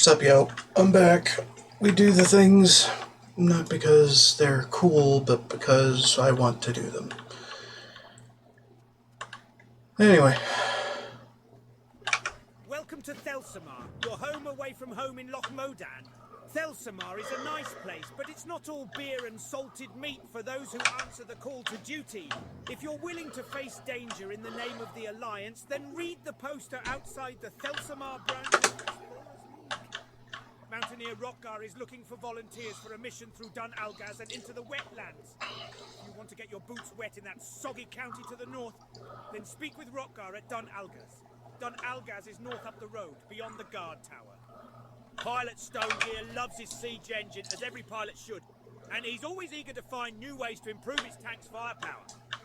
Sup, yo. I'm back. We do the things not because they're cool, but because I want to do them. Anyway. Welcome to Thelsamar, your home away from home in Loch Modan. Thelsamar is a nice place, but it's not all beer and salted meat for those who answer the call to duty. If you're willing to face danger in the name of the Alliance, then read the poster outside the Thelsamar branch of Explorers League. Mountaineer Rockgar is looking for volunteers for a mission through Dun Algaz and into the wetlands. If you want to get your boots wet in that soggy county to the north, then speak with Rockgar at Dun Algaz. Dun Algaz is north up the road, beyond the guard tower. Pilot Stonegear loves his siege engine, as every pilot should, and he's always eager to find new ways to improve his tank's firepower.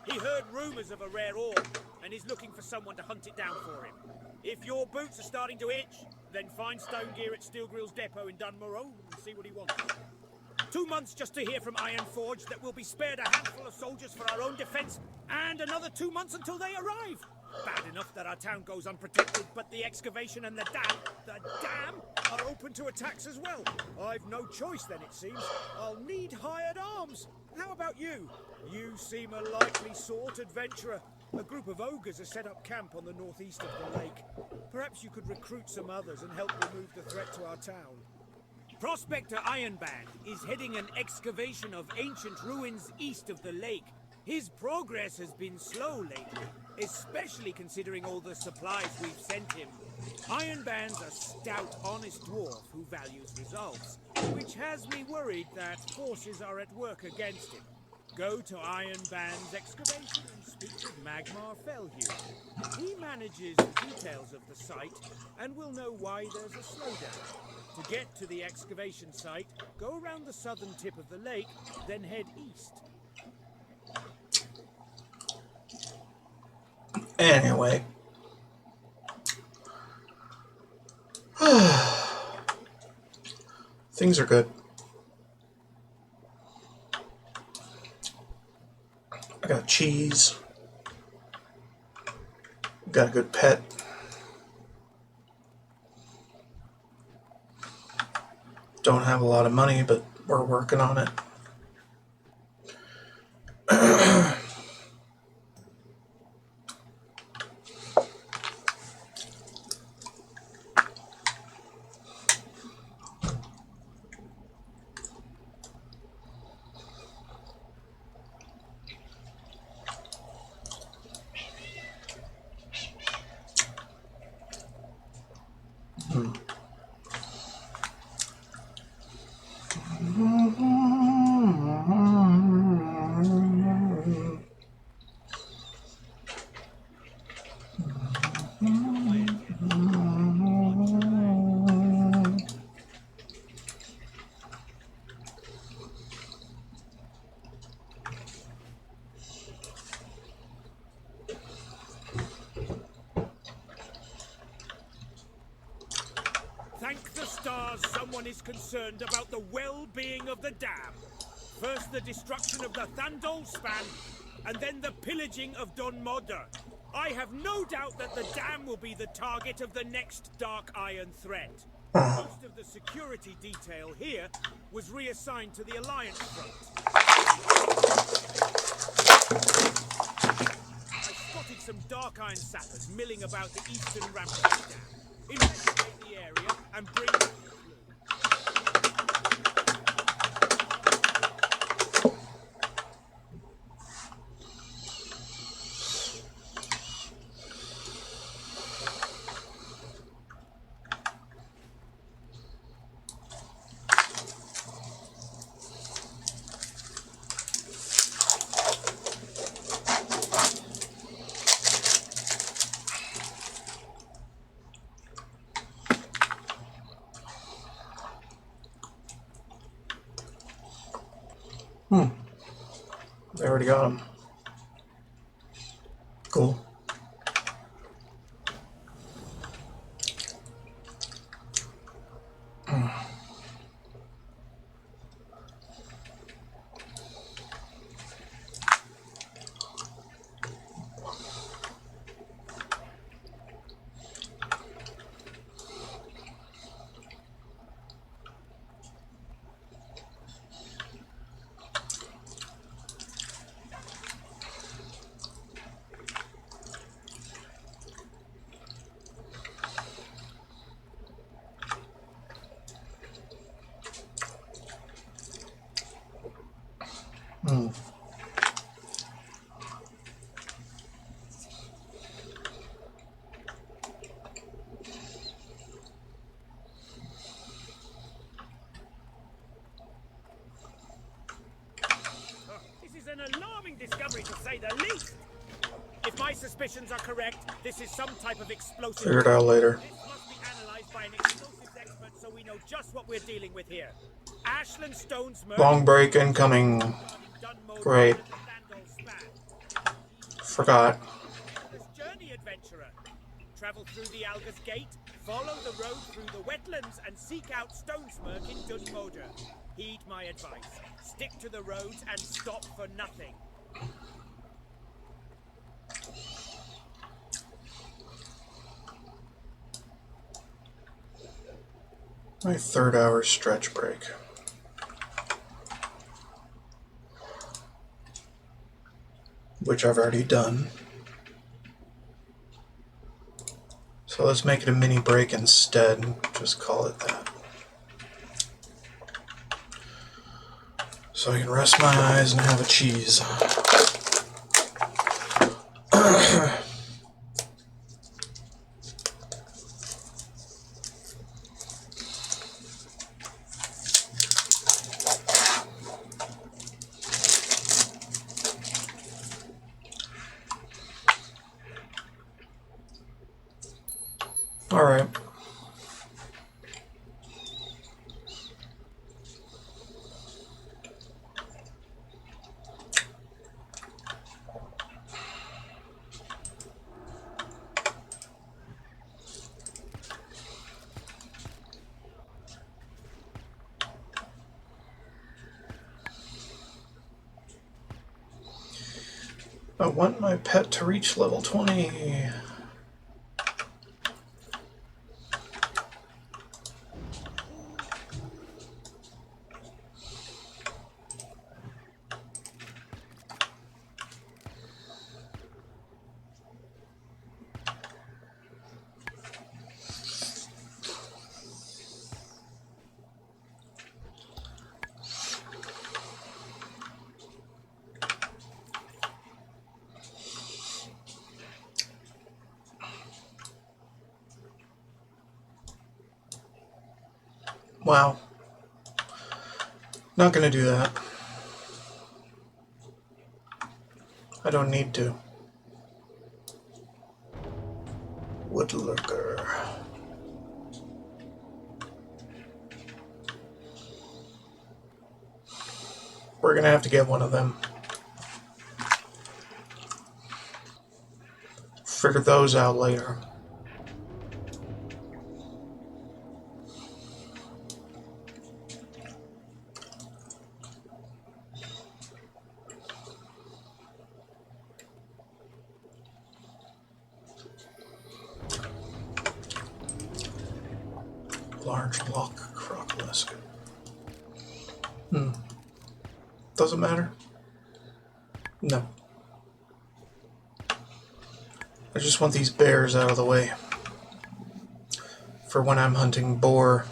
He heard rumours of a rare ore, and is looking for someone to hunt it down for him. If your boots are starting to itch, then find Stonegear at Steelgrill's depot in Dunmorrow and see what he wants. 2 months just to hear from Ironforge that we'll be spared a handful of soldiers for our own defence, and another 2 months until they arrive. Bad enough that our town goes unprotected, but the excavation and the dam are open to attacks as well. I've no choice then, it seems. I'll need hired arms. How about you? You seem a likely sort adventurer. A group of ogres has set up camp on the northeast of the lake. Perhaps you could recruit some others and help remove the threat to our town. Prospector Ironband is heading an excavation of ancient ruins east of the lake. His progress has been slow lately, especially considering all the supplies we've sent him. Ironband's a stout, honest dwarf who values results, which has me worried that forces are at work against him. Go to Ironband's excavation and speak with Magmar Fellhugh. He manages the details of the site and will know why there's a slowdown. To get to the excavation site, go around the southern tip of the lake, then head east. Anyway. Things are good. I got cheese. Got a good pet. Don't have a lot of money, but we're working on it. Thank the stars someone is concerned about the well-being of the dam. First the destruction of the Thandol span, and then the pillaging of Don Modder. I have no doubt that the dam will be the target of the next Dark Iron threat. Most of the security detail here was reassigned to the Alliance front. I spotted some Dark Iron sappers milling about the eastern ramp of the dam. Investigate the area and bring them through. They already got them. Cool. say the least. If my suspicions are correct, this is some type of explosive. Figure it out later. This must be analyzed by an explosives expert so we know just what we're dealing with here. Ashland Stone's murder. Long break incoming. Great. Forgot. Endless journey, adventurer. Travel through the Alga's Gate, follow the road through the wetlands, and seek out Stonesmirk in Dunmoder. Heed my advice. Stick to the roads and stop for nothing. My 3rd hour stretch break. Which I've already done. So let's make it a mini break instead and just call it that. So I can rest my eyes and have a cheese. All right. I want my pet to reach level 20. Wow. Not gonna do that. I don't need to. Woodlurker. We're gonna have to get one of them. Figure those out later. Large block crocolisk. Doesn't matter. No. I just want these bears out of the way for when I'm hunting boar.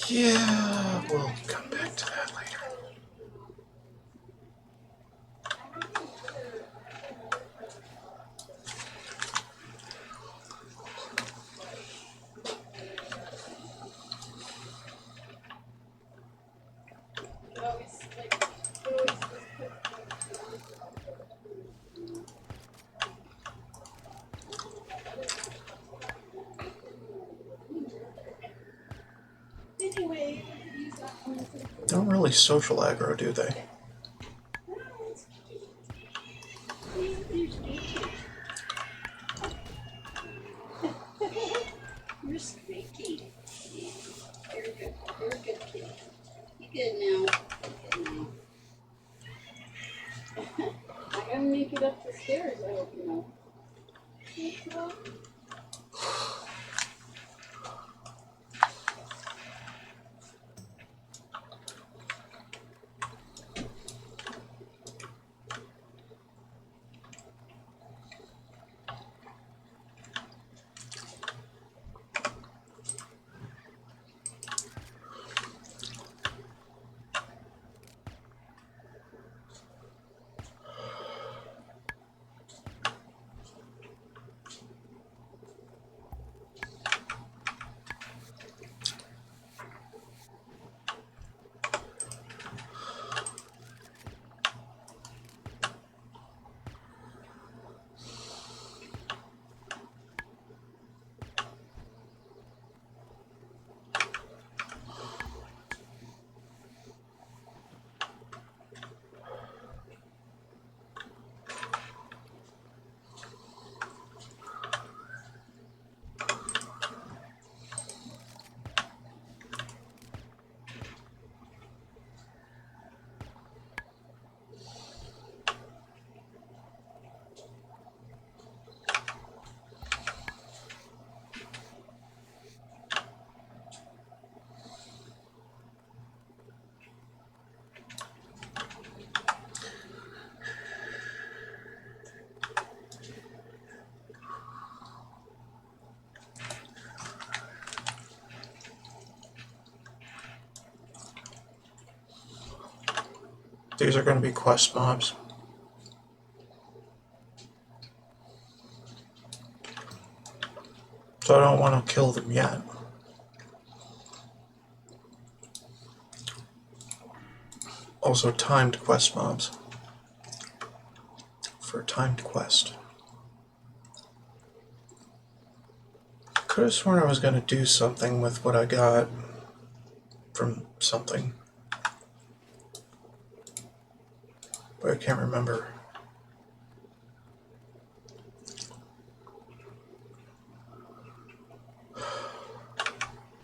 Yeah, we'll come back to that later. Don't really social aggro, do they? You're squeaky. Very good. Very good kitty. You good now? Good now. I gotta make it up the stairs, I hope you know. These are going to be quest mobs. So I don't want to kill them yet. Also timed quest mobs. For a timed quest. Could have sworn I was going to do something with what I got from something. But I can't remember.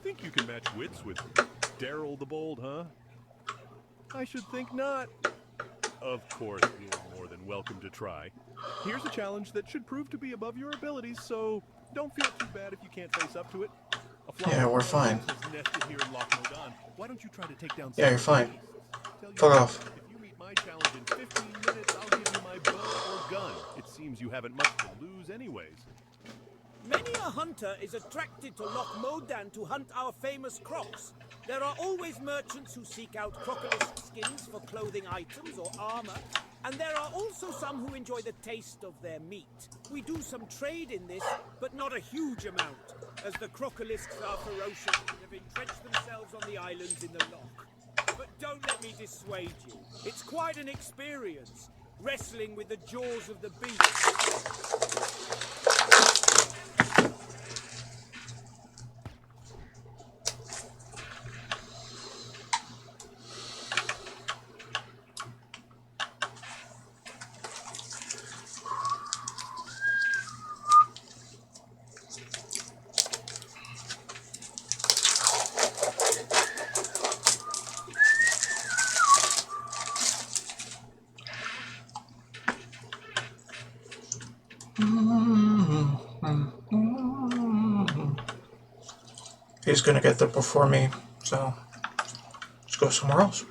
Think you can match wits with Daryl the Bold, huh? I should think not. Of course, you're more than welcome to try. Here's a challenge that should prove to be above your abilities, so don't feel too bad if you can't face up to it. Yeah, we're fine. Nested here in Loch Modan. Why don't you try to take down Yeah, you're fine. Fuck off. If you meet my challenge in 15 minutes, I'll give you my bow or gun. It seems you haven't much to lose anyways. Many a hunter is attracted to Loch Modan to hunt our famous crocs. There are always merchants who seek out crocodile skins for clothing items or armor, and there are also some who enjoy the taste of their meat. We do some trade in this, but not a huge amount, as the crocolisks are ferocious and have entrenched themselves on the islands in the loch. But don't let me dissuade you. It's quite an experience, wrestling with the jaws of the beast. He's gonna get there before me, so let's go somewhere else.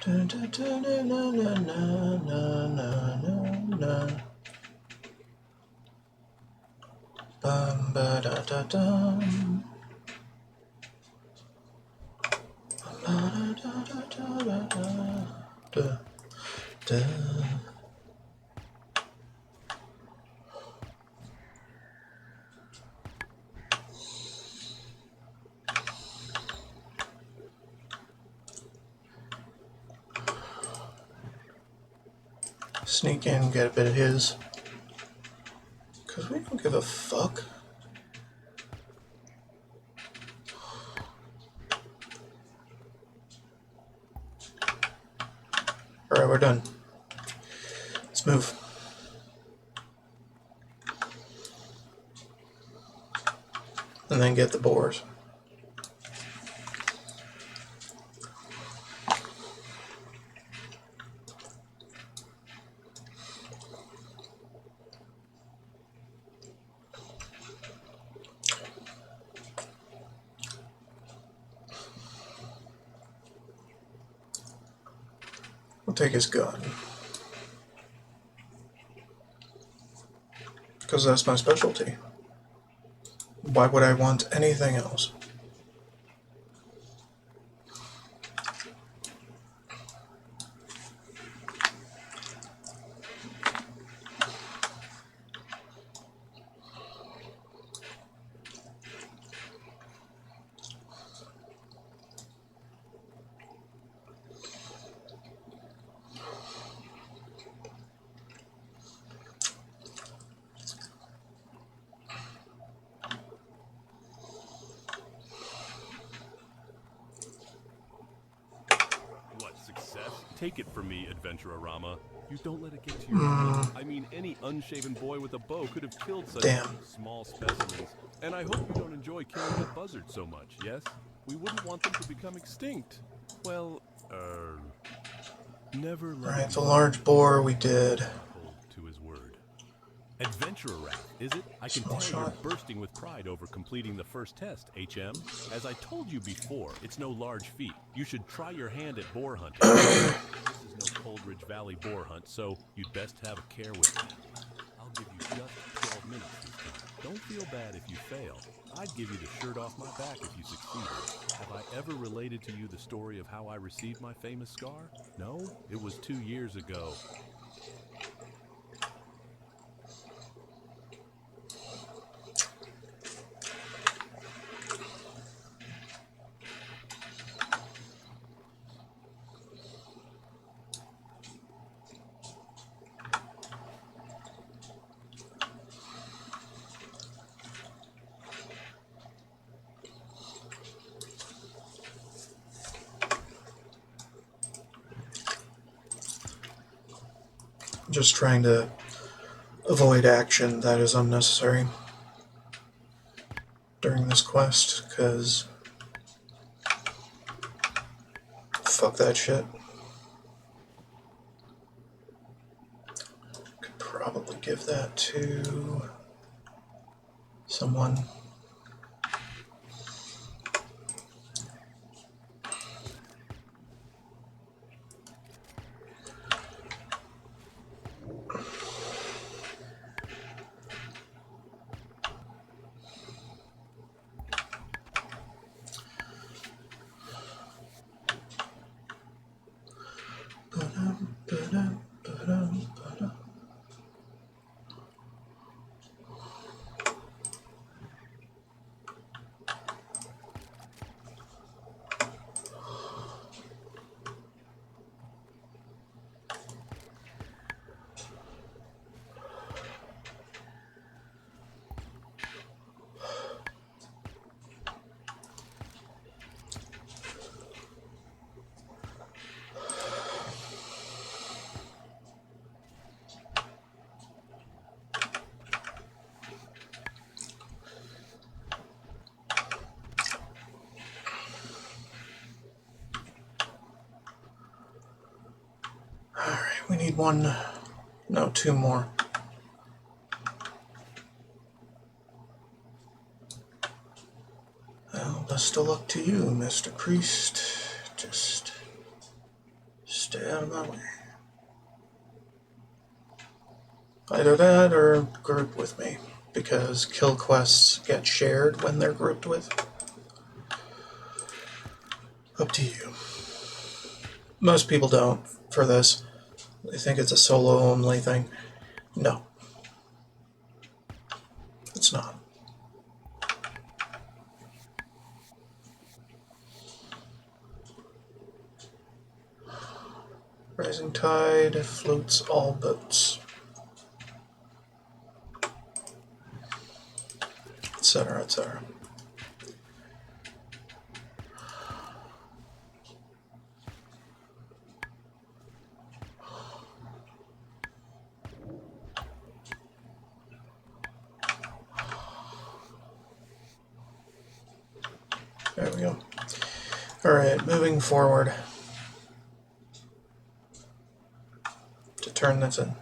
Dun, dun, dun, dun, dun, dun, dun, dun, dun, dun. Bum, ba, da, da, dum. Ba, da, da, da, da, da, da, da. Sneak in, get a bit of his. Because we don't give a fuck. Alright, we're done. Let's move. And then get the boars. We'll take his gun. Because that's my specialty. Why would I want anything else? What, success? Take it from me, Adventurarama. You don't let it get to your head. I mean, any unshaven boy with a bow could have killed such Damn. small specimens. And I hope you don't enjoy killing the buzzard so much, yes? We wouldn't want them to become extinct. Well, never let Alright, the large boar we did. hold to his word. Adventurer Wrath, is it? I can Small tell you're shot. bursting with pride over completing the first test, HM. As I told you before, it's no large feat. You should try your hand at boar hunting. This is no Coldridge Valley boar hunt, so you'd best have a care with that. I'll give you just 12 minutes this time. Don't feel bad if you fail. I'd give you the shirt off my back if you succeeded. Have I ever related to you the story of how I received my famous scar? No? It was 2 years ago. Just trying to avoid action that is unnecessary during this quest, because fuck that shit. Could probably give that to someone. Alright, we need one, no, two more. Well, best of luck to you, Mr. Priest. Just Stay out of my way. Either that or group with me, because kill quests get shared when they're grouped with. Up to you. Most people don't for this. They think it's a solo only thing. No, it's not. Rising tide floats all boats, etc., etc. There we go. Alright, moving forward to turn this in.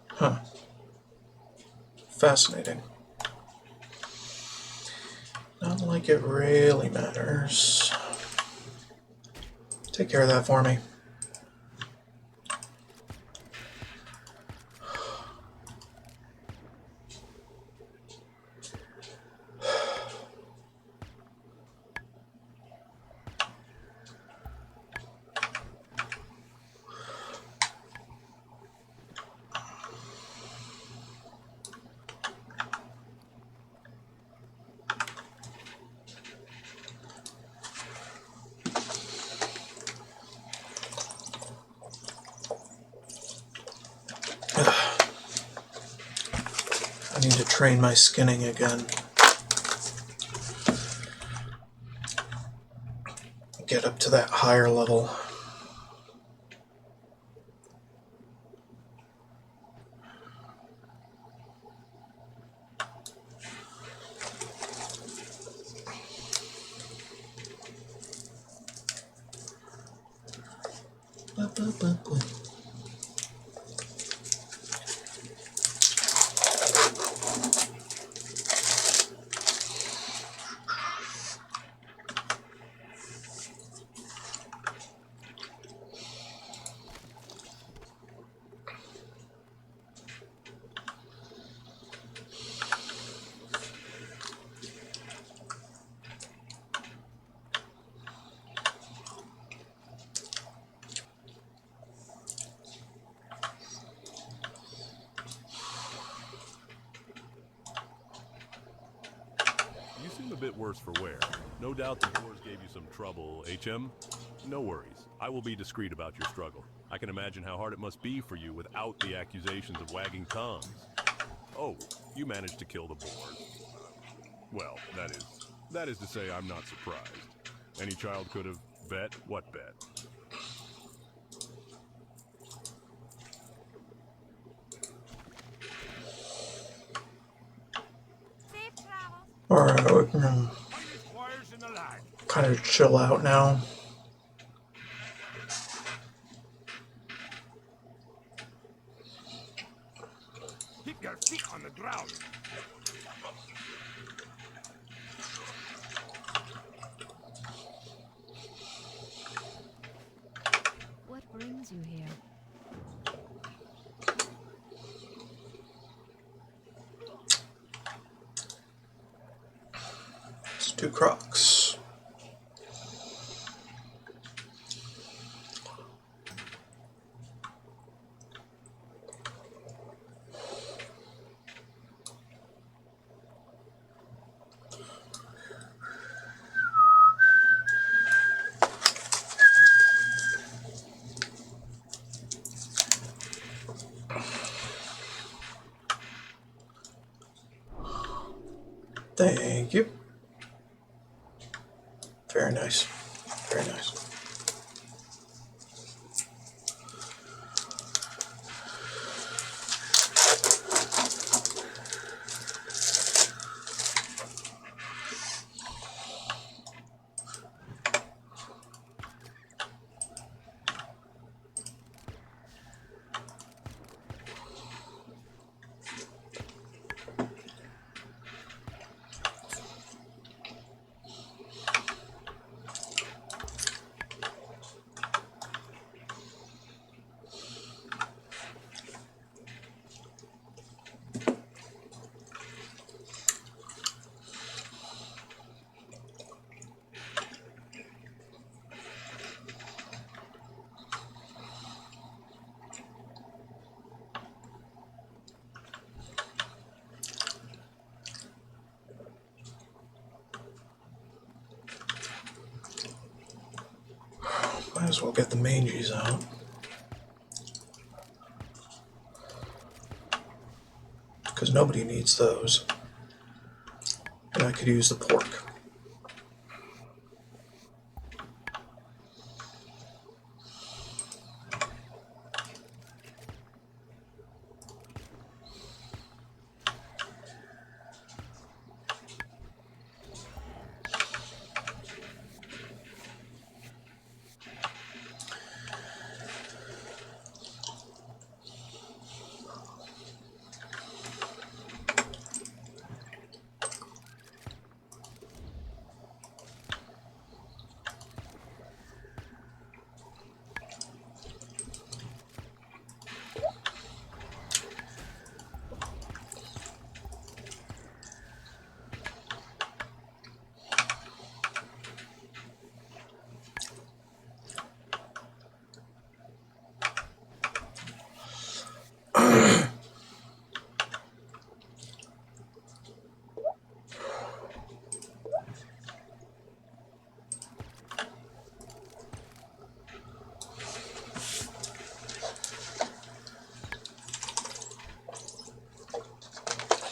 Huh. Fascinating. Not like it really matters. Take care of that for me. I need to train my skinning again. Get up to that higher level. You seem a bit worse for wear. No doubt the boars gave you some trouble, HM? No worries. I will be discreet about your struggle. I can imagine how hard it must be for you without the accusations of wagging tongues. Oh, you managed to kill the boars. Well, that is to say I'm not surprised. Any child could have bet. What bet? Alright, we can kind of chill out now. Keep your feet on the ground. What brings you here? Let's do Crocs. Thank you. Very nice. Very nice. Might as well get the mangies out. Because nobody needs those. And I could use the pork.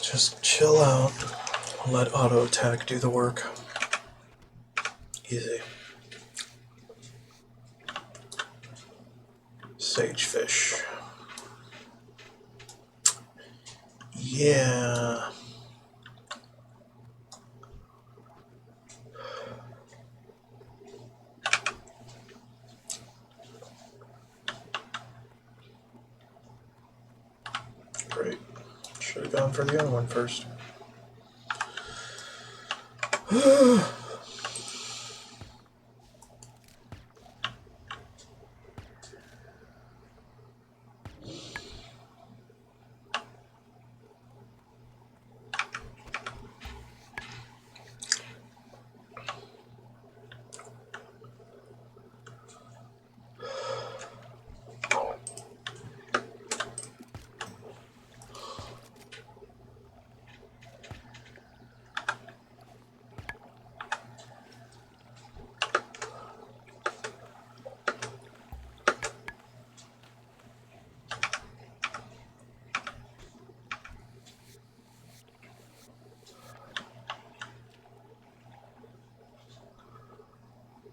Just chill out. Let auto attack do the work. Easy. Sagefish. Yeah. Great. Should have gone for the other one first.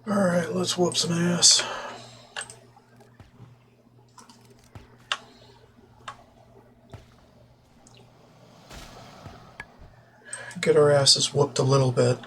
Alright, let's whoop some ass. Get our asses whooped a little bit.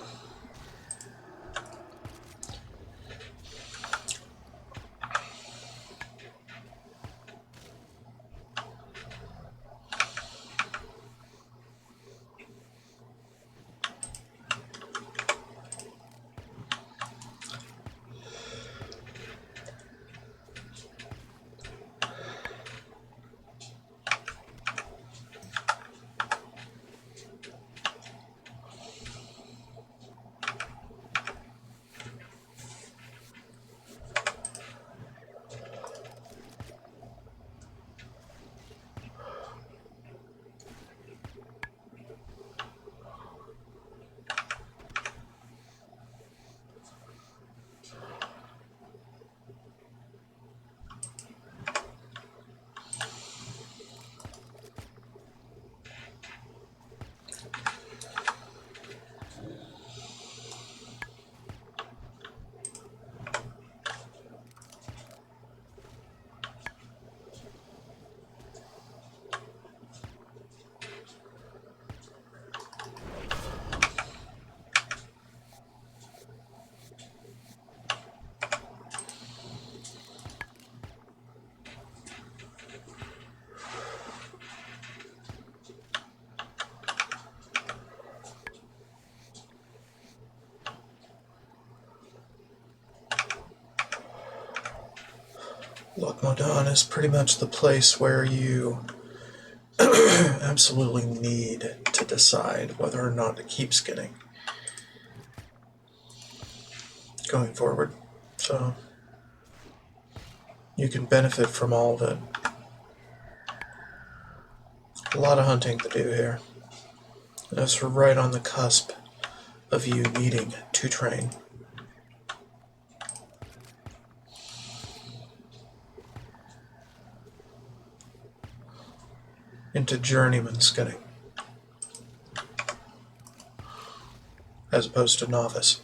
Lochmodan is pretty much the place where you absolutely need to decide whether or not to keep skinning going forward. So you can benefit from all of it. A lot of hunting to do here. And that's right on the cusp of you needing to train. into journeyman skinning, as opposed to novice.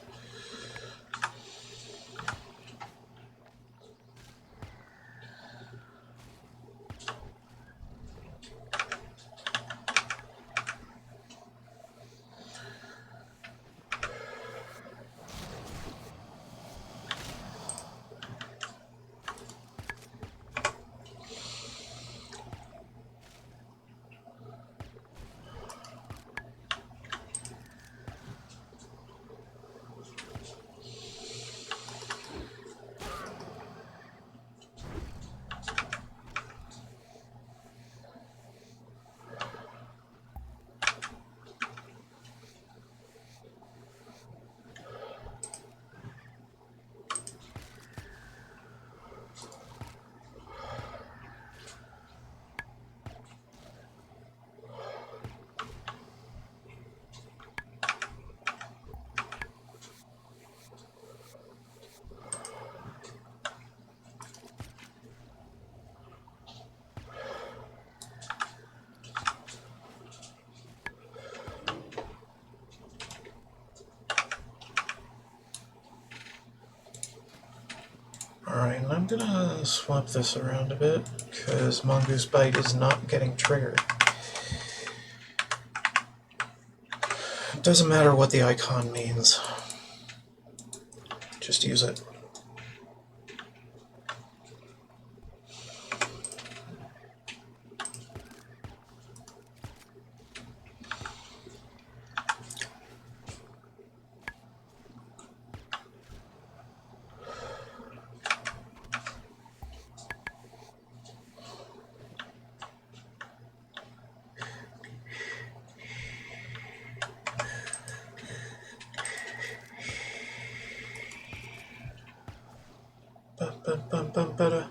Alright, and I'm gonna swap this around a bit, because Mongoose Bite is not getting triggered. It doesn't matter what the icon means. Just use it. Ba-ba-bum-bum-ba-da.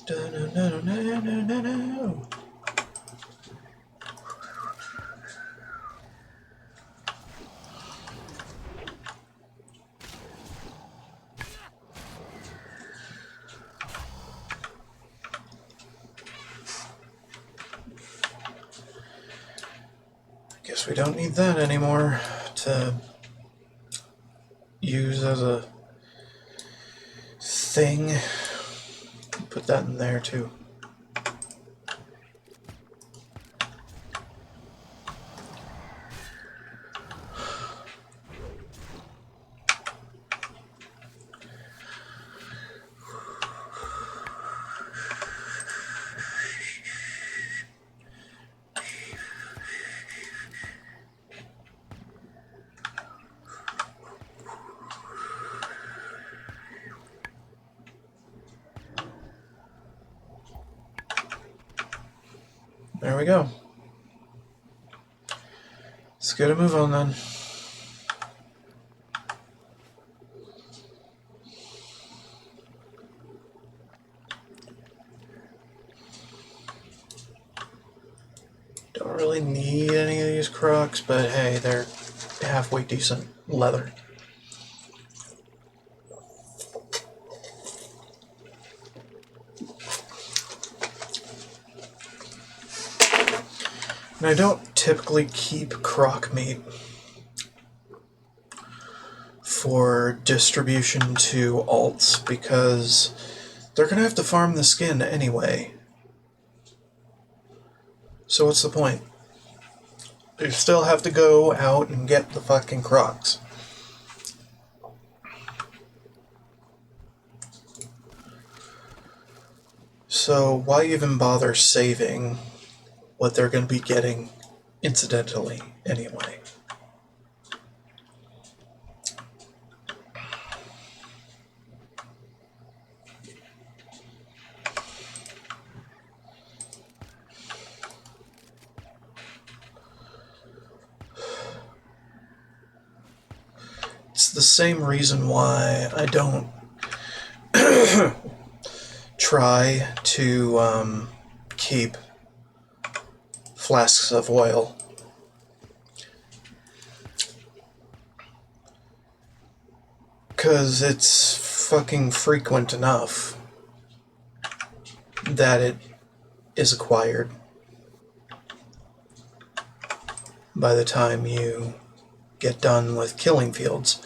Da-na-na-na-na-na-na. Guess we don't need that anymore to use as a thing. Put that in there too. There we go. Let's get a move on then. Don't really need any of these Crocs, but hey, they're halfway decent leather. And I don't typically keep croc meat for distribution to alts because they're going to have to farm the skin anyway. So what's the point? They still have to go out and get the fucking crocs. So why even bother saving what they're going to be getting incidentally anyway? It's the same reason why I don't try to keep flasks of oil. Because it's fucking frequent enough that it is acquired by the time you get done with killing fields.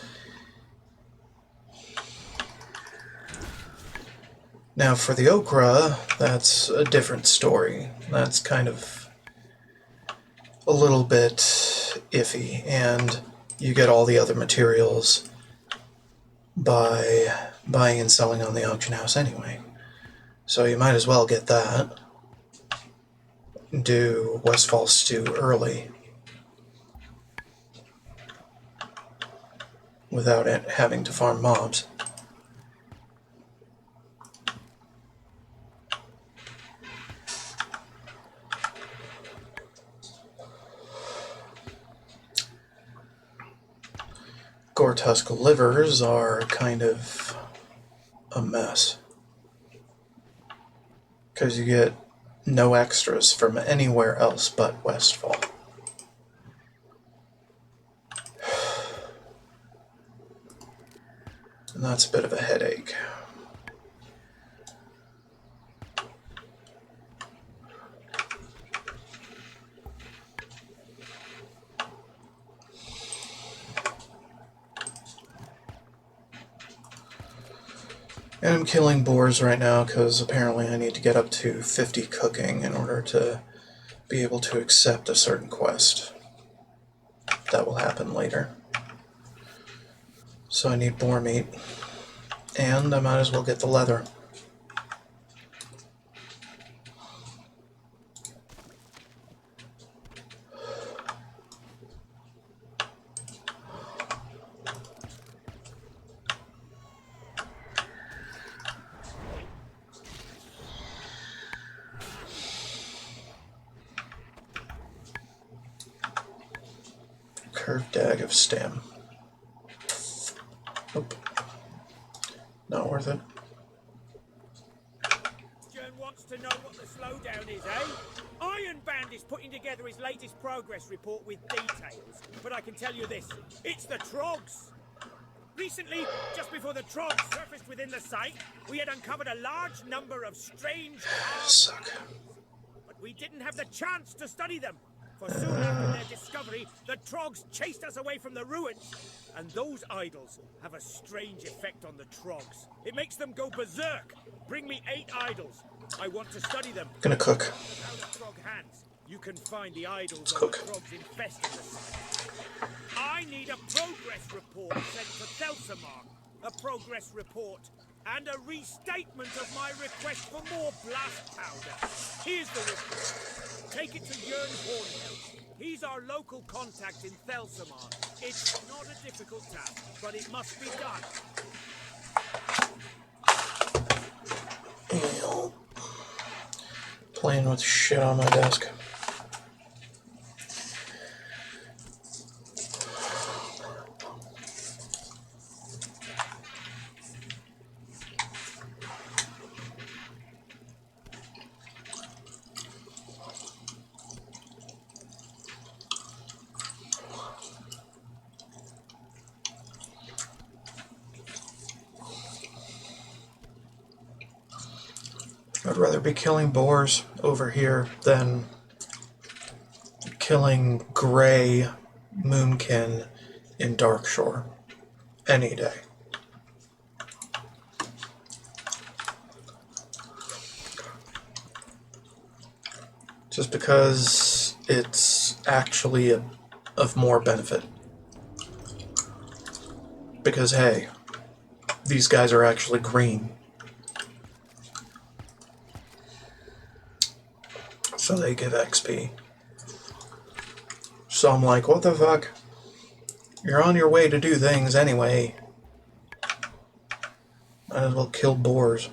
Now for the okra, that's a different story. That's kind of a little bit iffy, and you get all the other materials by buying and selling on the auction house anyway. So you might as well get that. Do Westfall Stew early without having to farm mobs. Gore-Tusk livers are kind of a mess, because you get no extras from anywhere else but Westfall. And that's a bit of a headache. And I'm killing boars right now because apparently I need to get up to 50 cooking in order to be able to accept a certain quest. That will happen later. So I need boar meat. And I might as well get the leather. Curved dag of stem. Nope. Not worth it. Jern wants to know what the slowdown is, eh? Iron Band is putting together his latest progress report with details, but I can tell you this, it's the Trogs. Recently, just before the Trogs surfaced within the site, we had uncovered a large number of strange Suck. but we didn't have the chance to study them. For soon after their discovery, the Trogs chased us away from the ruins. And those idols have a strange effect on the Trogs. It makes them go berserk. Bring me 8 idols. I want to study them. Gonna cook. Out of Trog hands, you can find the idols of cook. the Trogs infesting the site. I need a progress report sent to Thelsamar. A progress report. And a restatement of my request for more blast powder. Here's the report. Take it to Jern Hornhill. He's our local contact in Thelsamar. It's not a difficult task, but it must be done. Ew. Playing with shit on my desk. I'd rather be killing boars over here than killing gray moonkin in Darkshore any day. Just because it's actually of more benefit. Because hey, these guys are actually green. So they give XP. So I'm like, what the fuck? You're on your way to do things anyway. Might as well kill boars.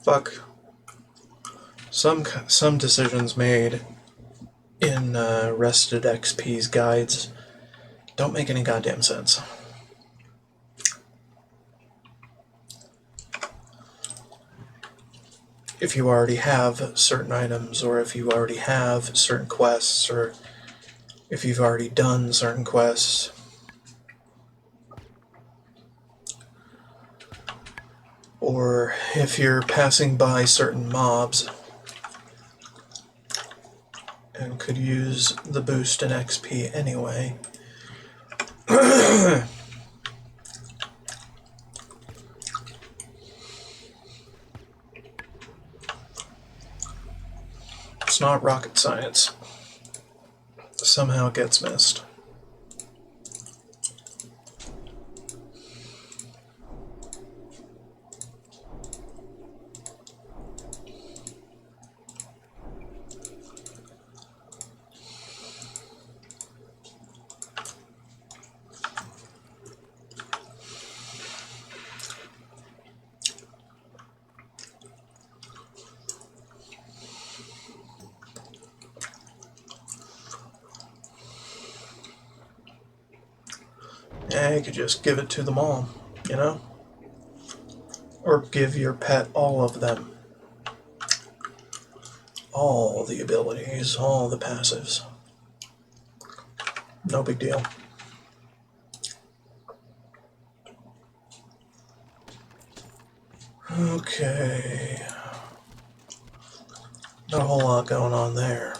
Fuck. Some decisions made in Rested XP's guides don't make any goddamn sense. If you already have certain items, or if you already have certain quests, or if you've already done certain quests, or if you're passing by certain mobs and could use the boost in XP anyway. It's not rocket science. Somehow it gets missed. Yeah, you could just give it to them all, you know? Or give your pet all of them. All the abilities, all the passives. No big deal. Okay. Not a whole lot going on there.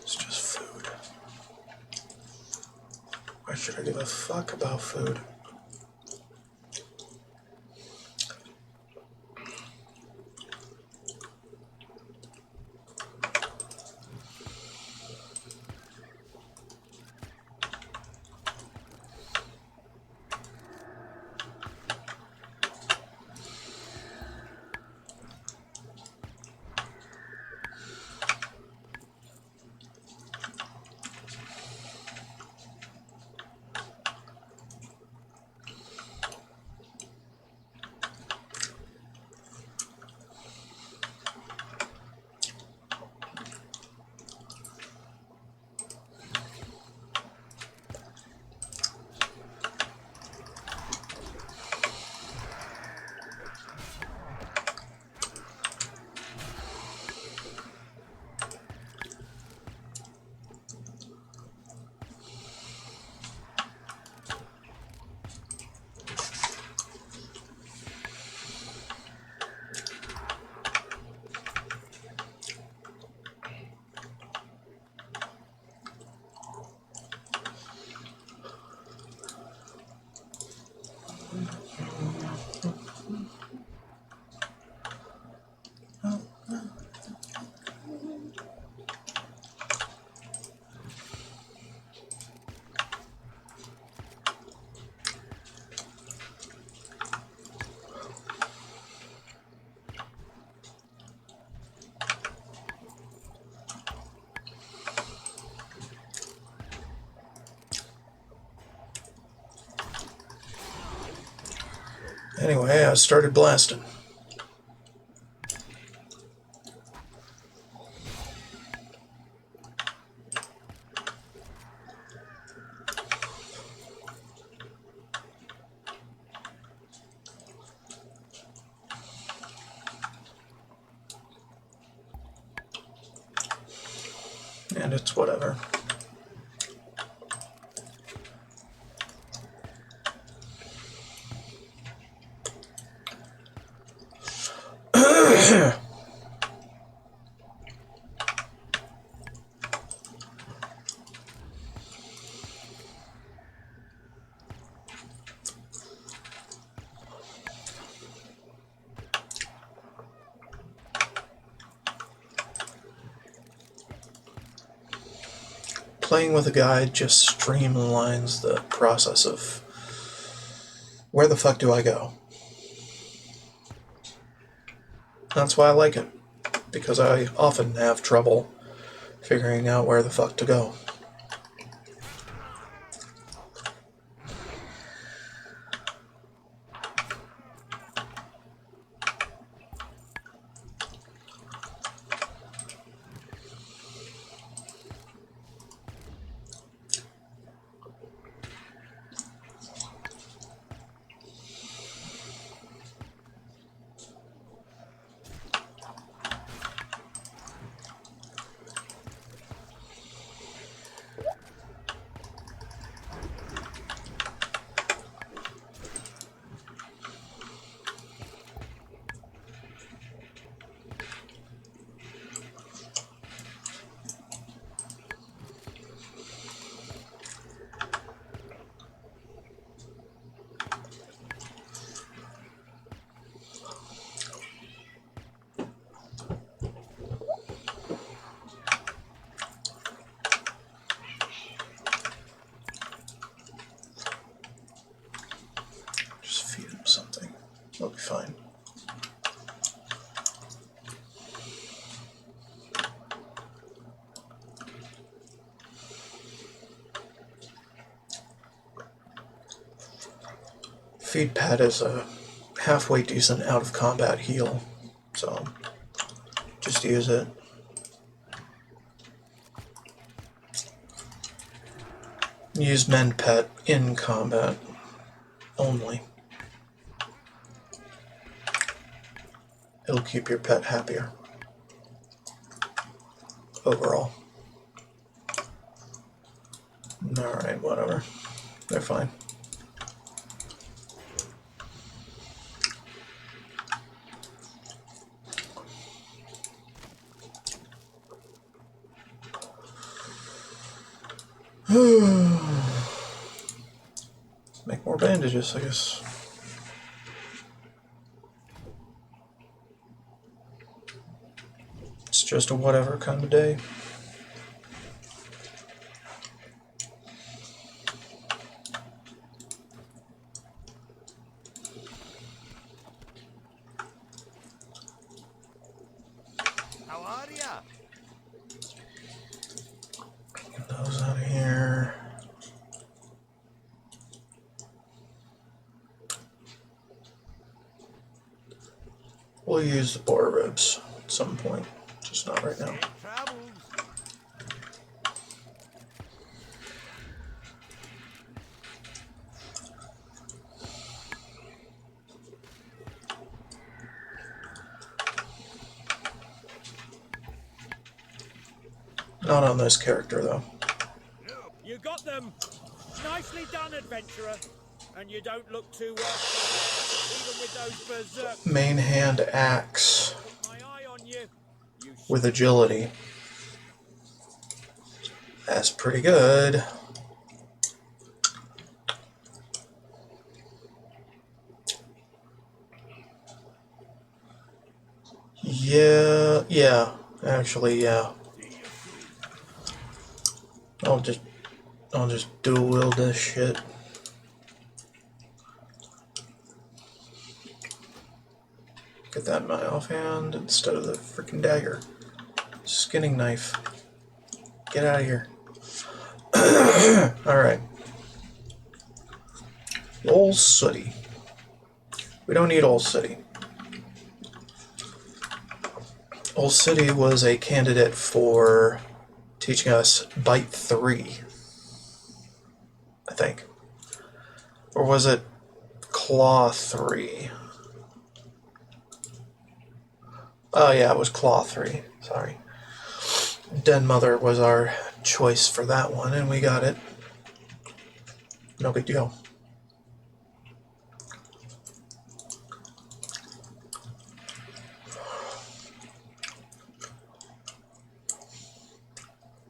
It's just food. Why should I give a fuck about food? Anyway, I started blasting. And it's whatever. Playing with a guide just streamlines the process of where the fuck do I go? That's why I like it, because I often have trouble figuring out where the fuck to go. feed pet is a halfway decent out of combat heal, so just use it. Use mend pet in combat only. It'll keep your pet happier overall. Alright, whatever. They're fine. Make more bandages, I guess. It's just a whatever kind of day. How are ya? Get those out of here. We'll use the boar ribs at some point, just not right now. It travels. Not on this character, though. You got them. Nicely done, adventurer. And you don't look too even with those berserk. Main hand axe Keep my eye on you. You with agility. That's pretty good. Yeah, actually, yeah. I'll just dual wield this shit. Get that in my offhand instead of the freaking dagger. Skinning knife. Get out of here. Alright. Old Sooty. We don't need Old Sooty. Old Sooty was a candidate for teaching us Bite 3, I think. Or was it Claw 3? Oh yeah, it was Claw 3, sorry. Den Mother was our choice for that one, and we got it. No big deal.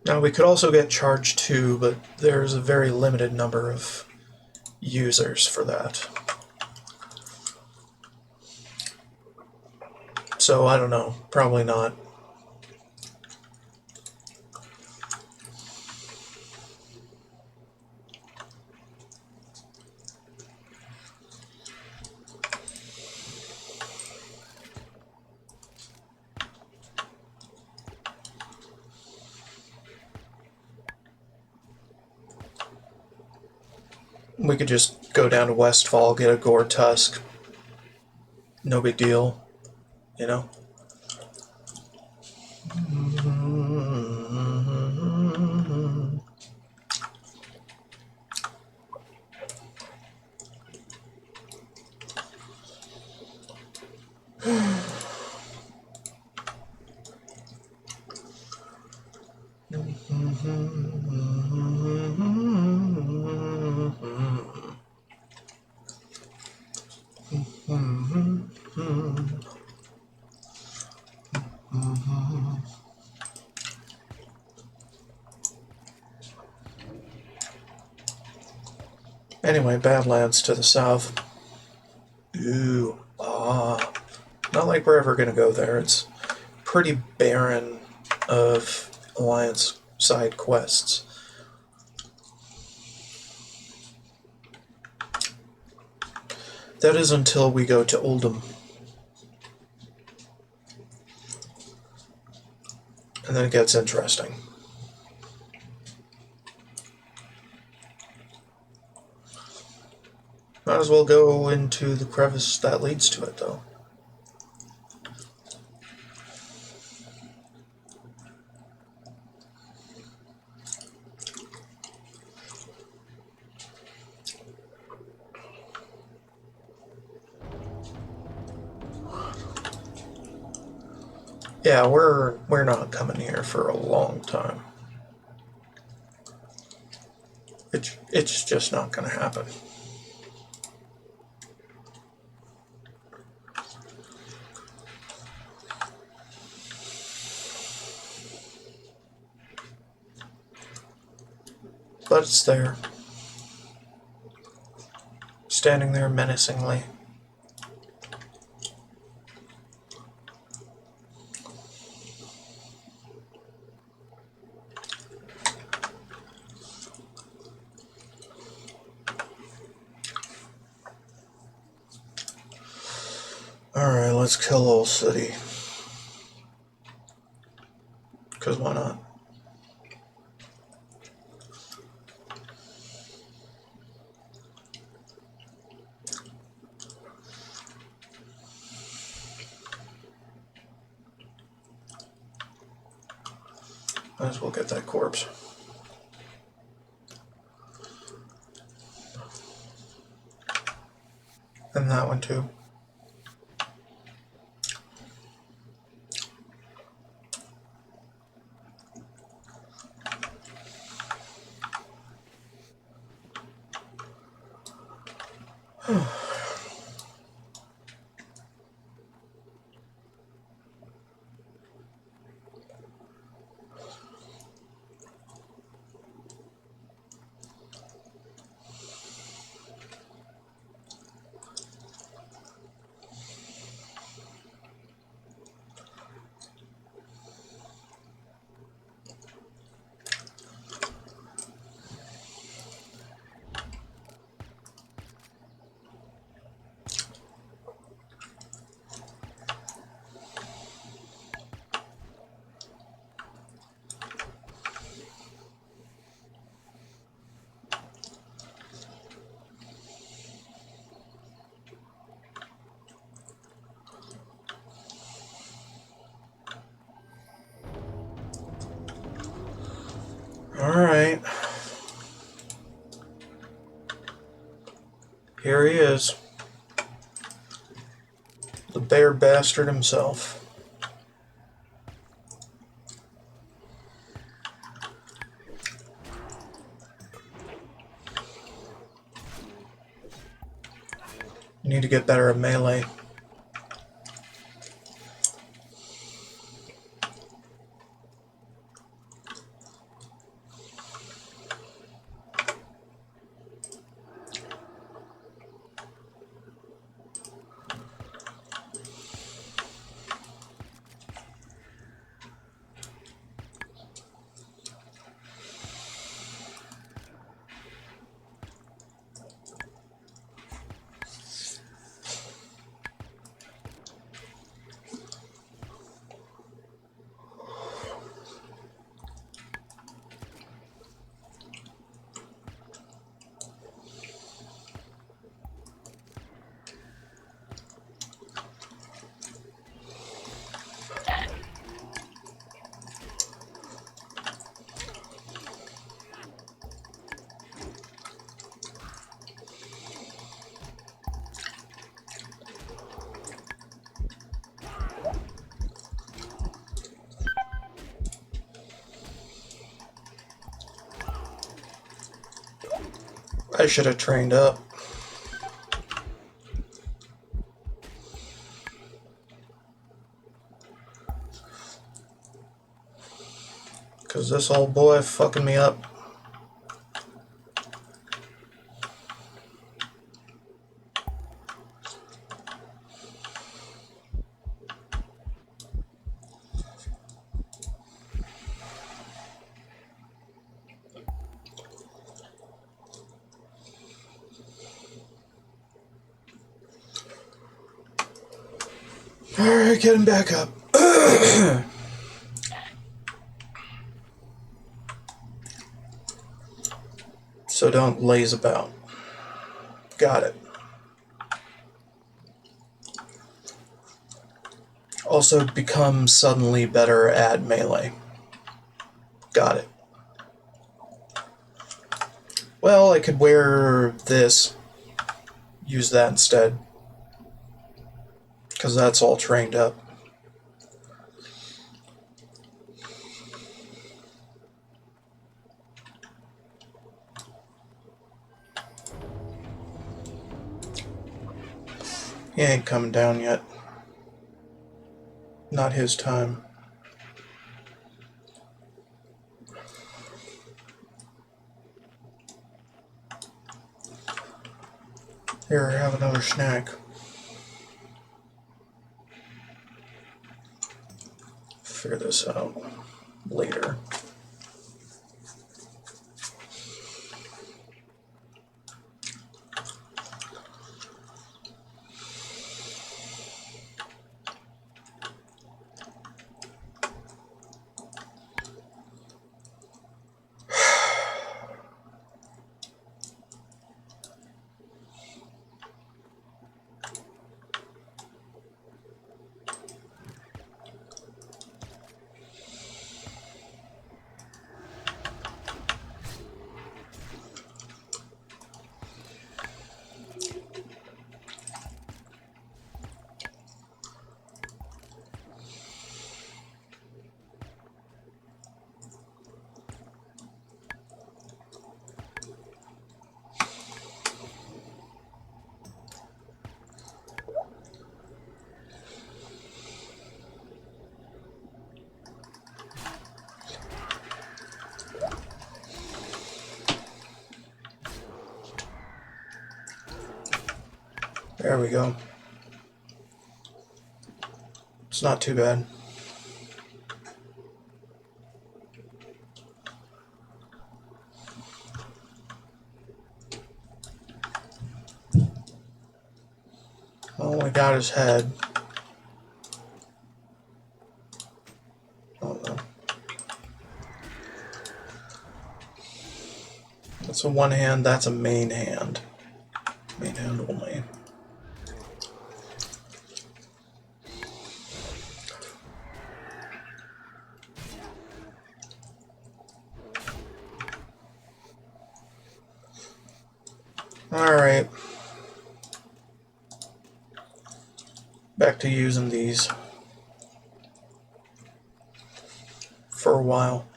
Now we could also get Charge 2, but there's a very limited number of users for that. So I don't know, probably not. We could just go down to Westfall, get a Gore Tusk. No big deal, you know? Anyway, Badlands to the south. Ooh, not like we're ever gonna go there. It's pretty barren of Alliance side quests. That is until we go to Oldham. And then it gets interesting. Might as well go into the crevice that leads to it, though. Yeah, we're not coming here for a long time. It's just not gonna happen. But it's there. Standing there menacingly. Alright, let's kill Old City. Because why not? Might as well get that corpse. And that one too. Alright. Here he is. The bear bastard himself. You need to get better at melee. I should have trained up. Because this old boy fucking me up. Alright, get him back up. So don't laze about. Got it. Also become suddenly better at melee. Got it. Well, I could wear this. Use that instead. Because that's all trained up. He ain't coming down yet. Not his time. Here, have another snack. Figure this out later. There we go. It's not too bad. Only got his head. Oh no. That's a one hand, that's a main hand. Main hand only. Alright. Back to using these for a while.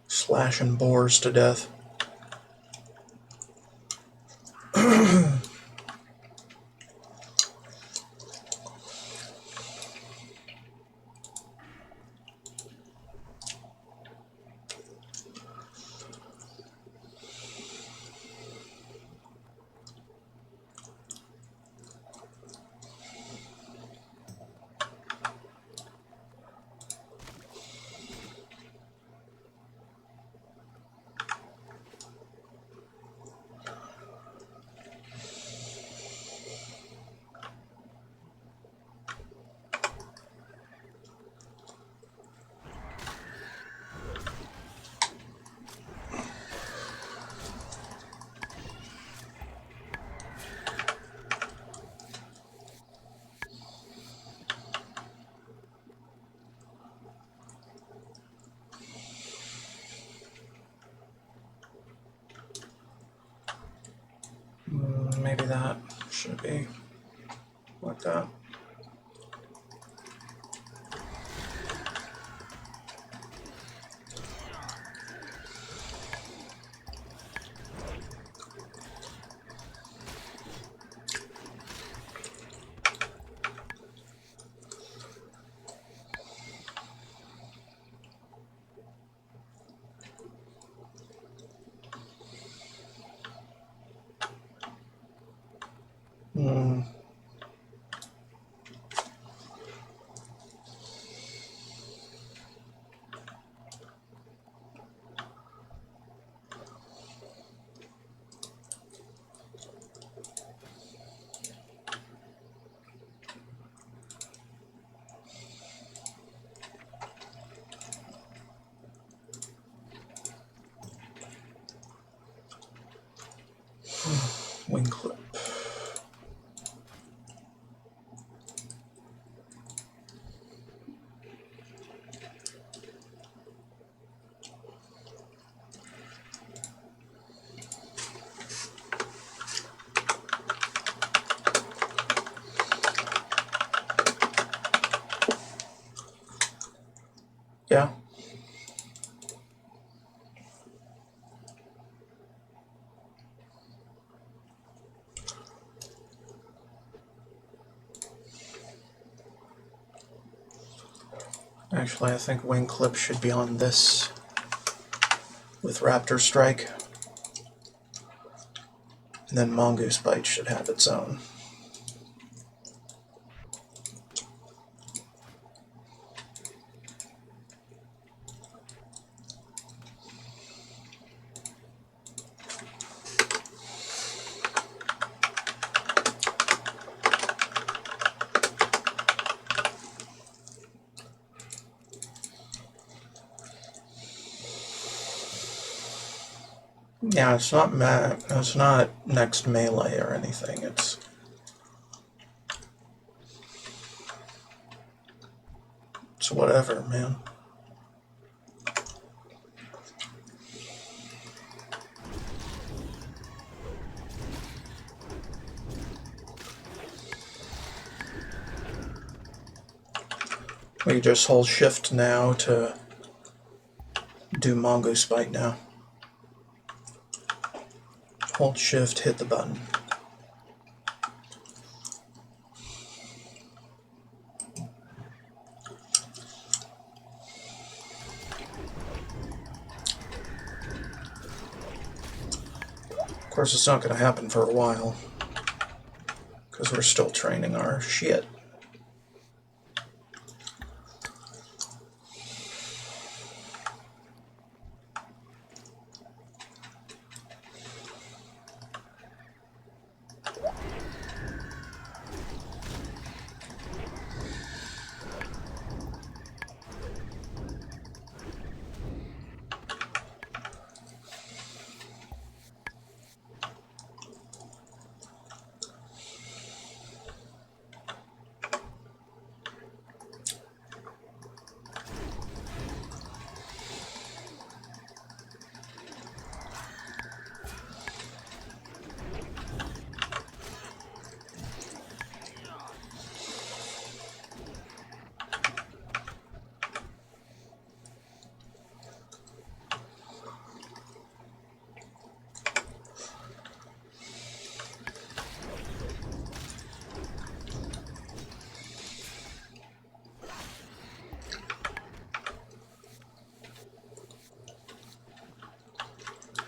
Slashing boars to death. Maybe that should be like that. Hmm. Wing clip. Yeah. Actually, I think Wing Clip should be on this with Raptor Strike. And then Mongoose Bite should have its own. Yeah, it's not it's not next melee or anything. It's whatever, man. We just hold shift now to do Mongoose Bite now. Hold shift, hit the button. Of course, it's not going to happen for a while, because we're still training our shit.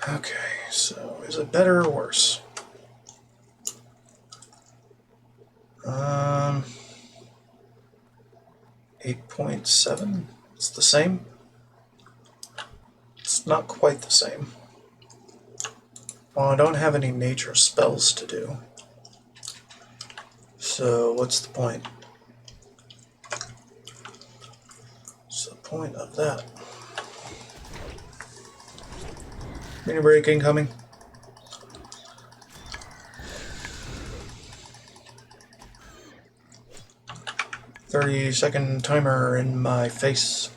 Okay, so is it better or worse? 8.7. It's the same. It's not quite the same. Well, I don't have any nature spells to do. So what's the point? What's the point of that? Mini break incoming. 30-second timer in my face.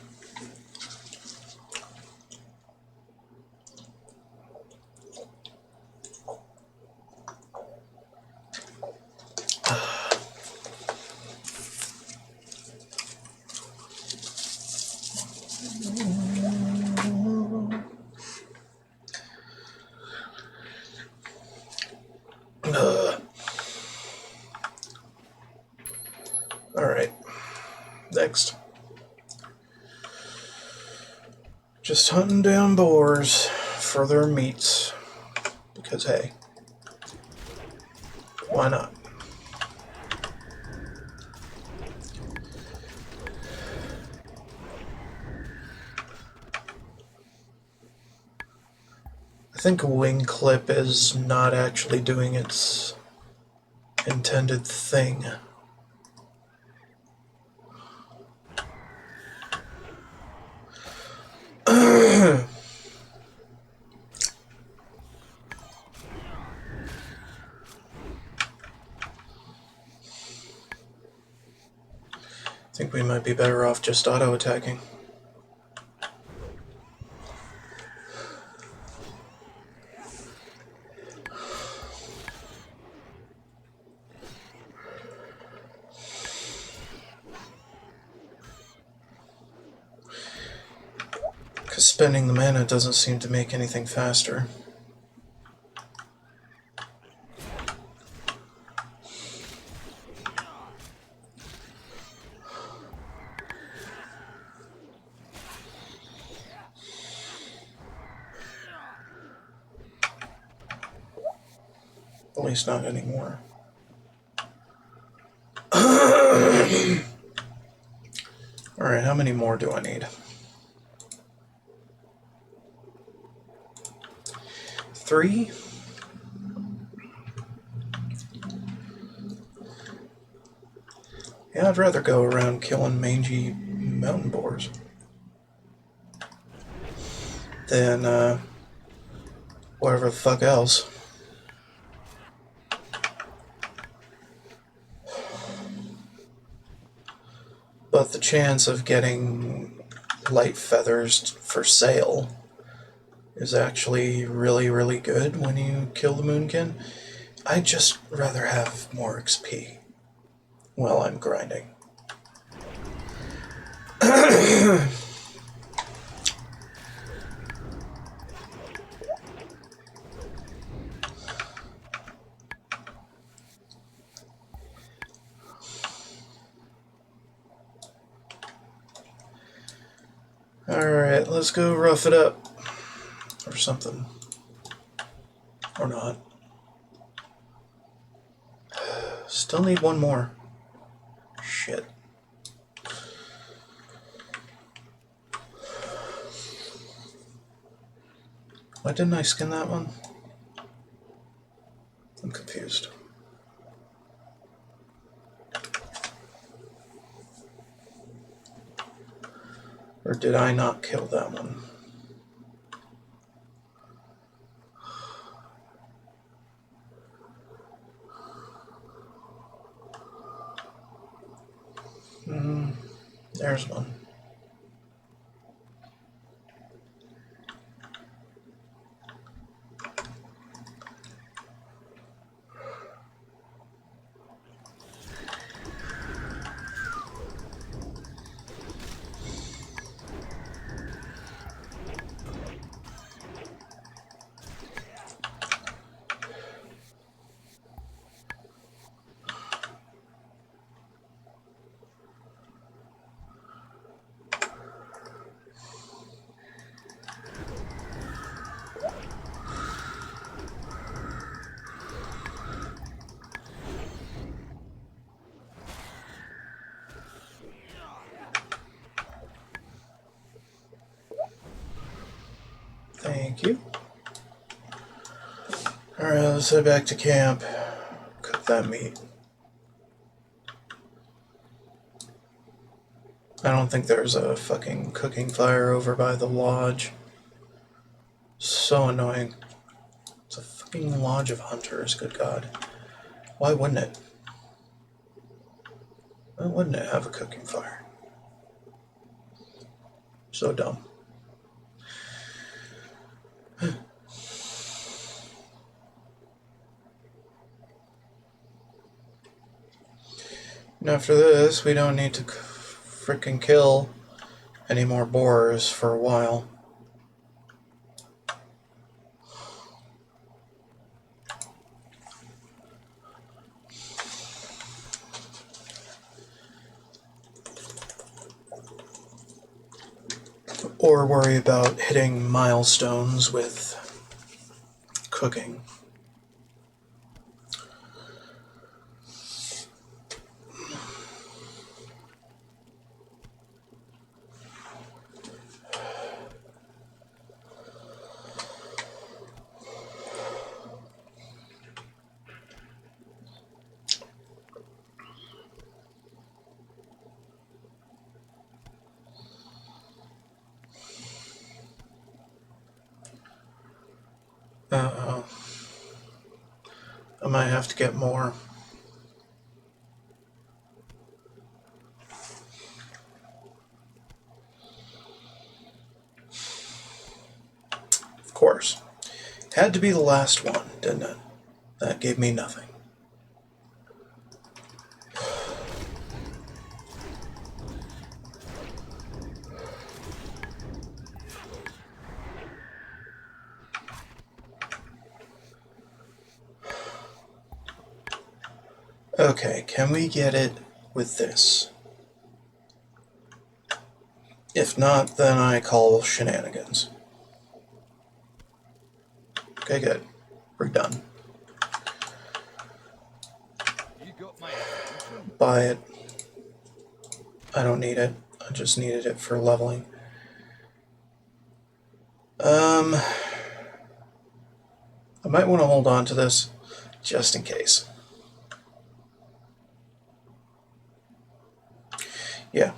Alright, next. Just hunting down boars for their meats. Because, hey, why not? I think a wing clip is not actually doing its intended thing. I think we might be better off just auto-attacking. Because spending the mana doesn't seem to make anything faster. At least not anymore. Alright, how many more do I need? 3? Yeah, I'd rather go around killing mangy mountain boars than whatever the fuck else. But the chance of getting light feathers for sale is actually really, really good when you kill the moonkin. I'd just rather have more XP while I'm grinding. Alright, let's go rough it up. Or something. Or not. Still need one more. Shit. Why didn't I skin that one? I'm confused. Or did I not kill that one? There's one. Thank you. Alright, let's head back to camp. Cook that meat. I don't think there's a fucking cooking fire over by the lodge. So annoying. It's a fucking lodge of hunters, good god. Why wouldn't it? Why wouldn't it have a cooking fire? So dumb. And after this, we don't need to frickin' kill any more boars for a while. Or worry about hitting milestones with cooking. Uh-oh. I might have to get more. Of course. Had to be the last one, didn't it? That gave me nothing. Okay, can we get it with this? If not, then I call shenanigans. Okay, good. We're done. You got my attention. Buy it. I don't need it. I just needed it for leveling. I might want to hold on to this just in case. Yeah.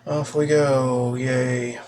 Off we go. Yay.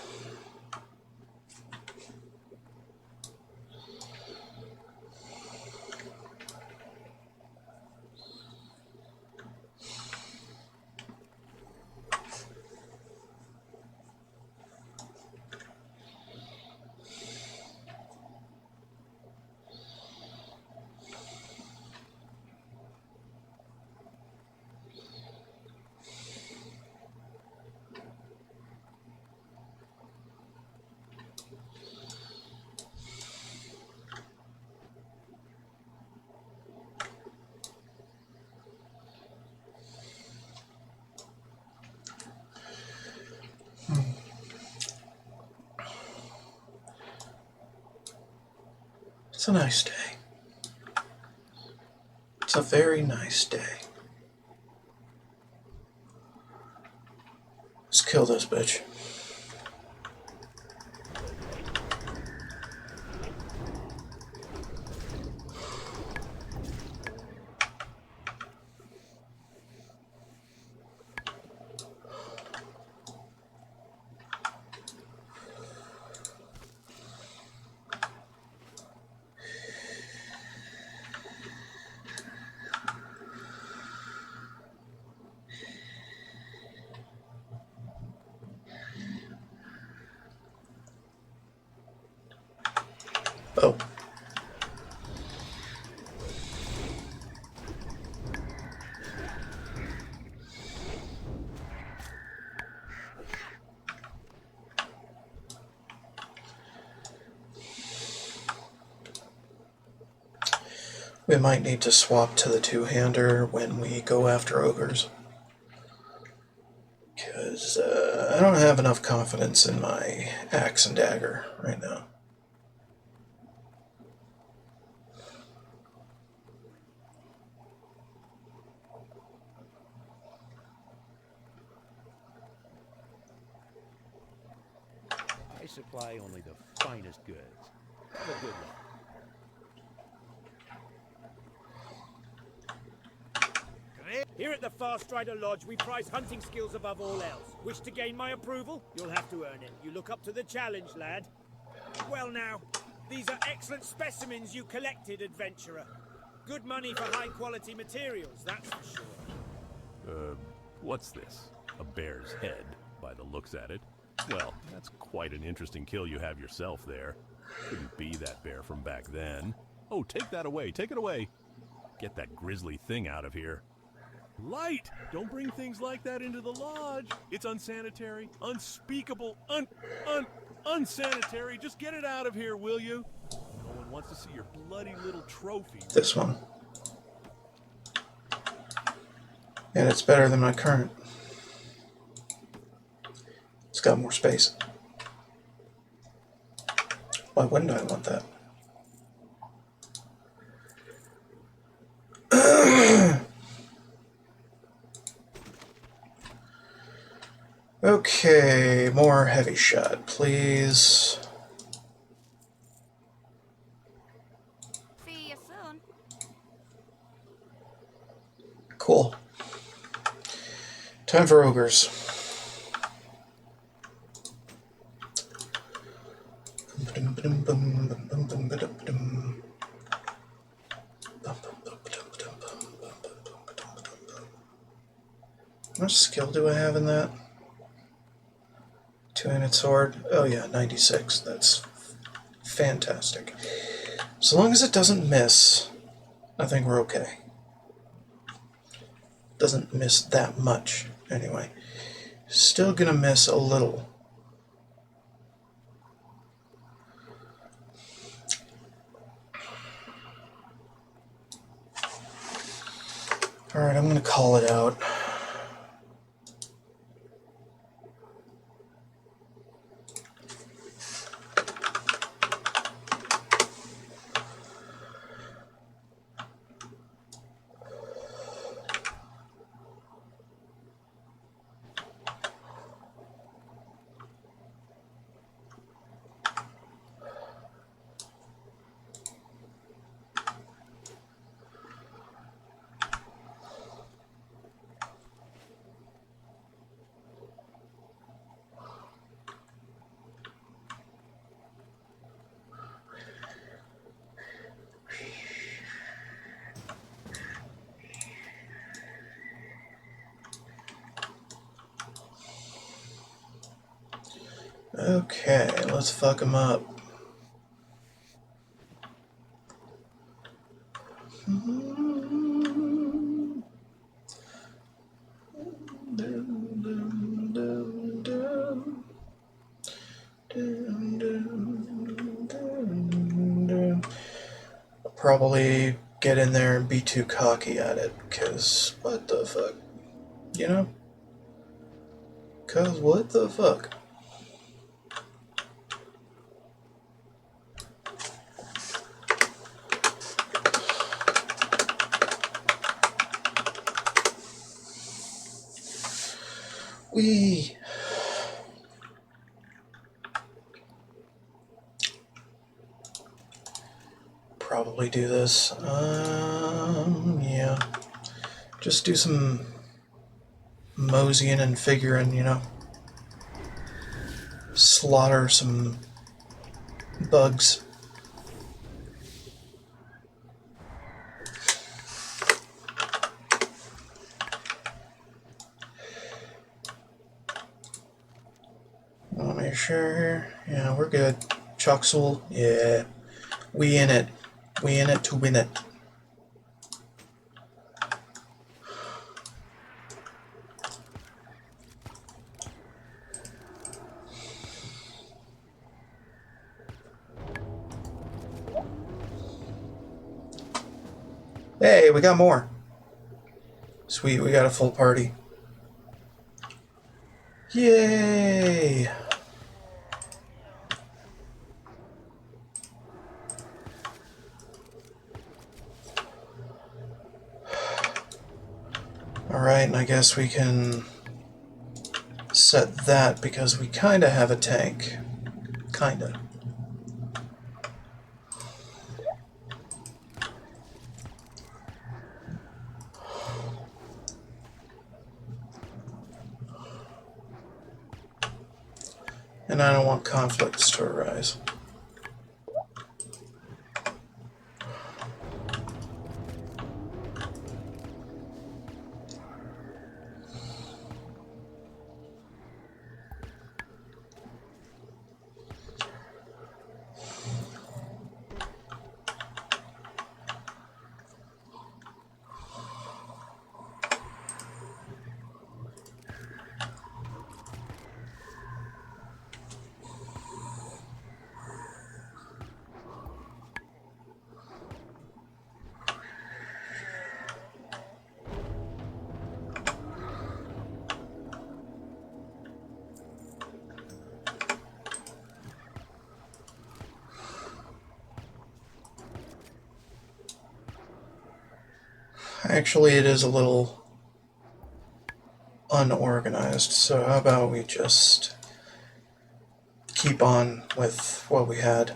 It's a nice day. It's a very nice day. Let's kill this bitch. Oh. We might need to swap to the two-hander when we go after ogres. Because I don't have enough confidence in my axe and dagger right now. I supply only the finest goods. Have a good luck. Here at the Fast Strider Lodge, we prize hunting skills above all else. Wish to gain my approval? You'll have to earn it. You look up to the challenge, lad. Well now, these are excellent specimens you collected, adventurer. Good money for high-quality materials, that's for sure. What's this? A bear's head, by the looks at it. Well, that's quite an interesting kill you have yourself there. Couldn't be that bear from back then. Oh, take that away, take it away. Get that grisly thing out of here. Light! Don't bring things like that into the lodge. It's unsanitary, unspeakable, unsanitary. Just get it out of here, will you? No one wants to see your bloody little trophy. This one. And it's better than my current. It's got more space. Why wouldn't I want that? Okay, more heavy shot, please. See you soon. Cool. Time for ogres. How much skill do I have in that? Two-handed sword. Oh yeah, 96. That's fantastic. As long as it doesn't miss, I think we're okay. Doesn't miss that much, anyway. Still gonna miss a little. Alright, I'm gonna call it out. Okay, let's fuck him up. Probably get in there and be too cocky at it, cause what the fuck? You know? Cause what the fuck? We probably do this. Yeah. Just do some moseying and figuring, you know. Slaughter some bugs. Let me make sure here. Yeah, we're good. Chuxel, yeah. We in it. We in it to win it. Hey, we got more. Sweet, we got a full party. Yay! Alright, and I guess we can set that because we kinda have a tank. Kinda. And I don't want conflicts to arise. Actually, it is a little unorganized, so how about we just keep on with what we had.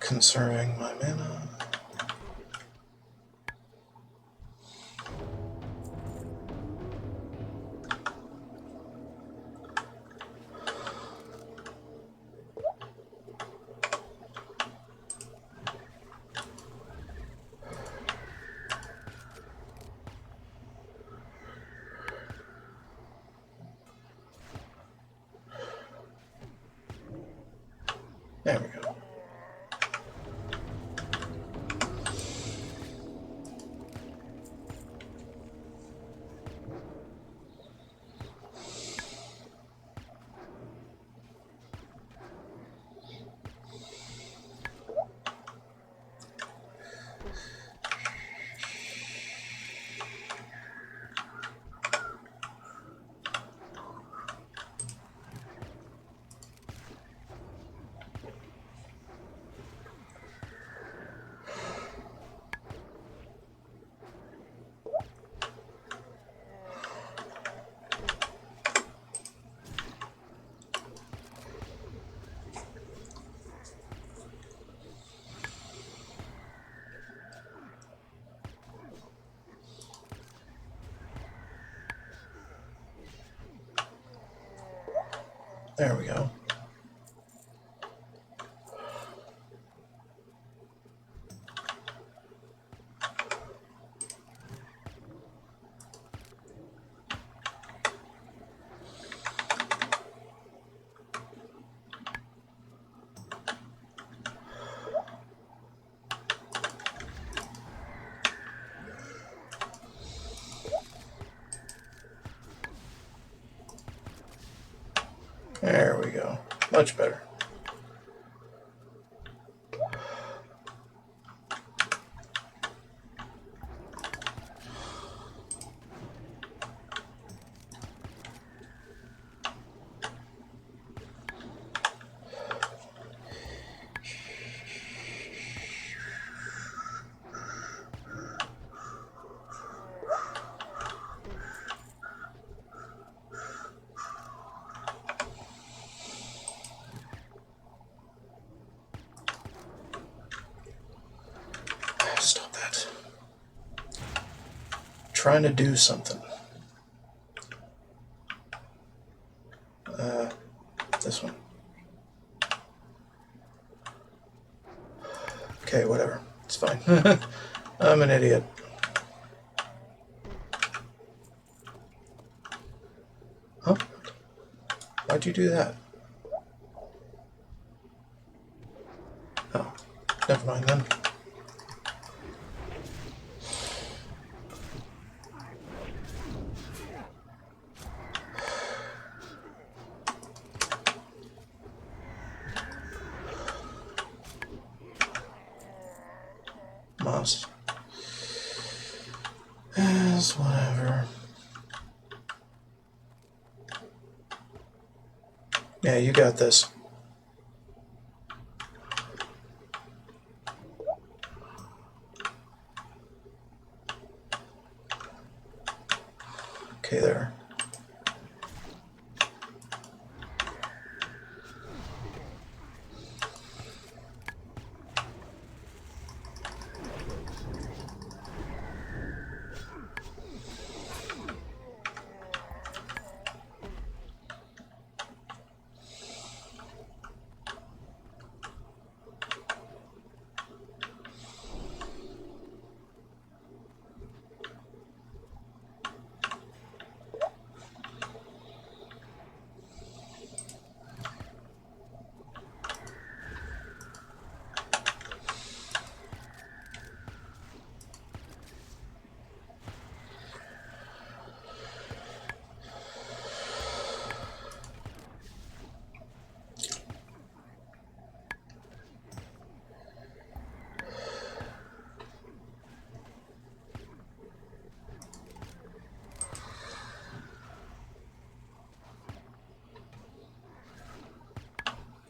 conserving my mana. There we go. There we go. There we go. Much better. Stop that. Trying to do something. This one. Okay, whatever. It's fine. I'm an idiot. Huh? Why'd you do that? Oh, never mind then. Must. Yes, whatever. Yeah, you got this. Okay, there.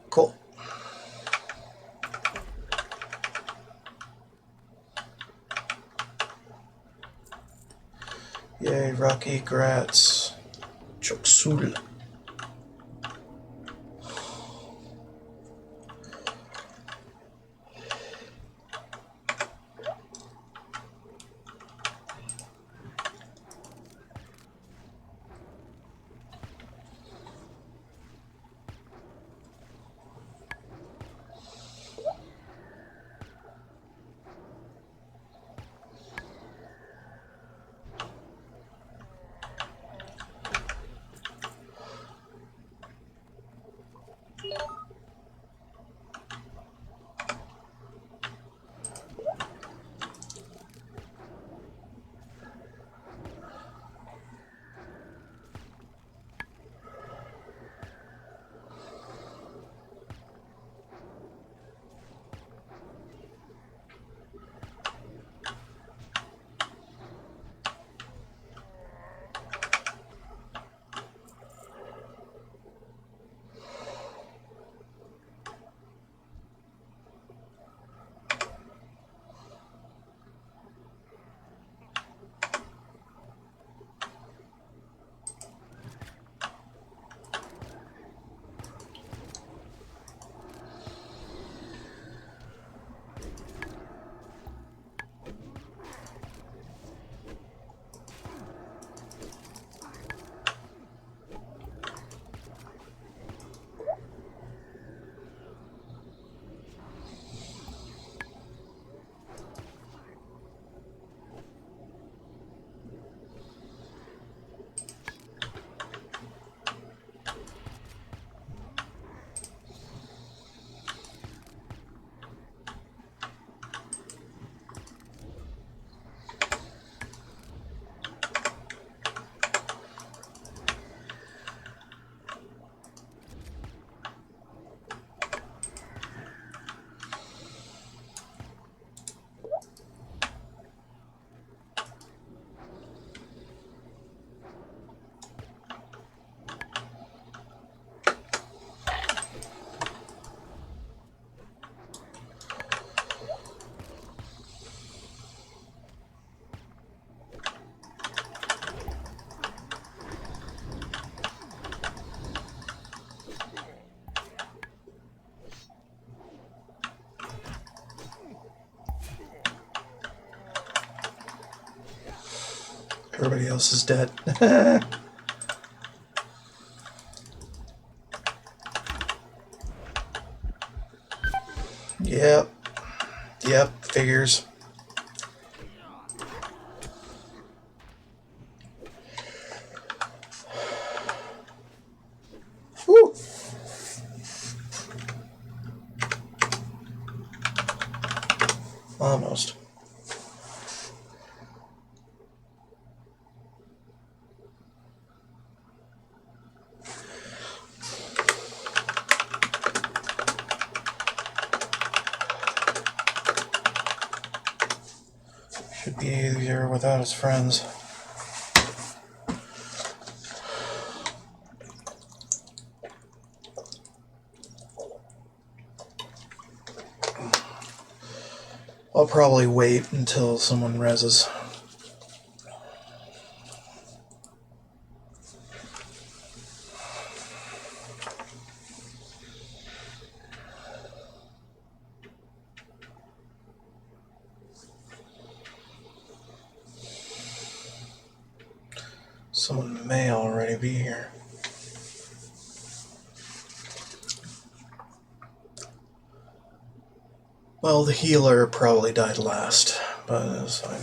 Cool. Yay, Rocky Gratz. Choksul. Everybody else is dead. Yep. Yep, figures. Woo! Almost. Should be easier without his friends. I'll probably wait until someone reses. Someone may already be here. Well, the healer probably died last, but it's fine.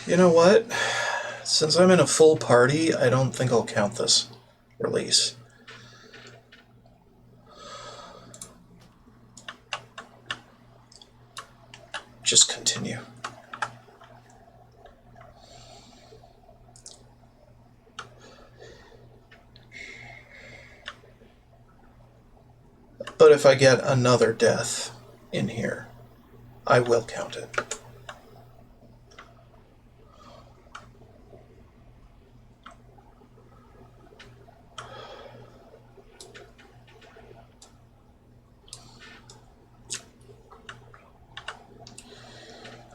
You know what? Since I'm in a full party, I don't think I'll count this release. Just continue. But if I get another death in here, I will count it.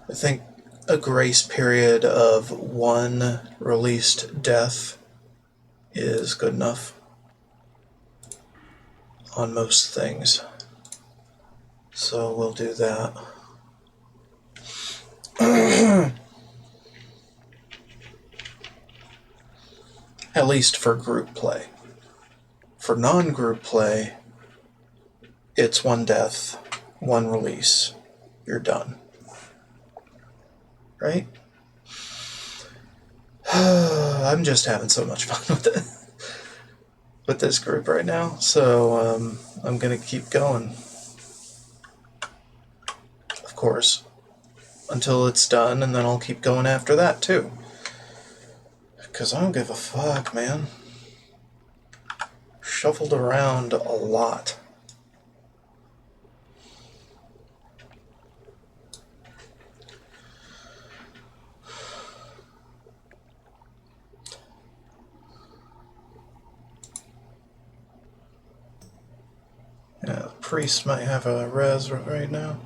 I think a grace period of 1 released death is good enough on most things. So we'll do that. At least for group play. For non-group play, it's 1 death, 1 release. You're done. Right? I'm just having so much fun with it. With this group right now, so I'm gonna keep going. Of course. Until it's done, and then I'll keep going after that too. Because I don't give a fuck, man. Shuffled around a lot. Yeah, the priest might have a res right now.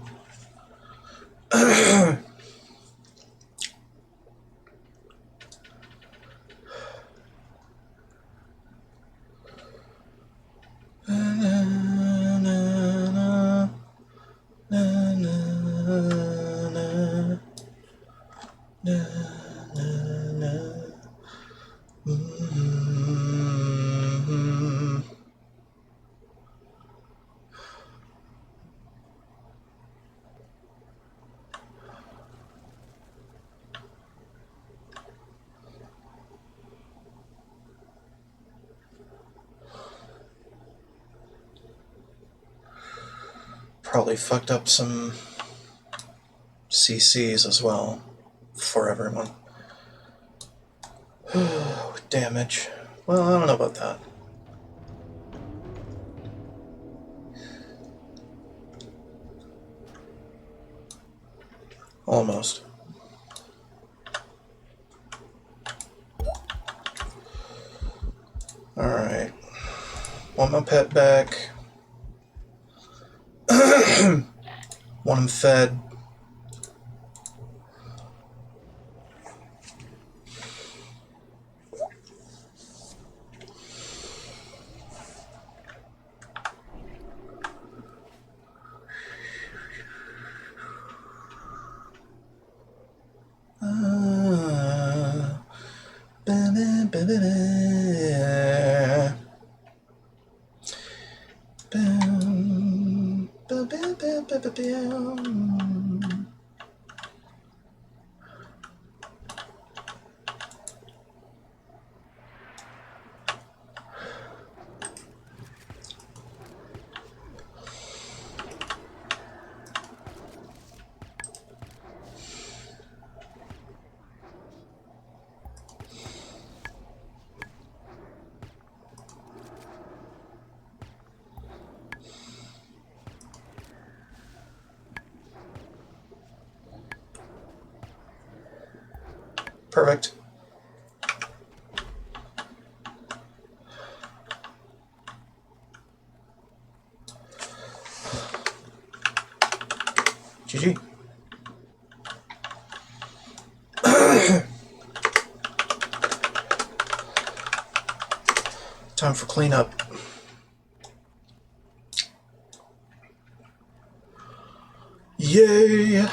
Probably fucked up some CCs as well for everyone. With damage. Well, I don't know about that. Almost. Alright. Want my pet back. Want him fed. Perfect. GG. Time for cleanup. Yay!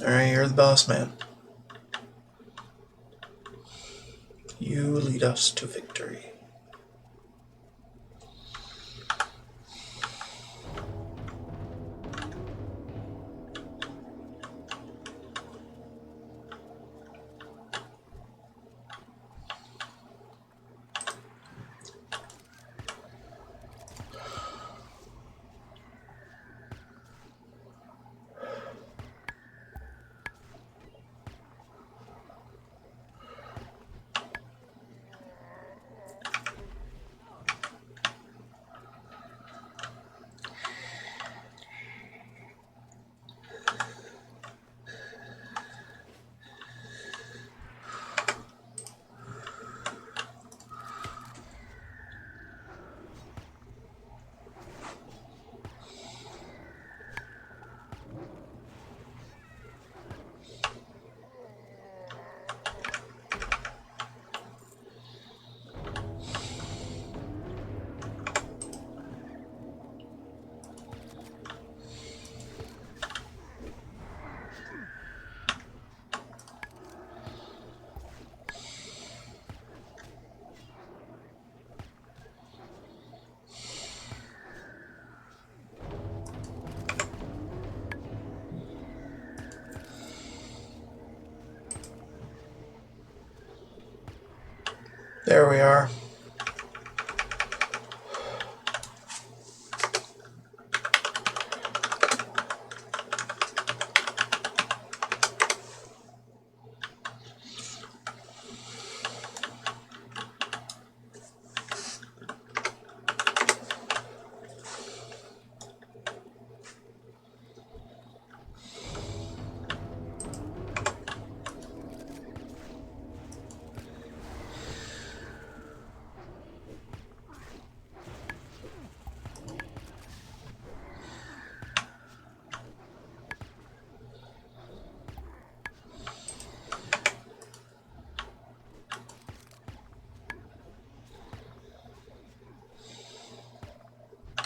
Alright, you're the boss man. You lead us to victory. There we are.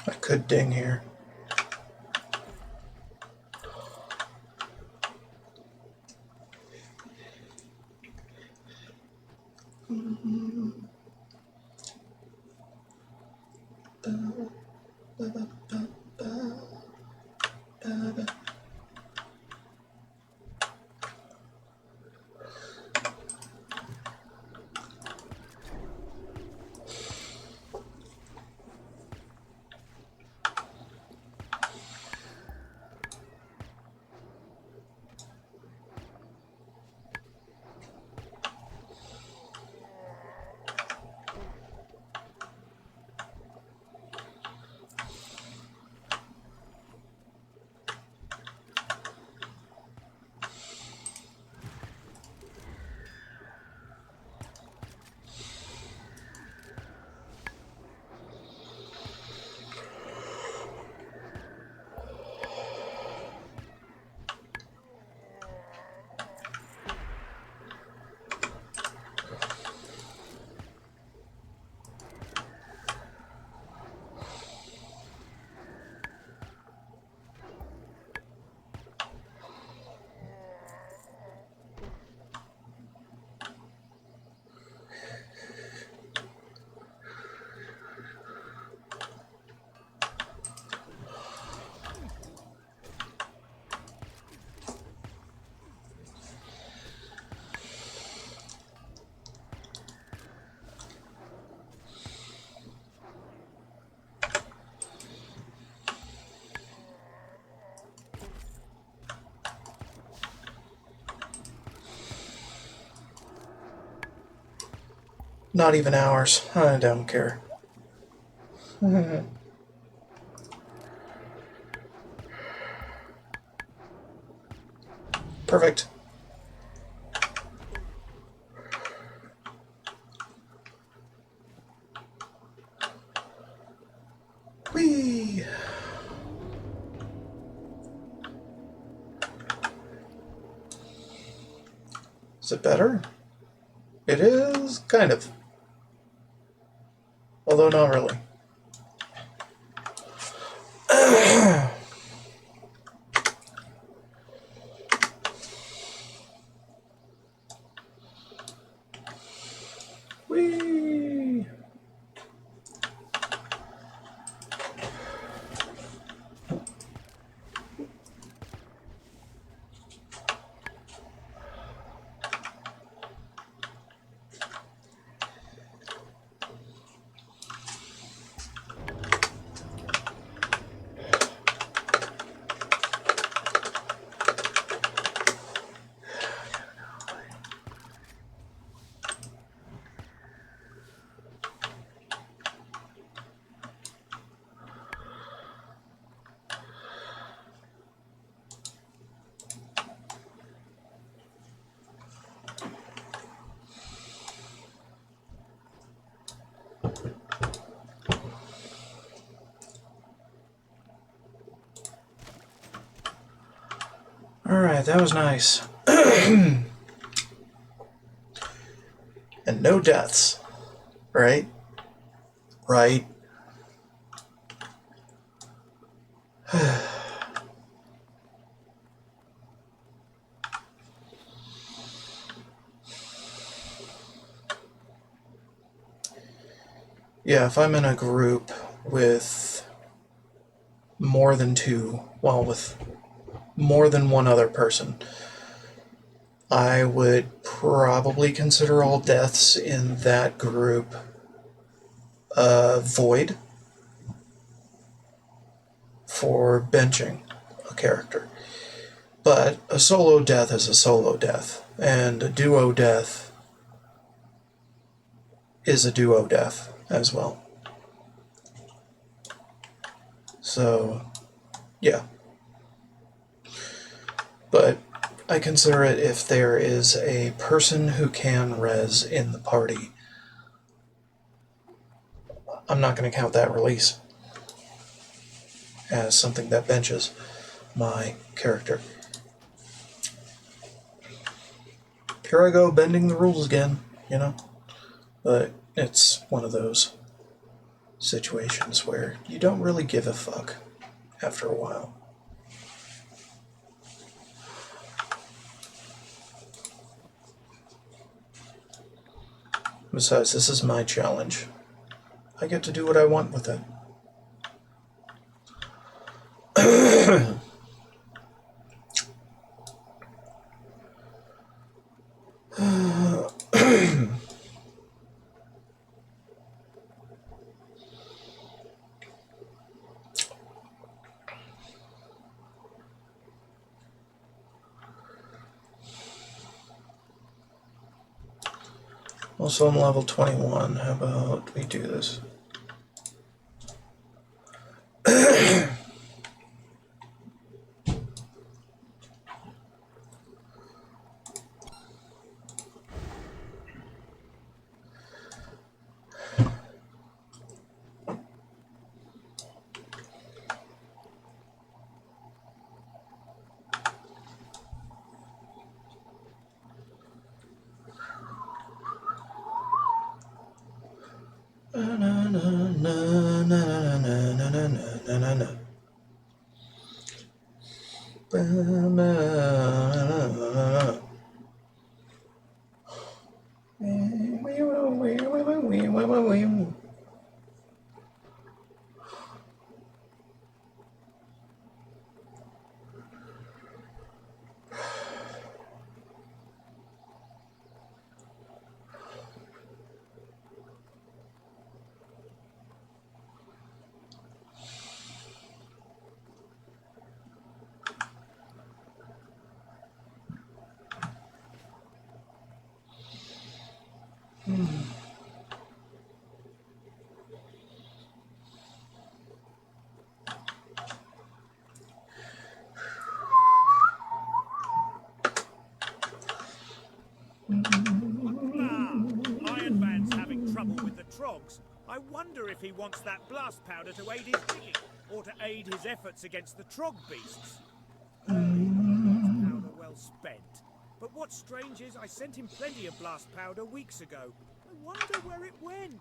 I could ding here. Not even hours. I don't care. Perfect. Whee! Is it better? It is, kind of. Although not really. Whee! Alright, that was nice. And no deaths. Right? Right. Yeah, if I'm in a group with more than two, well, with more than one other person, I would probably consider all deaths in that group void for benching a character. But a solo death is a solo death, and a duo death is a duo death as well. So, yeah. But I consider it if there is a person who can res in the party. I'm not going to count that release as something that benches my character. Here I go, bending the rules again, you know? But it's one of those situations where you don't really give a fuck after a while. Besides, this is my challenge. I get to do what I want with it. Also, I'm level 21. How about we do this? he wants that blast powder to aid his digging, or to aid his efforts against the trog beasts. Blast powder well spent. But what's strange is I sent him plenty of blast powder weeks ago. I wonder where it went.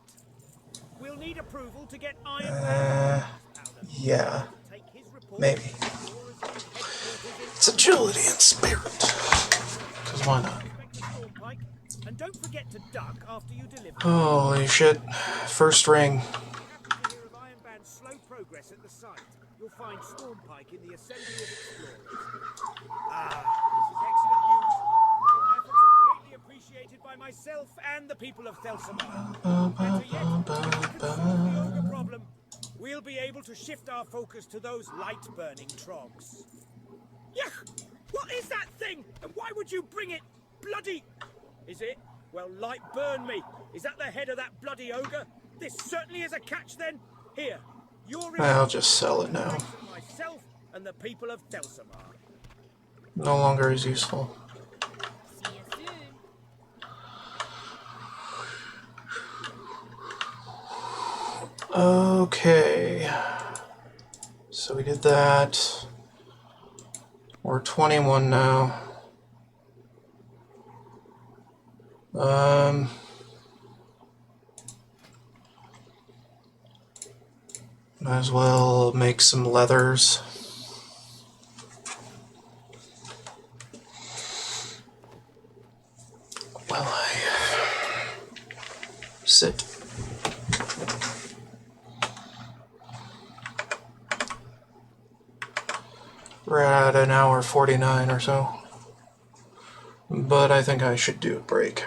We'll need approval to get Iron Band blast powder. Yeah, Take his report maybe. to Explorers League headquarters in It's agility and spirit. Because why not? Inspect the Stormpike, and don't forget to duck after you deliver. Holy shit. First ring. Happy to hear of Iron Band's slow progress at the site. You'll find Stormpike in the Assembly of Explorers. This is excellent news. Your efforts are greatly appreciated by myself and the people of Thelsamar. Better yet, if we can solve the ogre problem, we'll be able to shift our focus to those light-burning trogs. Yuck! What is that thing? And why would you bring it? Bloody... Is it? Well, light burn me. Is that the head of that bloody ogre? This certainly is a catch, then. Here, you're... I'll just sell it now. Myself and the people of Thelsamar. No longer as useful. See you soon. Okay. So we did that. We're 21 now. Might as well make some leathers. While I sit. We're at an hour 49 or so. But I think I should do a break.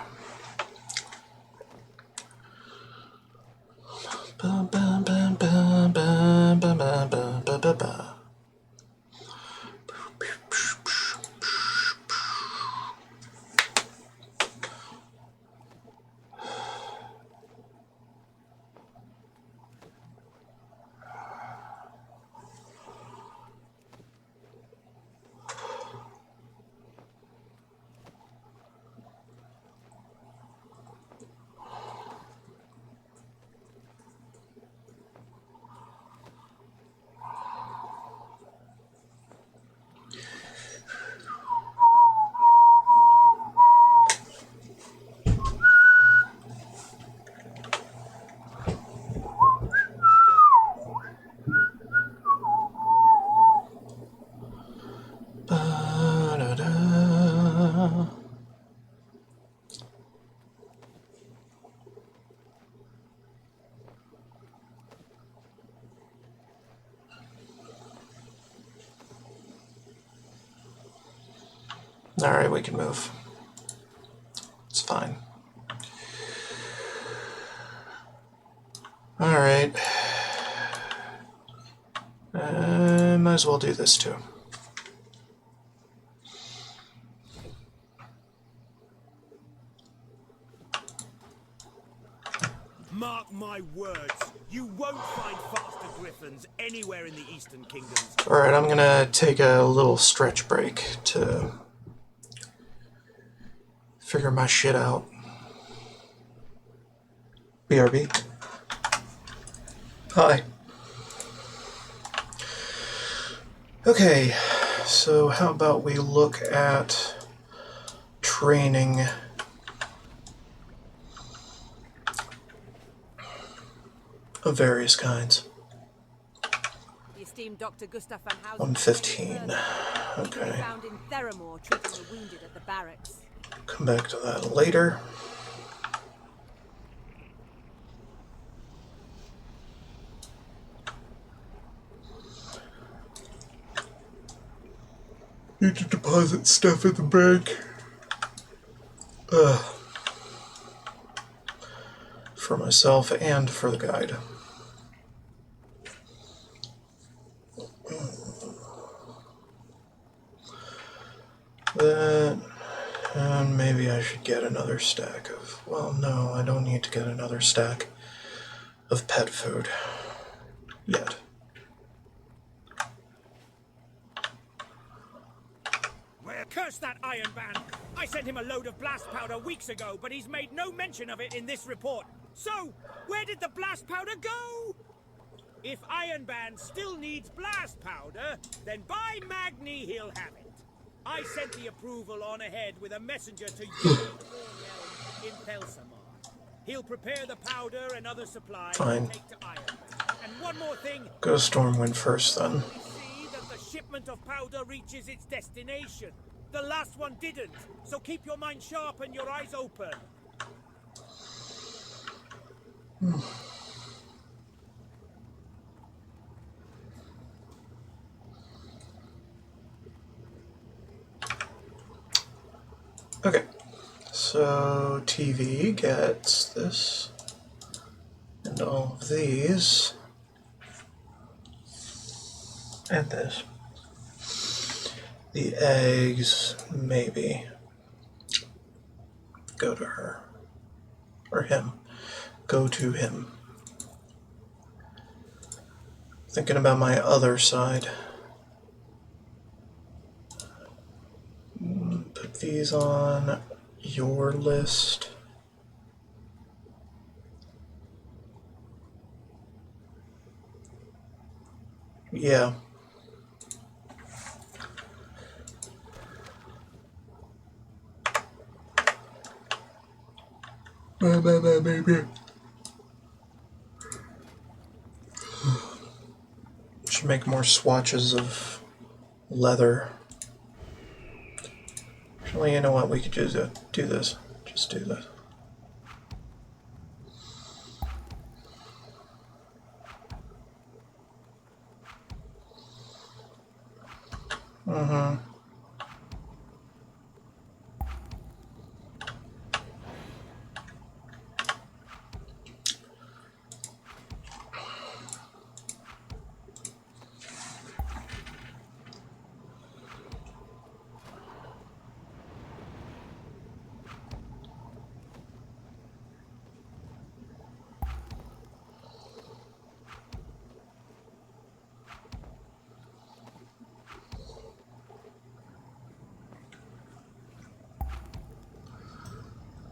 Alright, we can move. It's fine. Alright. Might as well do this too. Mark my words, you won't find faster griffins anywhere in the Eastern Kingdoms. Alright, I'm gonna take a little stretch break to figure my shit out. BRB. Hi. Okay, so how about we look at training of various kinds. The esteemed Dr. Gustav van Housen 115. Okay. found in Theramore treating the wounded at the barracks. Come back to that later. Need to deposit stuff at the bank. For myself and for the guide. That, and maybe I should get another stack of, well, no, I don't need to get another stack of pet food yet. Well, curse that Iron Band! I sent him a load of blast powder weeks ago, but he's made no mention of it in this report. So, where did the blast powder go? If Ironband still needs blast powder, then by Magni he'll have it. I sent the approval on ahead with a messenger to Thornhelm in Pelsamar. He'll prepare the powder and other supplies Fine. to take to Ironband. And one more thing. Go Stormwind first, then. We see that the shipment of powder reaches its destination. The last one didn't, so keep your mind sharp and your eyes open. Okay, so TV gets this, and all of these, and this. The eggs, maybe, go to her, or him, go to him. Thinking about my other side. Put these on your list. Yeah. Maybe. Should make more swatches of leather. Actually, you know what? We could just do this. Just do this.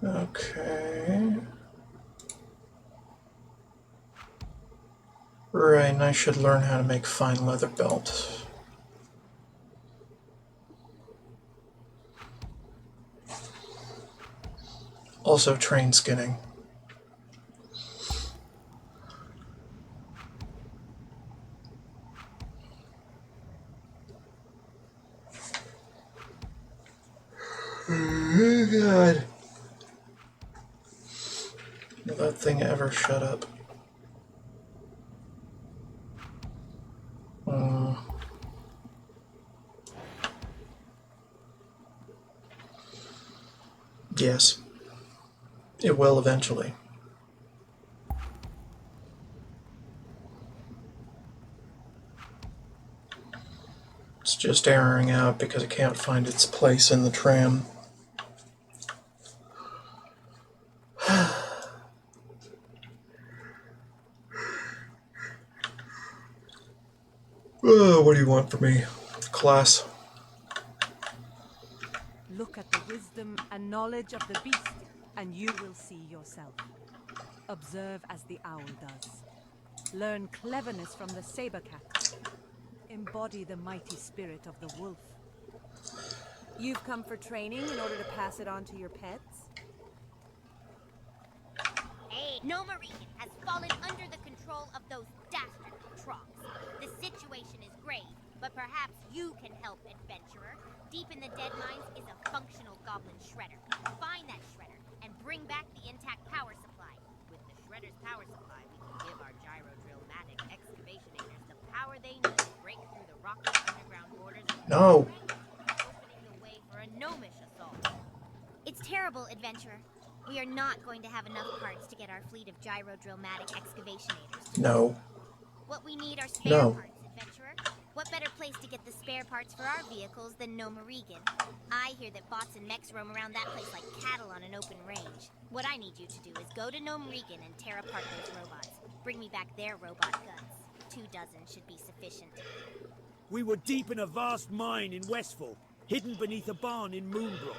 Okay. Right, and I should learn how to make fine leather belts. Also train skinning. Oh, God. Will that thing ever shut up? Yes. It will eventually. It's just erroring out because it can't find its place in the tram. Oh, what do you want from me, class? Look at the wisdom and knowledge of the beast, and you will see yourself. Observe as the owl does. Learn cleverness from the saber cat. Embody the mighty spirit of the wolf. You've come for training in order to pass it on to your pets? Hey, Nomarine has fallen under the control of those dastard trogs. The situation is grave, but perhaps you can help, adventurer. Deep in the dead mines is a functional goblin shredder. Find that shredder and bring back the intact power supply. With the shredder's power supply, we can give our gyro-drill-matic excavationators the power they need to break through the rocky underground borders of No. opening the way for a gnomish assault. It's terrible, adventurer. We are not going to have enough parts to get our fleet of gyro-drill-matic excavatiorators. No. What we need are spare No. parts, adventurer. What better place to get the spare parts for our vehicles than Nomaregan? I hear that bots and mechs roam around that place like cattle on an open range. What I need you to do is go to Nomaregan and tear apart those robots. Bring me back their robot guns. 24 should be sufficient. We were deep in a vast mine in Westfall, hidden beneath a barn in Moonbrook.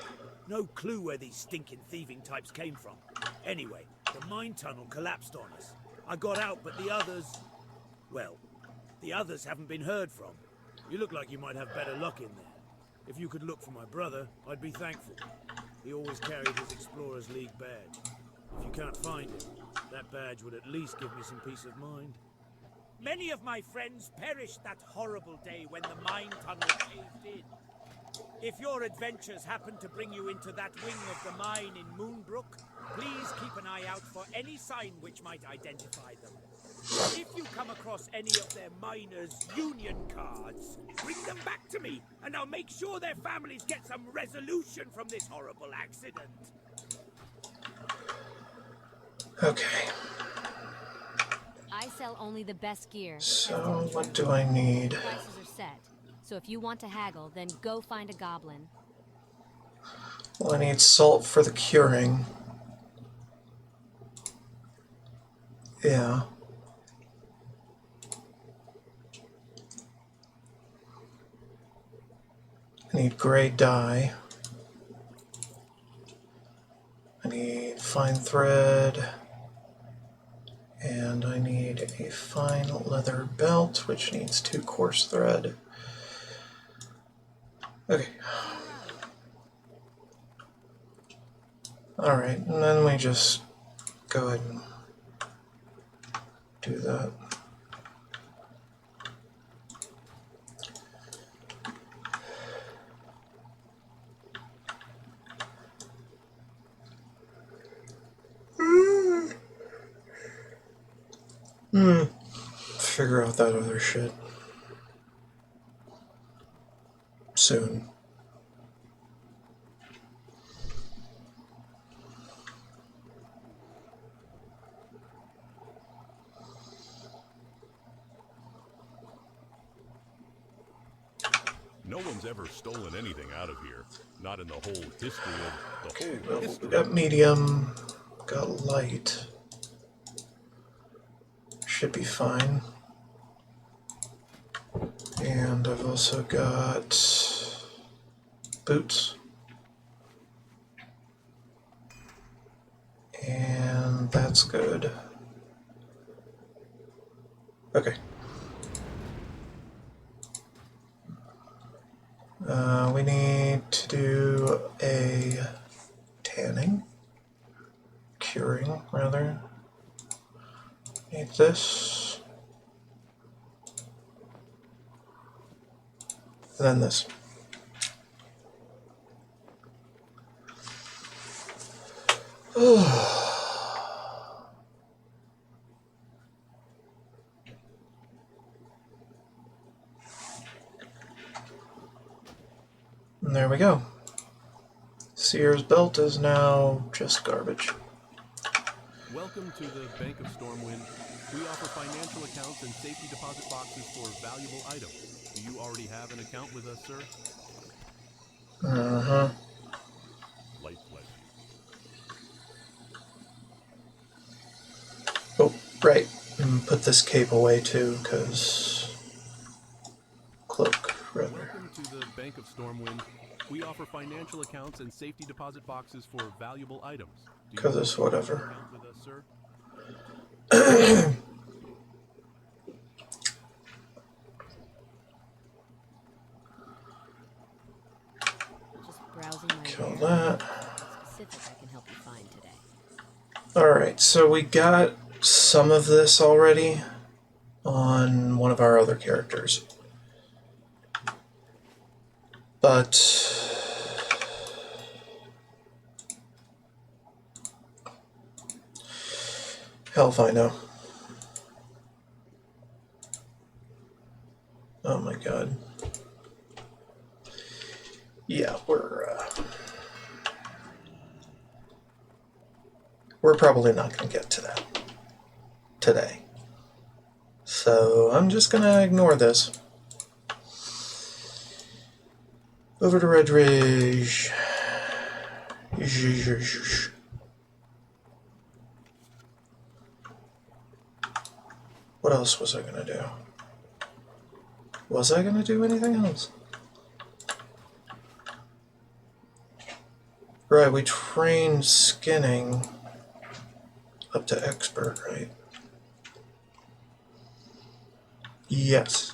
No clue where these stinking thieving types came from. Anyway, The mine tunnel collapsed on us. I got out, but the others... Well, the others haven't been heard from. You look like you might have better luck in there. If you could look for my brother, I'd be thankful. He always carried his Explorers League badge. If you can't find him, that badge would at least give me some peace of mind. Many of my friends perished that horrible day when the mine tunnel caved in. If your adventures happen to bring you into that wing of the mine in Moonbrook, please keep an eye out for any sign which might identify them. If you come across any of their miners' union cards, bring them back to me, and I'll make sure their families get some resolution from this horrible accident. Okay. I sell only the best gear. So, what do I need? Prices are set. So if you want to haggle, then go find a goblin. Well, I need salt for the curing. Yeah. I need gray dye. I need fine thread. And I need a fine leather belt, which needs 2 coarse thread. Okay. Alright, and then we just go ahead and do that. Figure out that other shit soon. No one's ever stolen anything out of here. Not in the whole history of the Okay, whole well, history. we got medium, got light. Should be fine. And I've also got boots. And that's good. Okay. We need to do a tanning, curing rather. Need this. And then this. And there we go. Sears belt is now just garbage. Welcome to the Bank of Stormwind. We offer financial accounts and safety deposit boxes for valuable items. Do you already have an account with us, sir? Uh-huh. Light bless you. Oh, right. And put this cape away too, because... Cloak, rather. Welcome to the Bank of Stormwind. We offer financial accounts and safety deposit boxes for valuable items. Do you Because it's have an whatever. account with us, sir? Just browsing my Kill wares. that. Specific I can help you find today. Alright, so we got some of this already on one of our other characters. But... hell if I know. Oh my god. Yeah, we're probably not going to get to that today. So I'm just going to ignore this. Over to Red Ridge. What else was I going to do? Was I going to do anything else? Right, we trained skinning up to expert, right? Yes.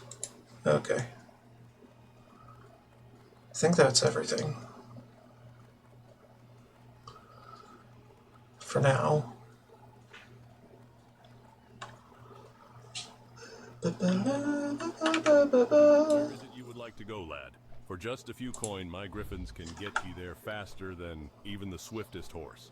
Okay. I think that's everything. For now. Where is it you would like to go, lad? For just a few coin, my griffins can get you there faster than even the swiftest horse.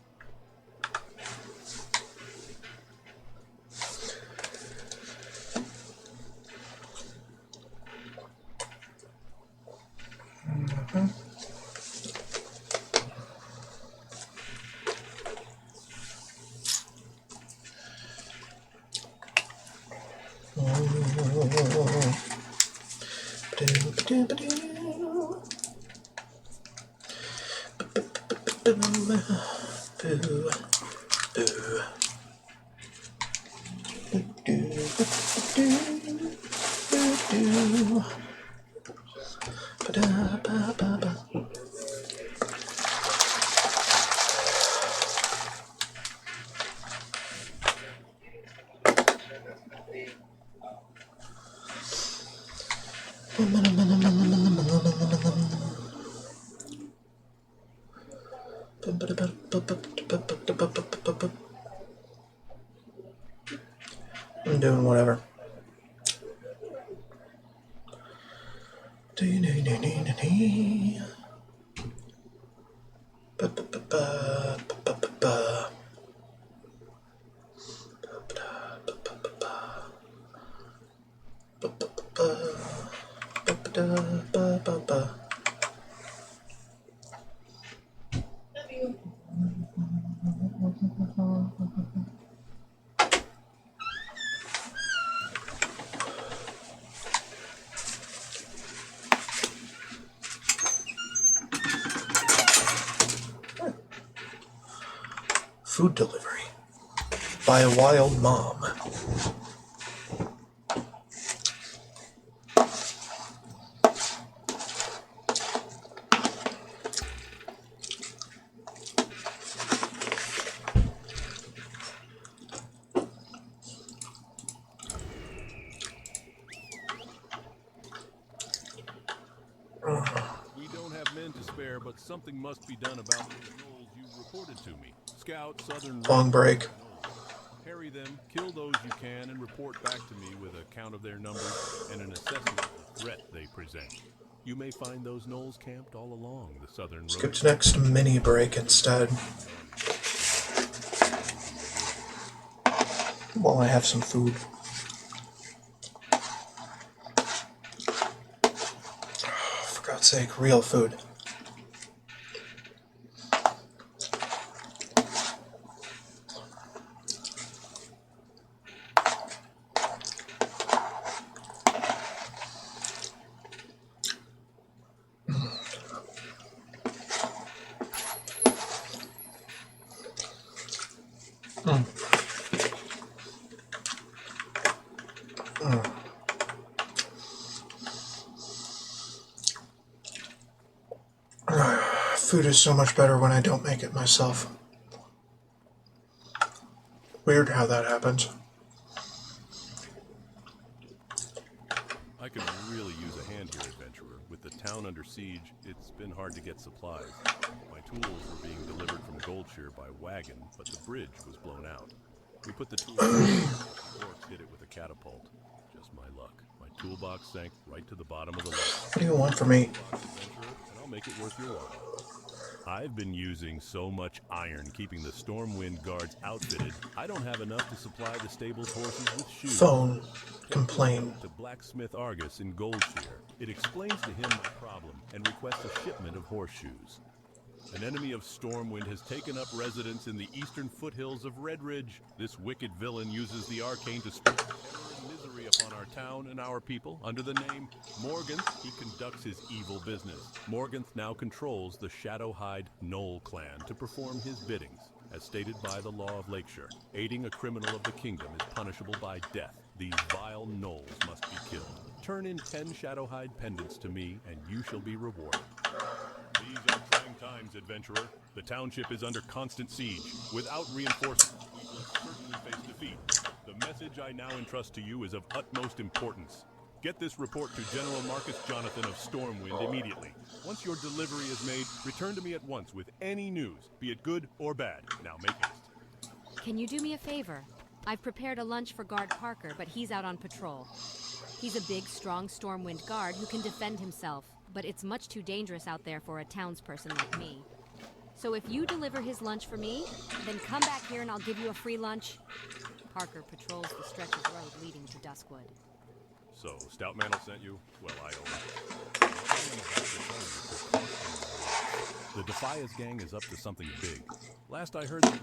I'm doing whatever. Food delivery by a wild mom. We don't have men to spare, but something must be done about those gnolls you reported to me. Scout Southern Long break. Harry them, kill those you can, and report back to me with a count of their numbers and an assessment of the threat they present. You may find those gnolls camped all along the southern road. Skip to next mini break instead. While I have some food. For God's sake, real food. Food is so much better when I don't make it myself. Weird how that happens. I could really use a hand here, adventurer. With the town under siege, it's been hard to get supplies. My tools were being delivered from Goldshire by wagon, but the bridge was blown out. We put the tools in the orcs hit it with a catapult. Just my luck. My toolbox sank right to the bottom of the lake. What do you want from me? Adventurer, and I'll make it worth your while. I've been using so much iron keeping the Stormwind guards outfitted, I don't have enough to supply the stable's horses with shoes. Phone. Complain. To blacksmith Argus in Goldshire. It explains to him my problem and requests a shipment of horseshoes. An enemy of Stormwind has taken up residence in the eastern foothills of Redridge. This wicked villain uses the arcane to spread terror and misery upon our town and our people. Under the name Morganth, he conducts his evil business. Morganth now controls the Shadowhide Gnoll clan to perform his biddings. As stated by the law of Lakeshire, aiding a criminal of the kingdom is punishable by death. These vile gnolls must be killed. Turn in 10 Shadowhide pendants to me, and you shall be rewarded. These are trying times, adventurer. The township is under constant siege. Without reinforcements, we will certainly face defeat. The message I now entrust to you is of utmost importance. Get this report to General Marcus Jonathan of Stormwind immediately. Once your delivery is made, return to me at once with any news, be it good or bad. Now make haste. Can you do me a favor? I've prepared a lunch for Guard Parker, but he's out on patrol. He's a big, strong Stormwind guard who can defend himself, but it's much too dangerous out there for a townsperson like me. So if you deliver his lunch for me, then come back here and I'll give you a free lunch. Parker patrols the stretch of road leading to Duskwood. So, Stoutmantle sent you? Well, I don't. The Defias gang is up to something big. Last I heard, they were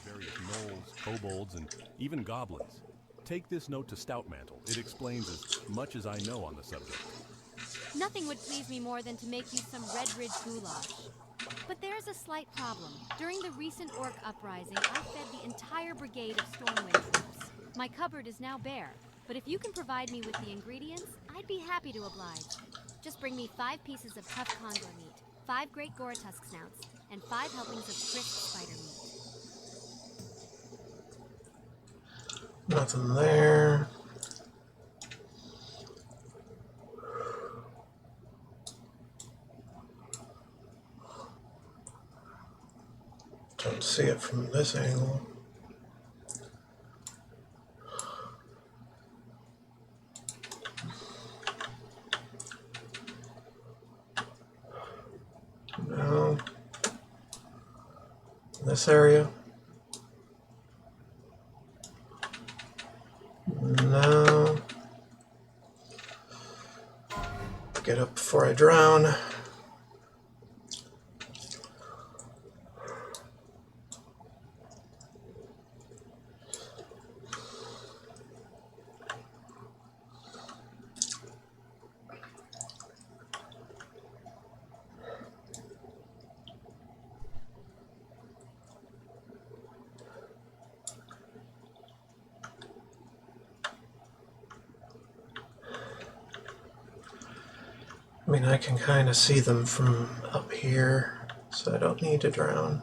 various gnolls, kobolds, and even goblins. Take this note to Stoutmantle. It explains as much as I know on the subject. Nothing would please me more than to make you some Red Ridge goulash. But there's a slight problem. During the recent orc uprising, I fed the entire brigade of Stormwind troops. My cupboard is now bare, but if you can provide me with the ingredients, I'd be happy to oblige. Just bring me 5 pieces of tough condor meat, 5 great Goratusk snouts, and 5 helpings of crisp spider meat. Nothing there. Don't see it from this angle. No. This area? No. Get up before I drown. I mean, I can kind of see them from up here, so I don't need to drown.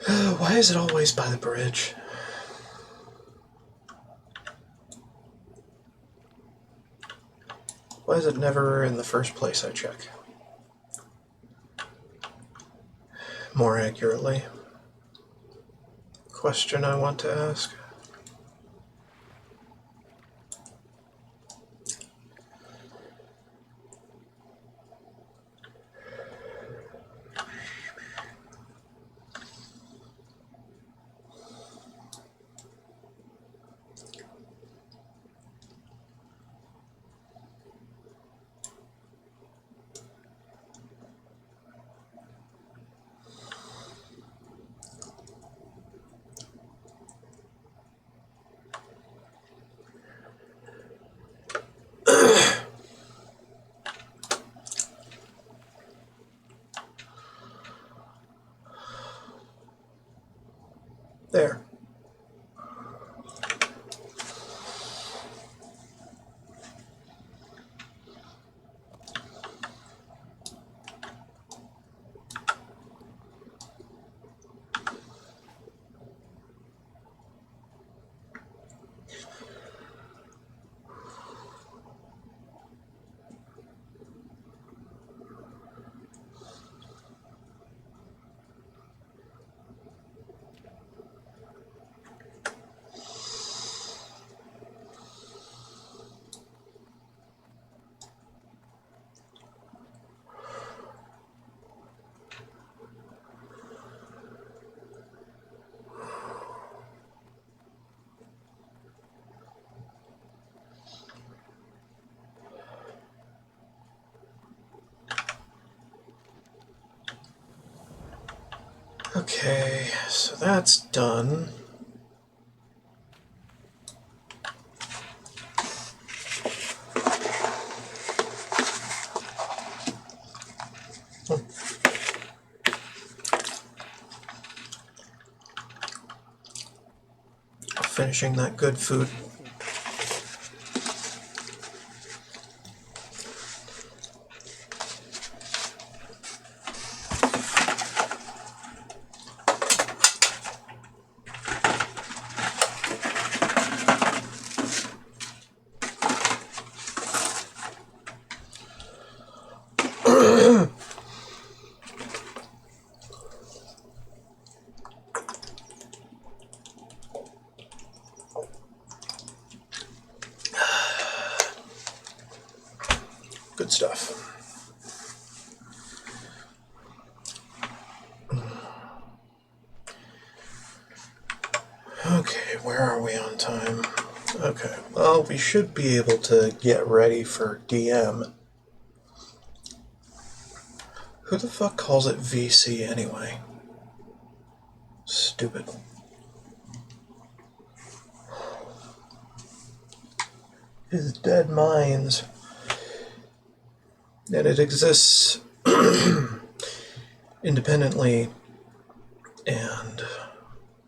Why is it always by the bridge? Why is it never in the first place I check? More accurately. Question I want to ask. There. Okay, so that's done. finishing that good food. Good stuff. Okay, where are we on time? Okay, well, we should be able to get ready for DM. Who the fuck calls it VC anyway? Stupid. Is Dead Mines. And it exists independently and a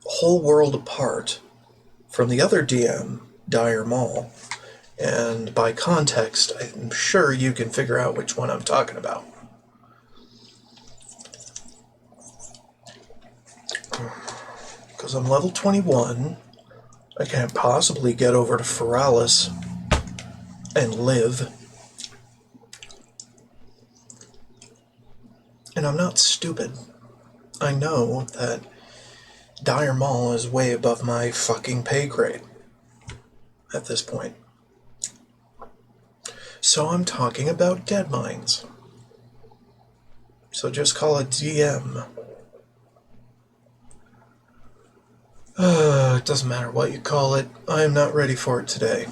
whole world apart from the other DM, Dire Mall. And by context, I'm sure you can figure out which one I'm talking about. Because I'm level 21, I can't possibly get over to Feralis and live. And I'm not stupid. I know that Dire Mall is way above my fucking pay grade at this point. So I'm talking about Dead Mines. So just call it DM. It doesn't matter what you call it. I am not ready for it today.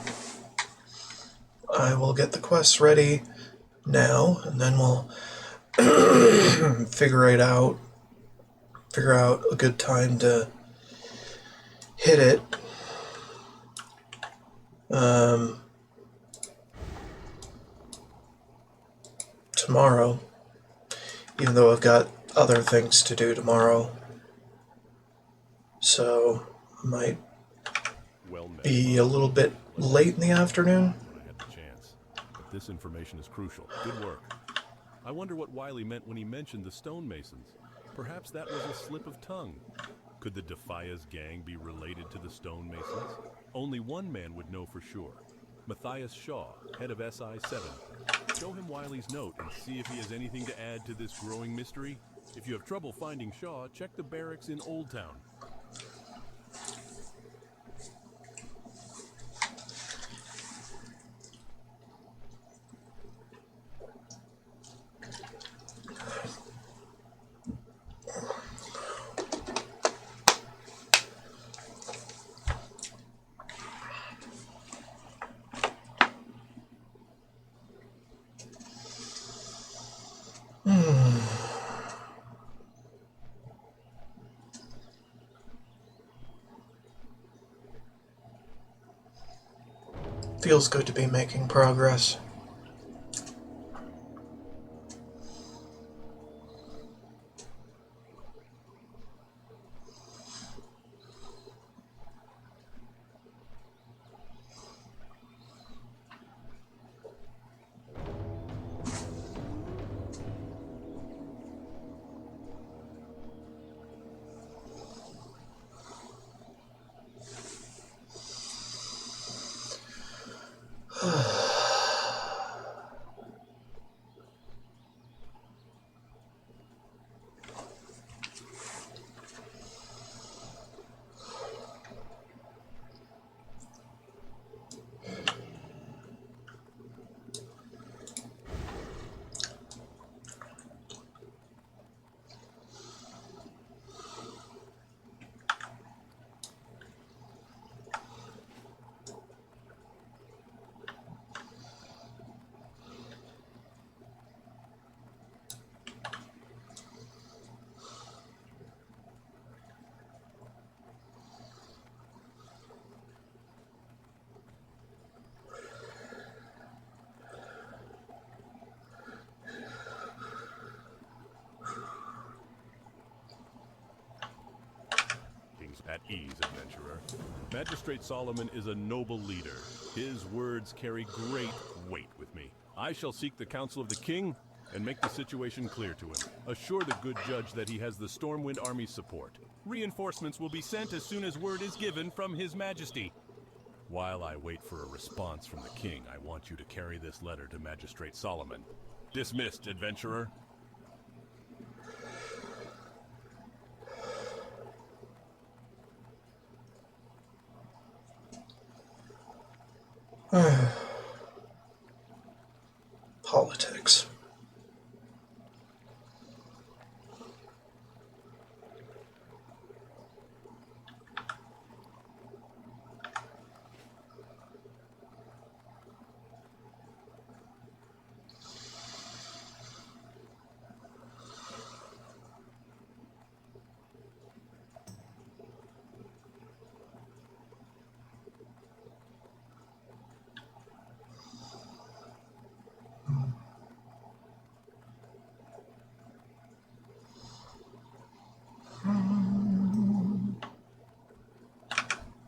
I will get the quests ready now, and then we'll figure out a good time to hit it. Tomorrow, even though I've got other things to do tomorrow. So I might be a little bit late in the afternoon. When I had the chance. But this information is crucial. Good work. I wonder what Wiley meant when he mentioned the stonemasons. Perhaps that was a slip of tongue. Could the Defias gang be related to the stonemasons? Only one man would know for sure. Matthias Shaw, head of SI-7. Show him Wiley's note and see if he has anything to add to this growing mystery. If you have trouble finding Shaw, check the barracks in Old Town. Feels good to be making progress. At ease, adventurer. Magistrate Solomon is a noble leader. His words carry great weight with me. I shall seek the counsel of the king and make the situation clear to him. Assure the good judge that he has the Stormwind Army's support. Reinforcements will be sent as soon as word is given from His Majesty. While I wait for a response from the king, I want you to carry this letter to Magistrate Solomon. Dismissed, adventurer. Politics.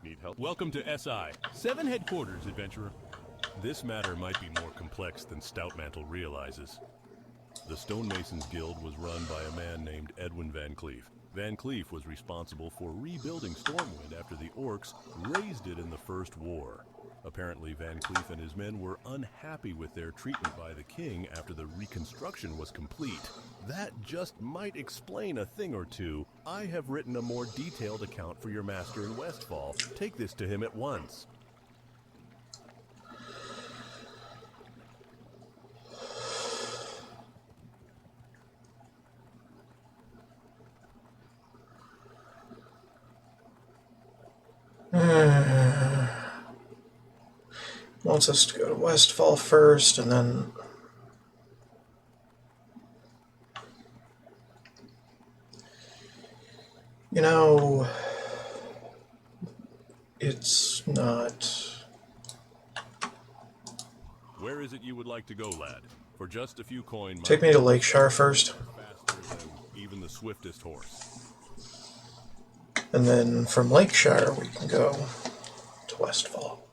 Need help? Welcome to SI. 7 headquarters, adventurer. This matter might be more complex than Stoutmantle realizes. The Stonemasons Guild was run by a man named Edwin Van Cleef. Van Cleef was responsible for rebuilding Stormwind after the Orcs razed it in the First War. Apparently, Van Cleef and his men were unhappy with their treatment by the king after the reconstruction was complete. That just might explain a thing or two. I have written a more detailed account for your master in Westfall. Take this to him at once. Wants us to go to Westfall first, and then you know, it's not. Where is it you would like to go, lad? For just a few coin... Take me to Lakeshire first, faster than even the swiftest horse. and then from Lakeshire we can go to Westfall.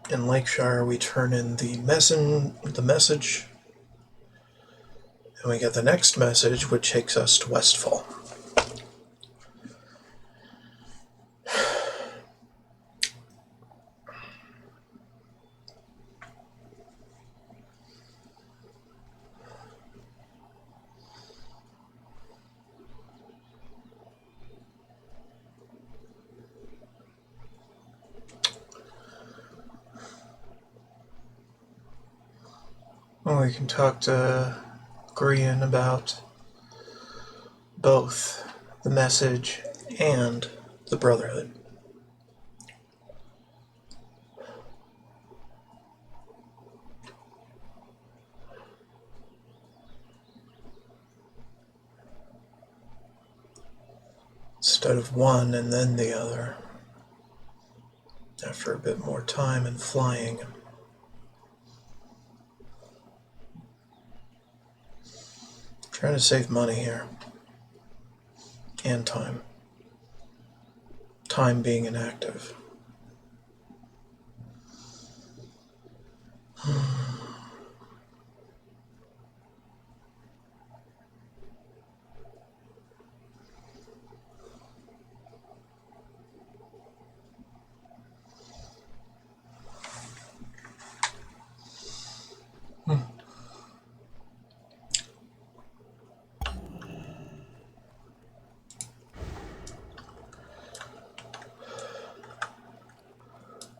In Lakeshire, we turn in the message, and we get the next message, which takes us to Westfall. Well, we can talk to Grian about both the message and the Brotherhood. Instead of one and then the other, after a bit more time and flying. Trying to save money here. And time. Time being inactive.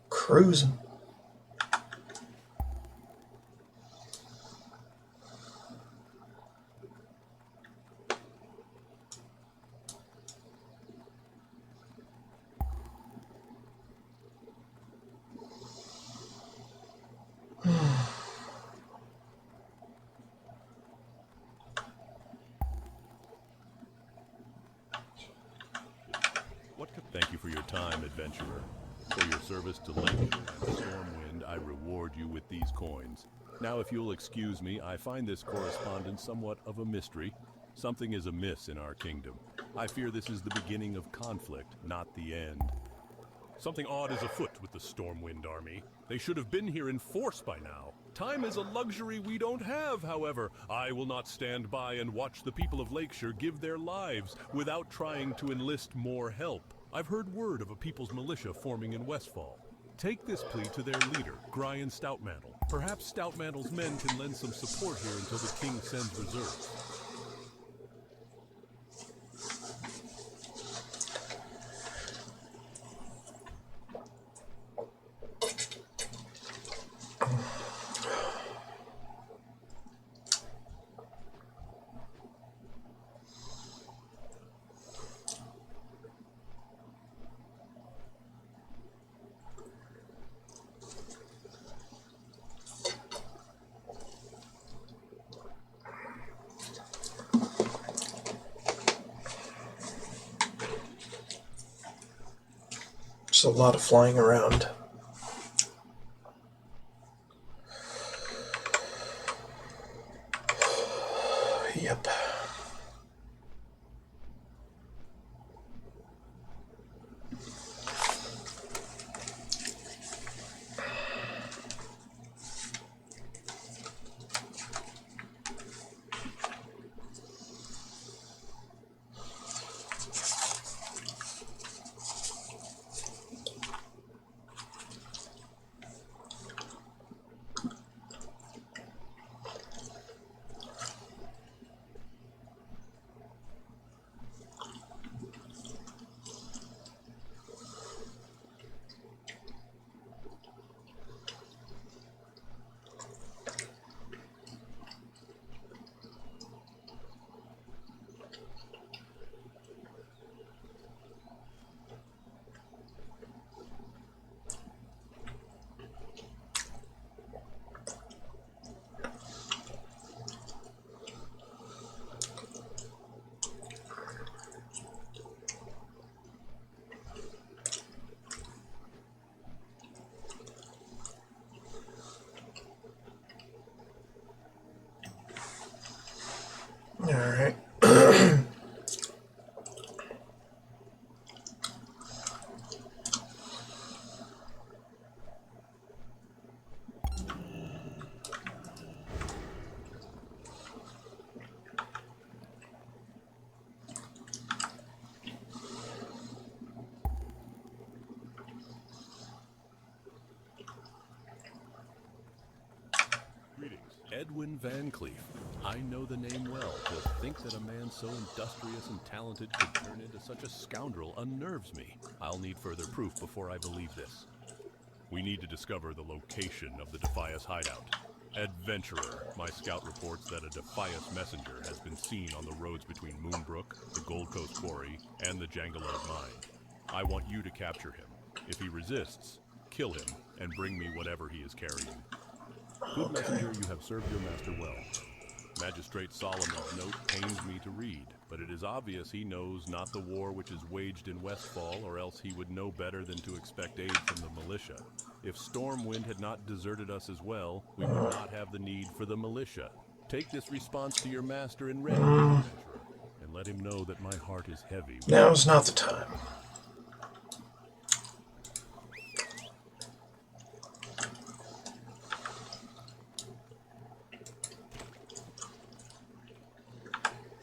Cruising. Thank you for your time, adventurer. For your service to Link and Stormwind, I reward you with these coins. Now, if you'll excuse me, I find this correspondence somewhat of a mystery. Something is amiss in our kingdom. I fear this is the beginning of conflict, not the end. Something odd is afoot with the Stormwind Army. They should have been here in force by now. Time is a luxury we don't have, however. I will not stand by and watch the people of Lakeshire give their lives without trying to enlist more help. I've heard word of a people's militia forming in Westfall. Take this plea to their leader, Gryan Stoutmantle. Perhaps Stoutmantle's men can lend some support here until the king sends reserves. There's a lot of flying around. Yep. All right. Greetings. Edwin Van Cleef. I know the name well. To think that a man so industrious and talented could turn into such a scoundrel unnerves me. I'll need further proof before I believe this. We need to discover the location of the Defias hideout. Adventurer, my scout reports that a Defias messenger has been seen on the roads between Moonbrook, the Gold Coast Quarry, and the Jangalode Mine. I want you to capture him. If he resists, kill him, and bring me whatever he is carrying. Good messenger, you have served your master well. Magistrate Solomon's note pains me to read, but it is obvious he knows not the war which is waged in Westfall, or else he would know better than to expect aid from the militia. If Stormwind had not deserted us as well, we would not have the need for the militia. Take this response to your master in writing, adventurer, and let him know that my heart is heavy. Now's not the time.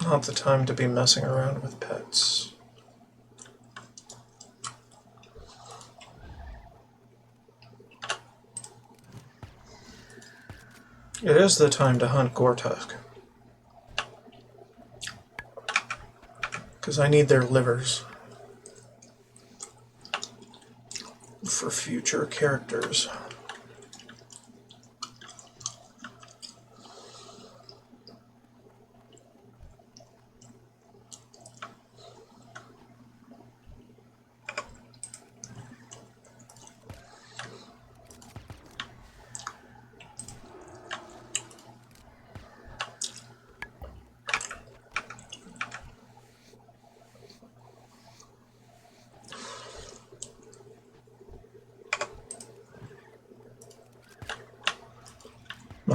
Not the time to be messing around with pets. It is the time to hunt Gortusk. Because I need their livers for future characters.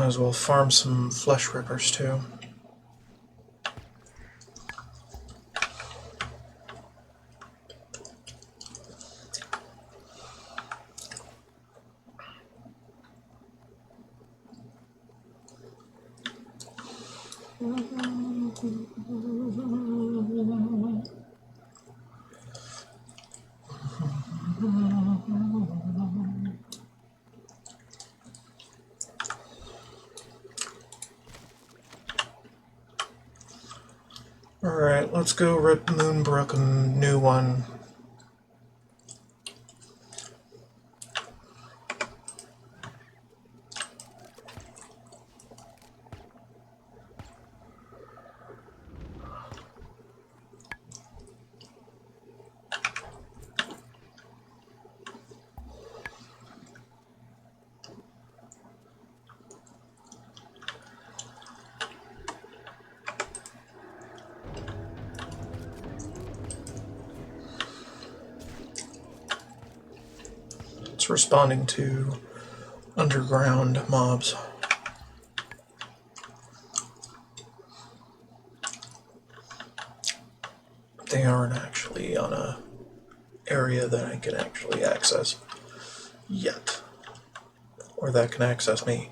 Might as well farm some flesh rippers too. Alright, let's go rip Moonbrook a new one. It's responding to underground mobs. They aren't actually on a area that I can actually access yet. Or that can access me.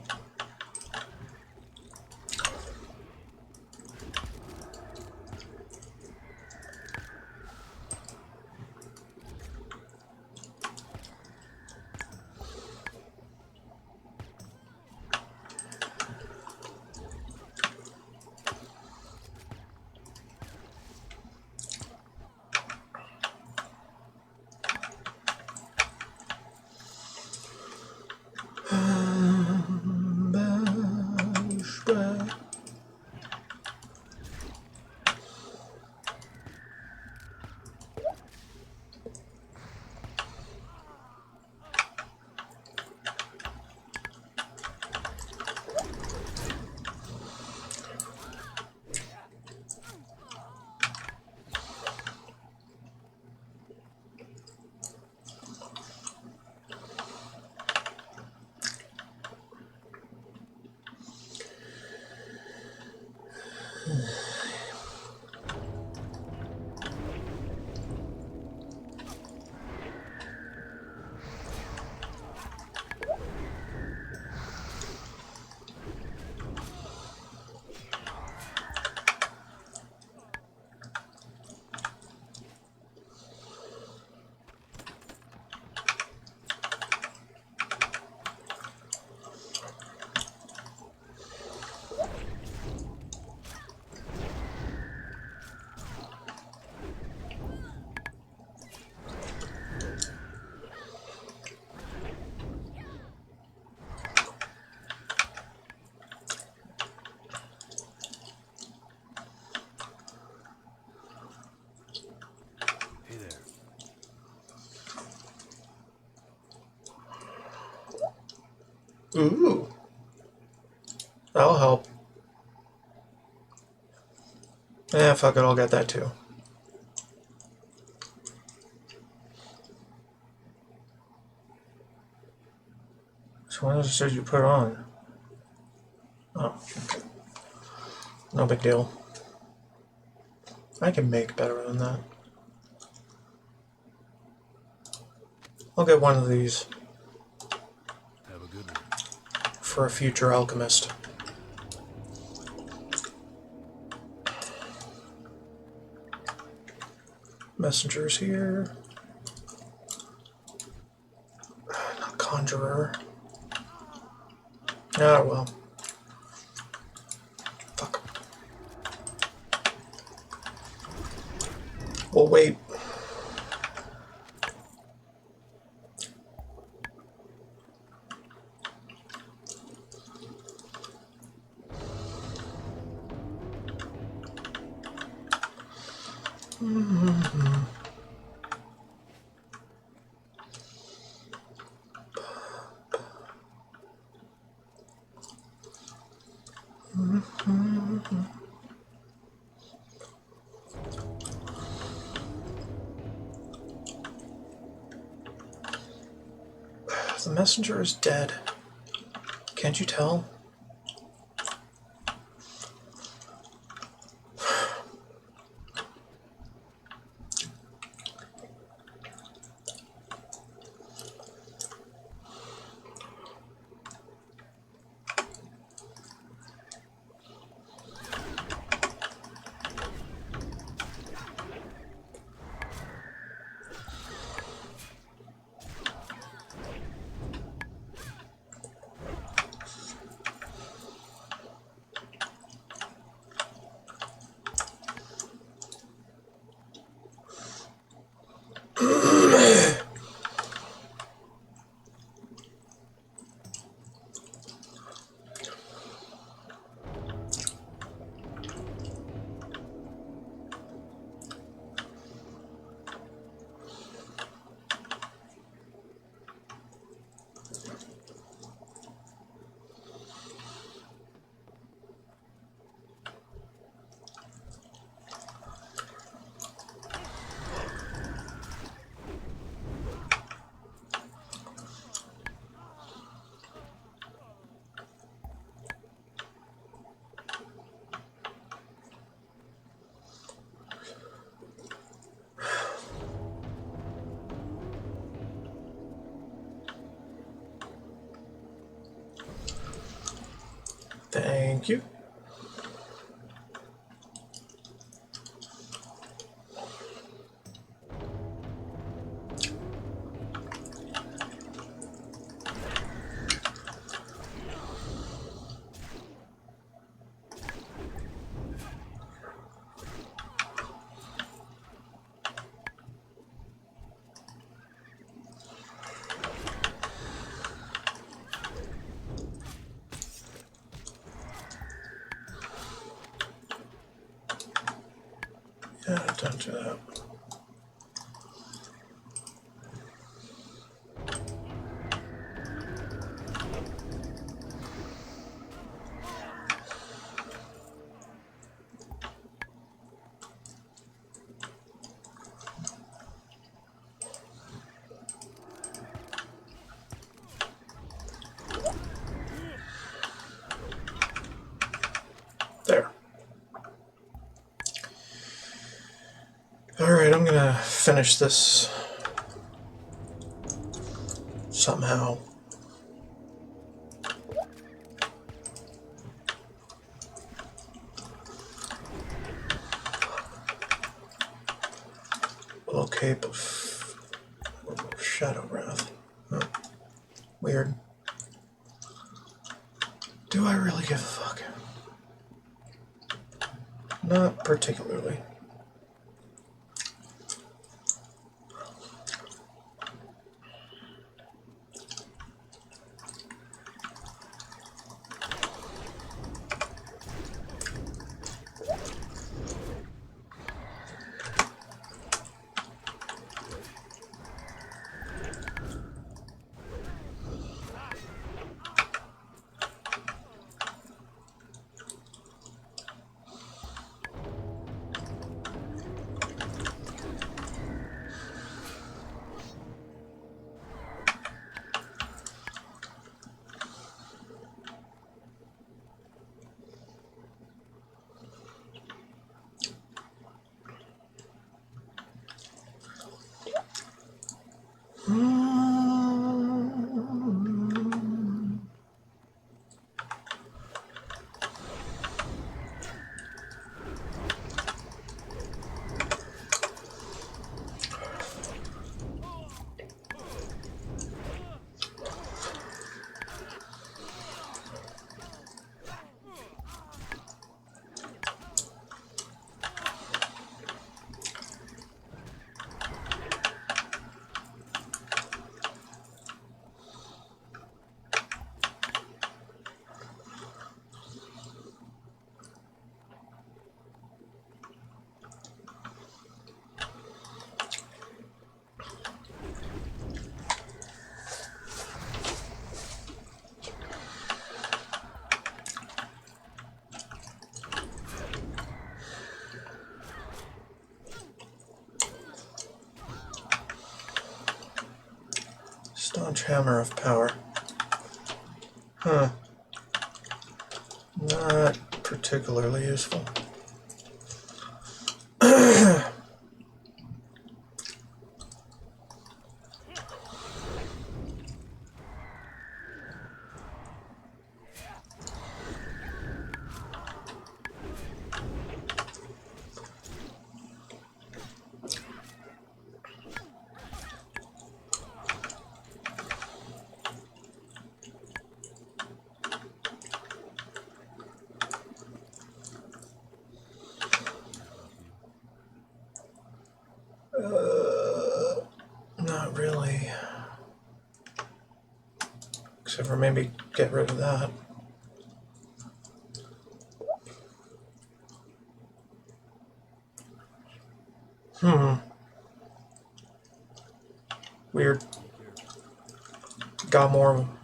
Hey there. Ooh. That'll help. Yeah, fuck it, I'll get that too. So when did you put on? Oh, okay. No big deal. I can make better than that. I'll get one of these Have a good one. for a future alchemist. Messengers here. Not conjurer. Ah, well. Fuck. We'll wait. The messenger is dead. Can't you tell? Thank you. Yeah, don't do that. There. Alright, I'm gonna finish this somehow. Little cape of Shadow Wrath. Oh, weird. Do I really give a fuck? Not particularly. Staunch Hammer of Power. Huh. Not particularly useful. Not really. Except for maybe get rid of that. Weird. Got more of them.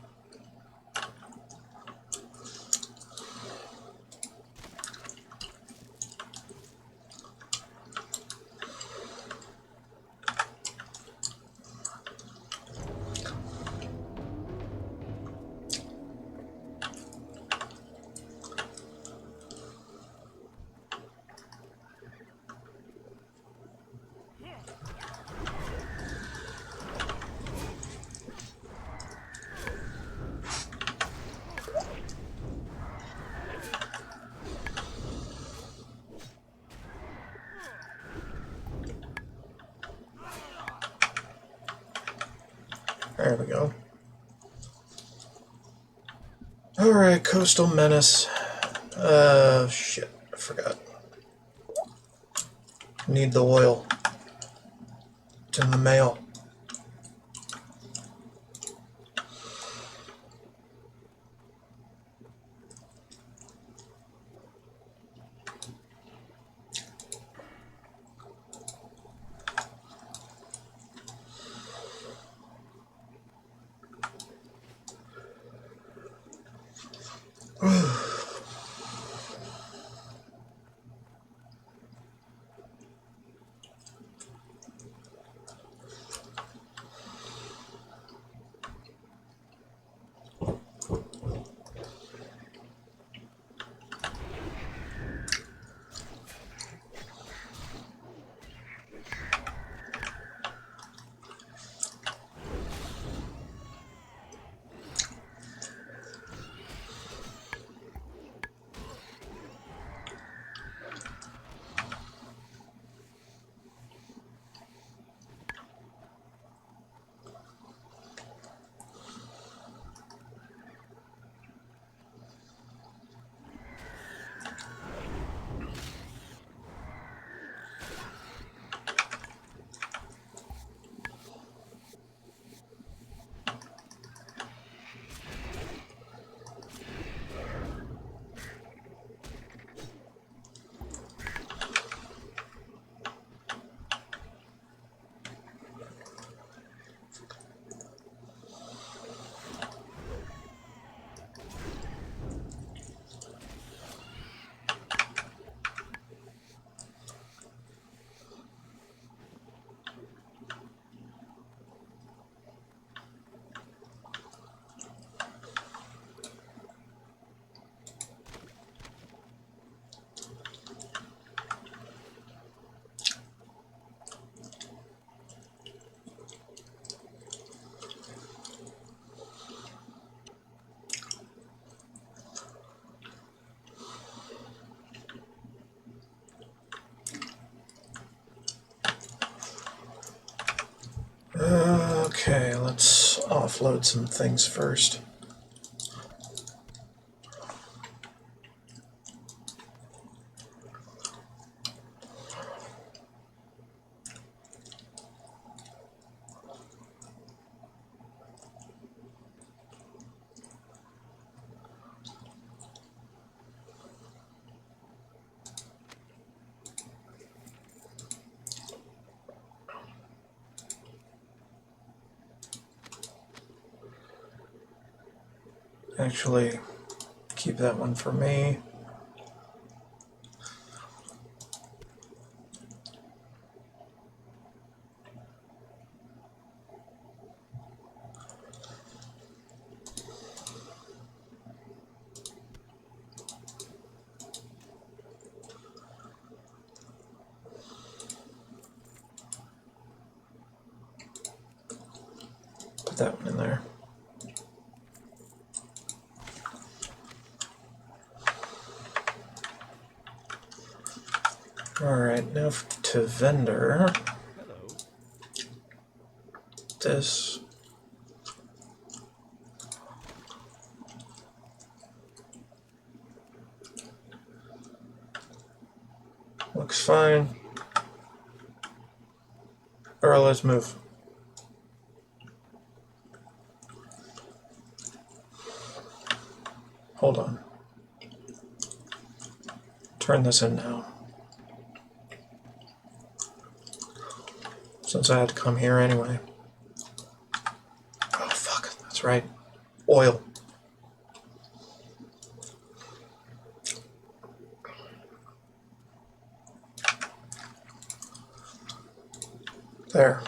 There we go. Alright, Coastal Menace. Shit. I forgot. Need the oil. It's in the mail. Okay, let's offload some things first. Actually, keep that one for me. Put that one in there. Alright, now to vendor. Hello. This. Looks fine. Alright, let's move. Hold on. Turn this in now. Since I had to come here anyway. Oh, fuck. That's right. Oil. There.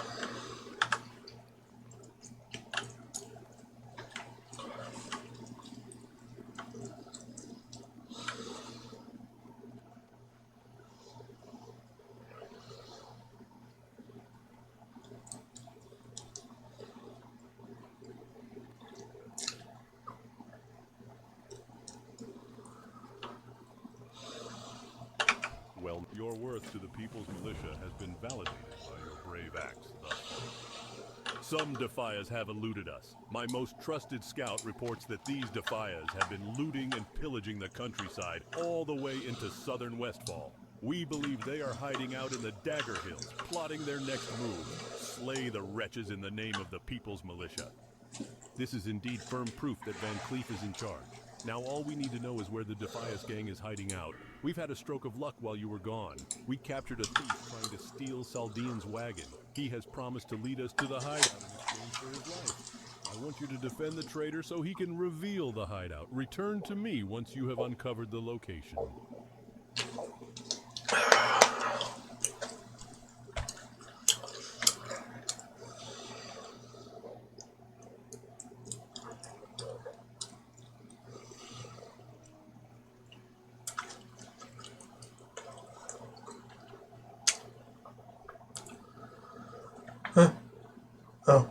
Well, your worth to the People's Militia has been validated by your brave acts thus far. Some Defias have eluded us. My most trusted scout reports that these Defias have been looting and pillaging the countryside all the way into southern Westfall. We believe they are hiding out in the Dagger Hills, plotting their next move. Slay the wretches in the name of the People's Militia. This is indeed firm proof that Van Cleef is in charge. Now all we need to know is where the Defias gang is hiding out. We've had a stroke of luck while you were gone. We captured a thief trying to steal Saldine's wagon. He has promised to lead us to the hideout in exchange for his life. I want you to defend the traitor so he can reveal the hideout. Return to me once you have uncovered the location. Huh. Oh.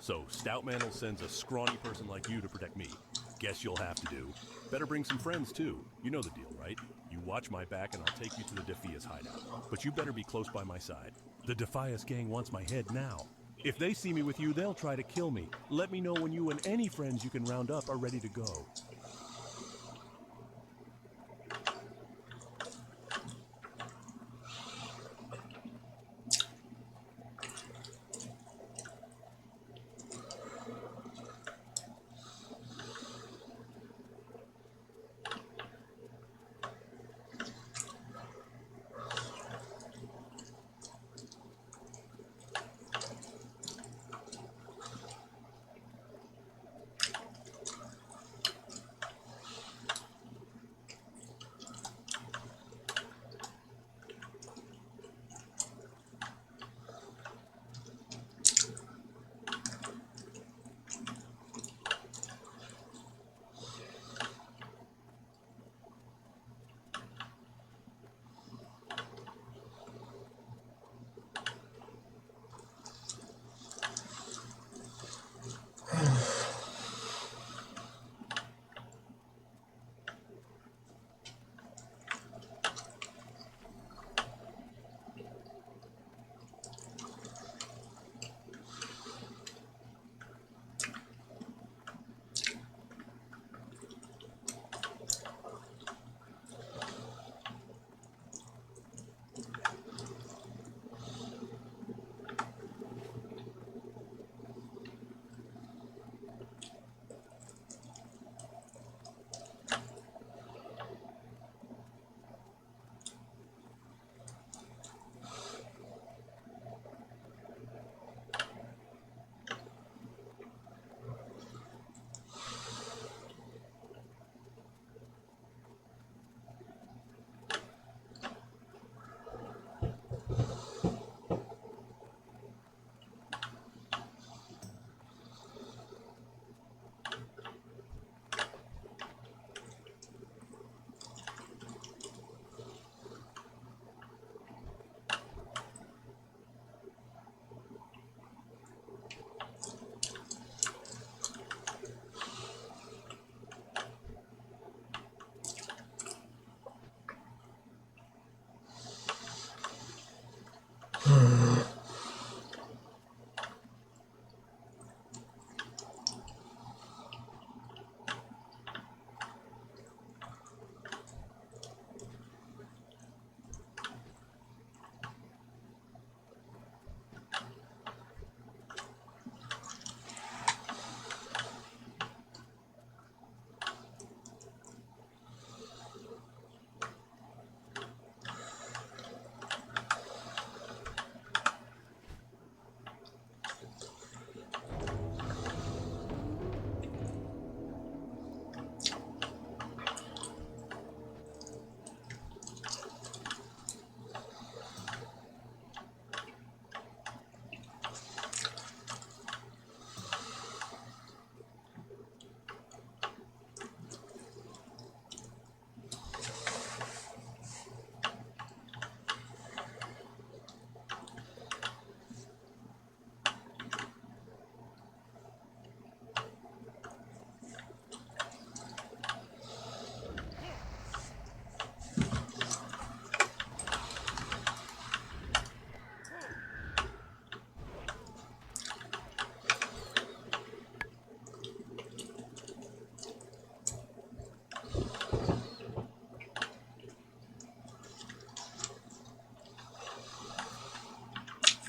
So, Stoutmantle sends a scrawny person like you to protect me. Guess you'll have to do. Better bring some friends, too. You know the deal, right? You watch my back and I'll take you to the Defias hideout. But you better be close by my side. The Defias gang wants my head now. If they see me with you, they'll try to kill me. Let me know when you and any friends you can round up are ready to go.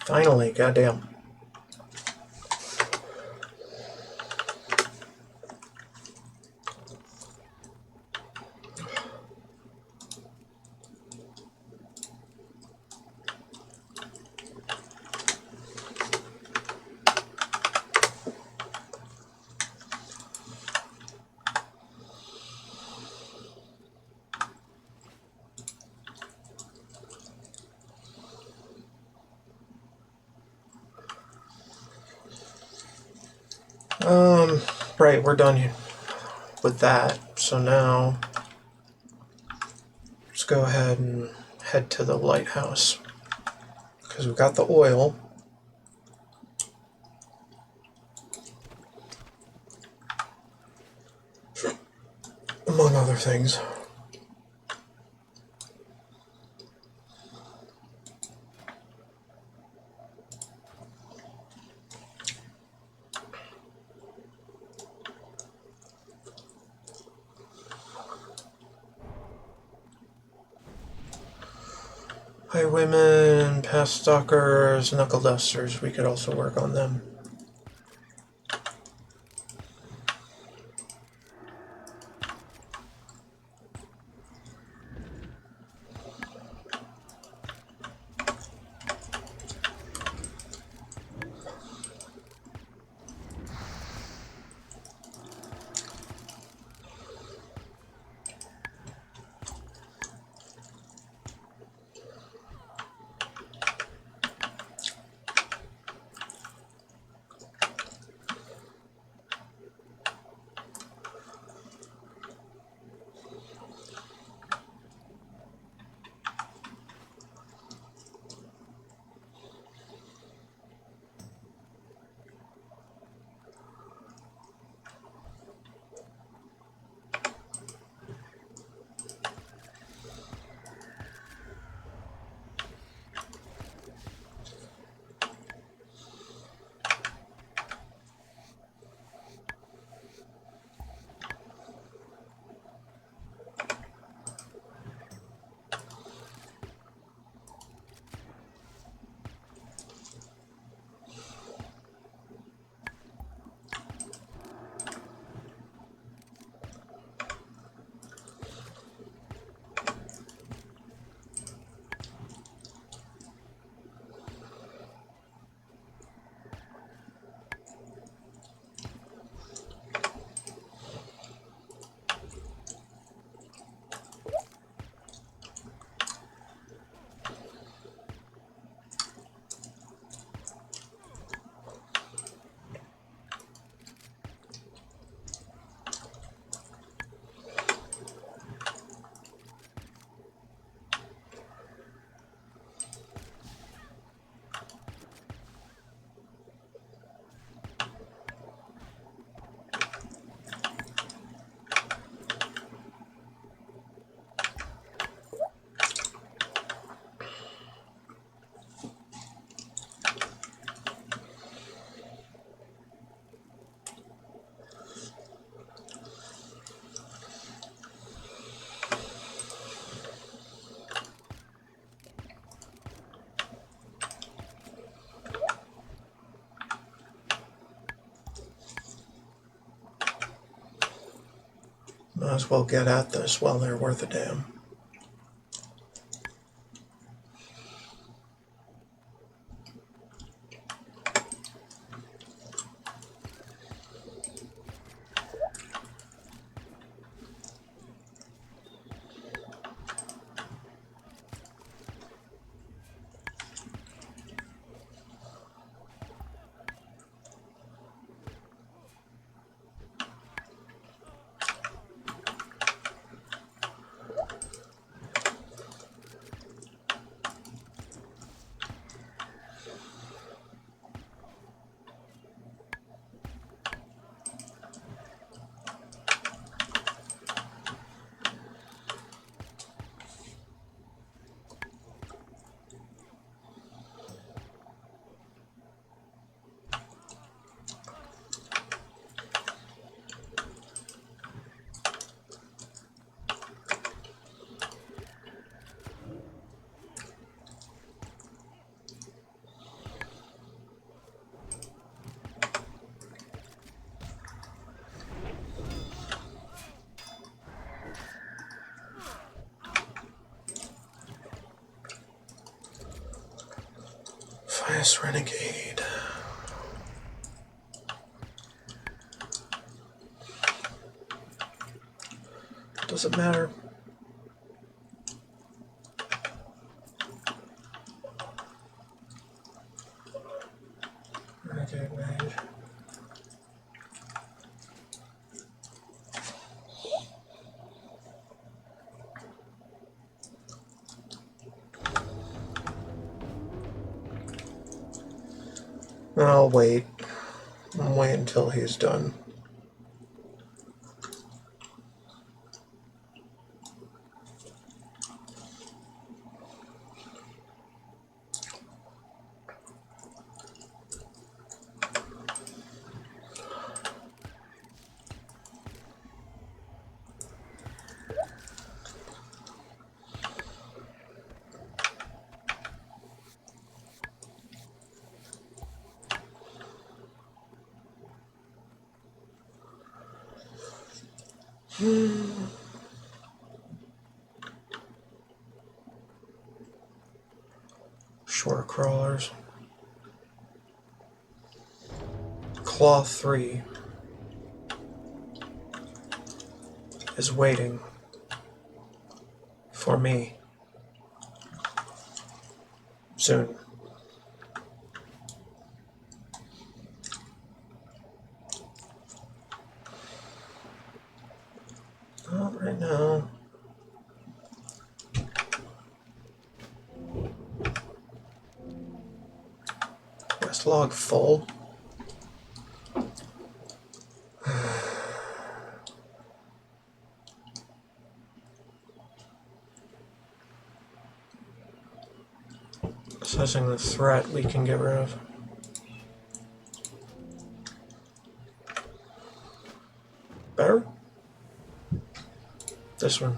Finally, goddamn. Right, we're done with that. So now, let's go ahead and head to the lighthouse. Because we've got the oil. Among other things. Highwaymen, past stalkers, knuckle dusters, we could also work on them. Might as well get at this while they're worth a damn. Yes, renegade. Doesn't matter. Renegade mage. I'll wait. I'll wait until he's done. Shore crawlers. Claw 3 is waiting for me soon. Not right now. Quest log full. Assessing the threat we can get rid of. Better? This one.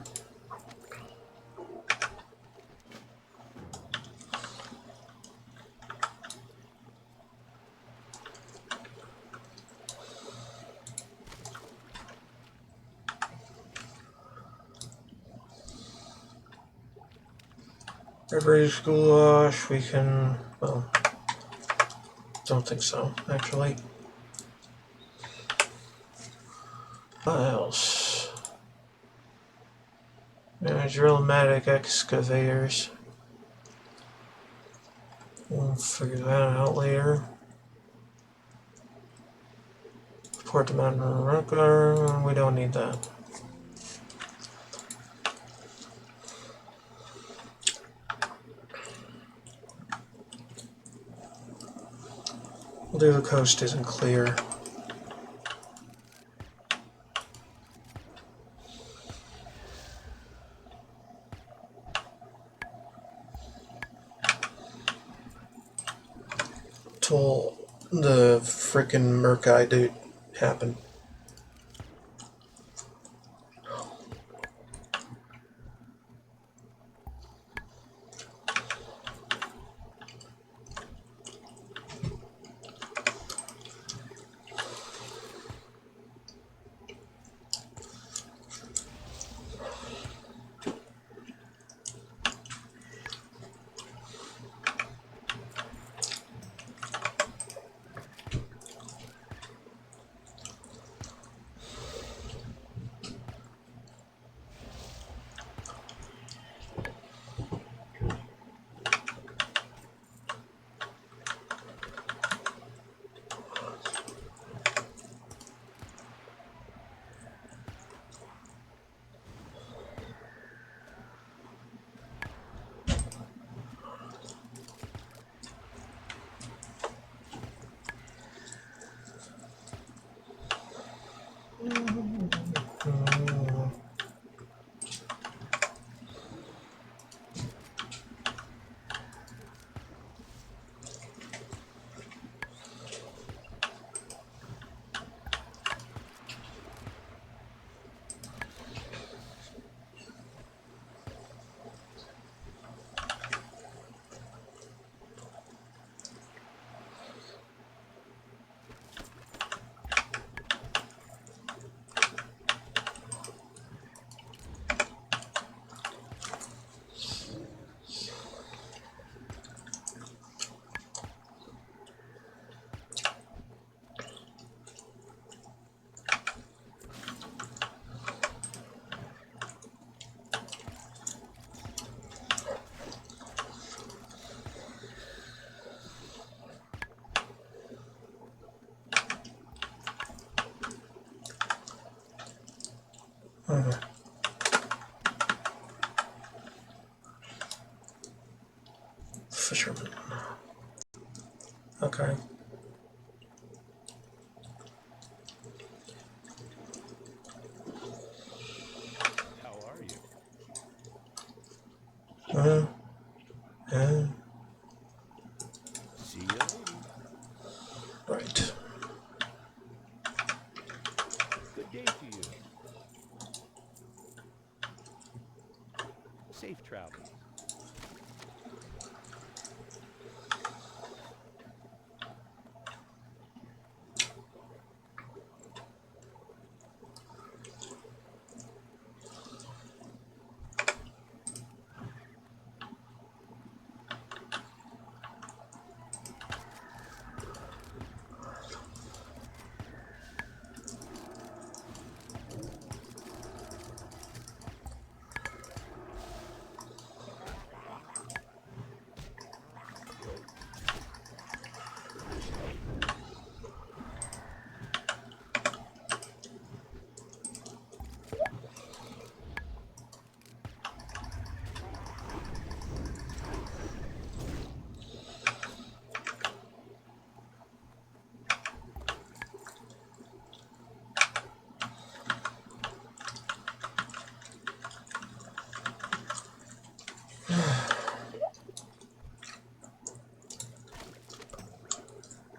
Everybody's goulash, we can, well, don't think so, actually. What else? Drillmatic excavators. We'll figure that out later. Port mountain record, we don't need that. We'll do the coast isn't clear. Till the frickin' Merkai dude happened. Fisherman. Okay. How are you? See you later. Right. Good day to you. Safe travels.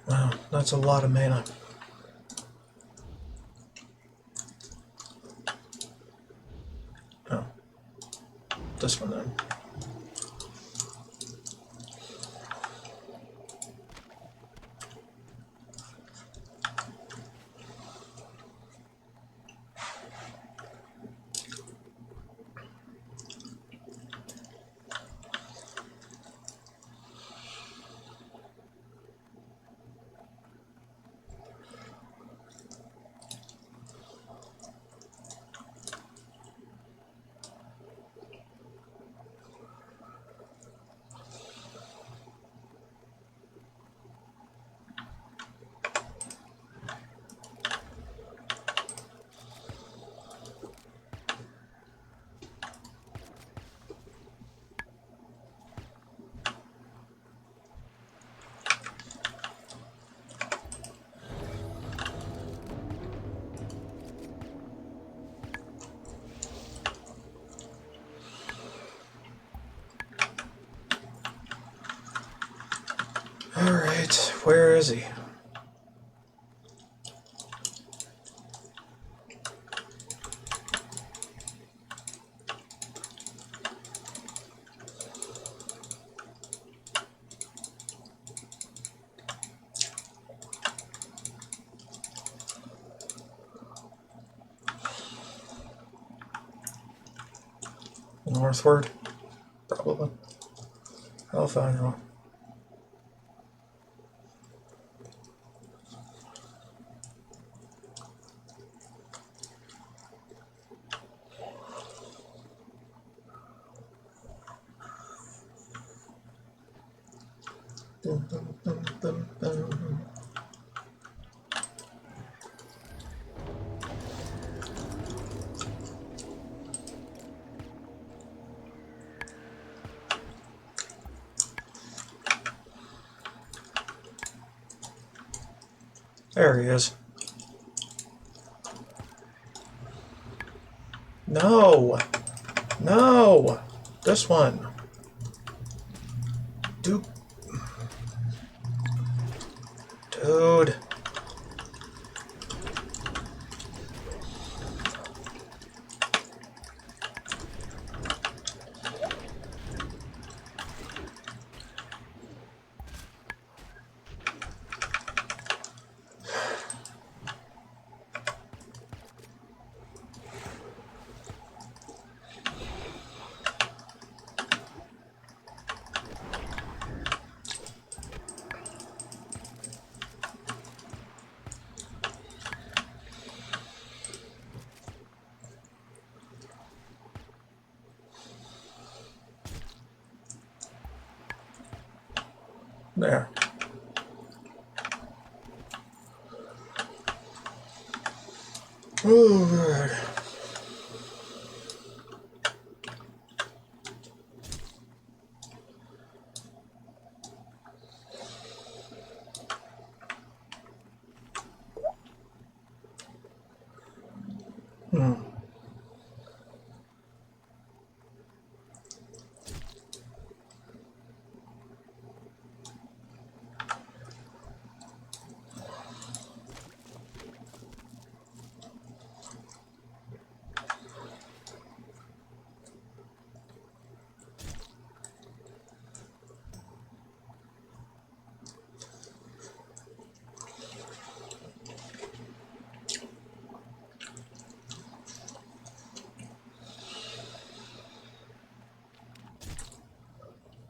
Wow, that's a lot of mana. Oh. This one then. Alright, where is he? Northward? Probably. I'll find out. There he is. No! No! This one. Dude. Dude. There. Oh, God.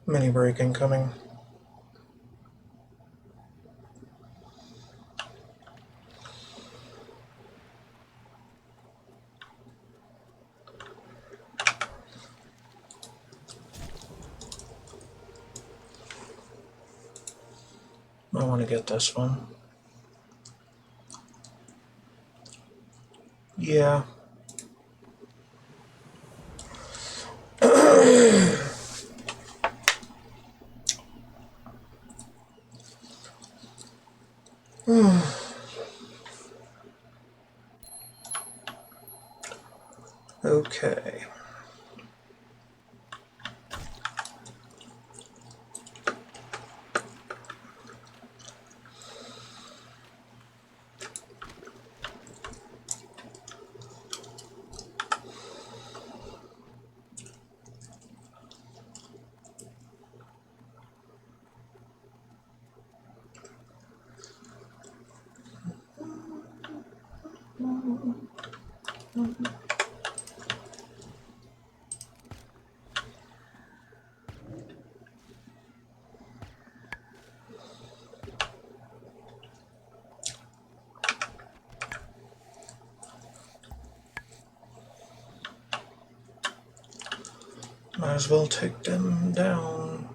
Mini break incoming. I want to get this one. Yeah. Okay. Might as well take them down,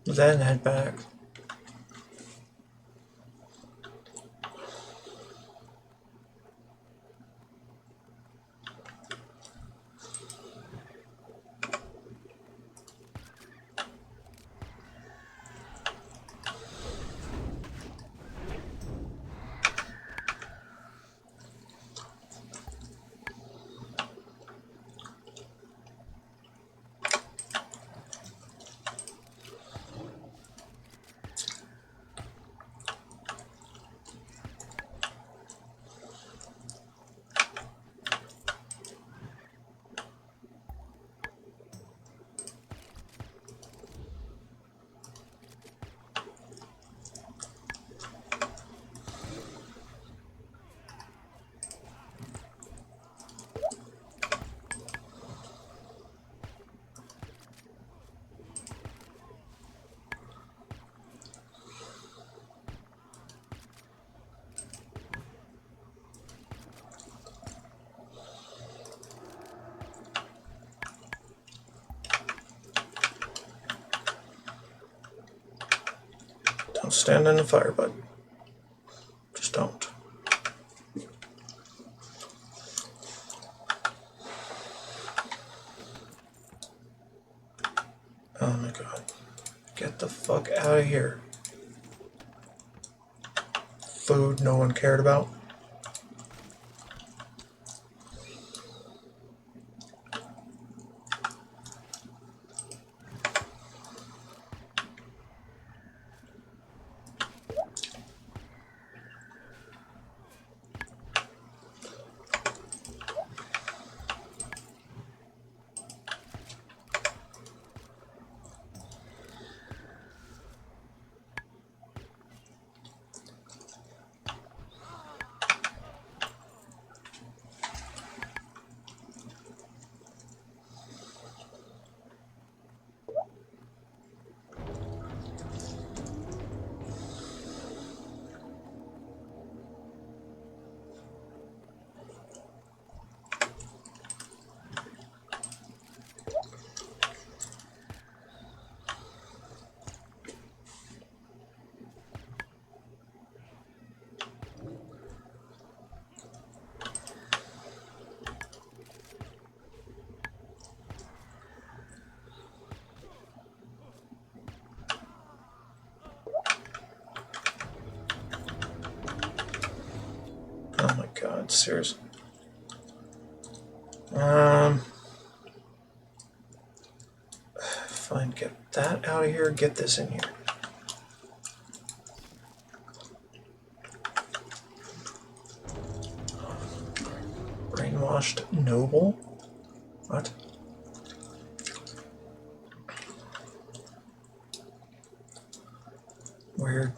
then head back. Don't stand in the fire, bud. Just don't. Oh my god. Get the fuck out of here. Food no one cared about. Oh my god, seriously. Fine, get that out of here, get this in here. Brainwashed noble? What? Weird.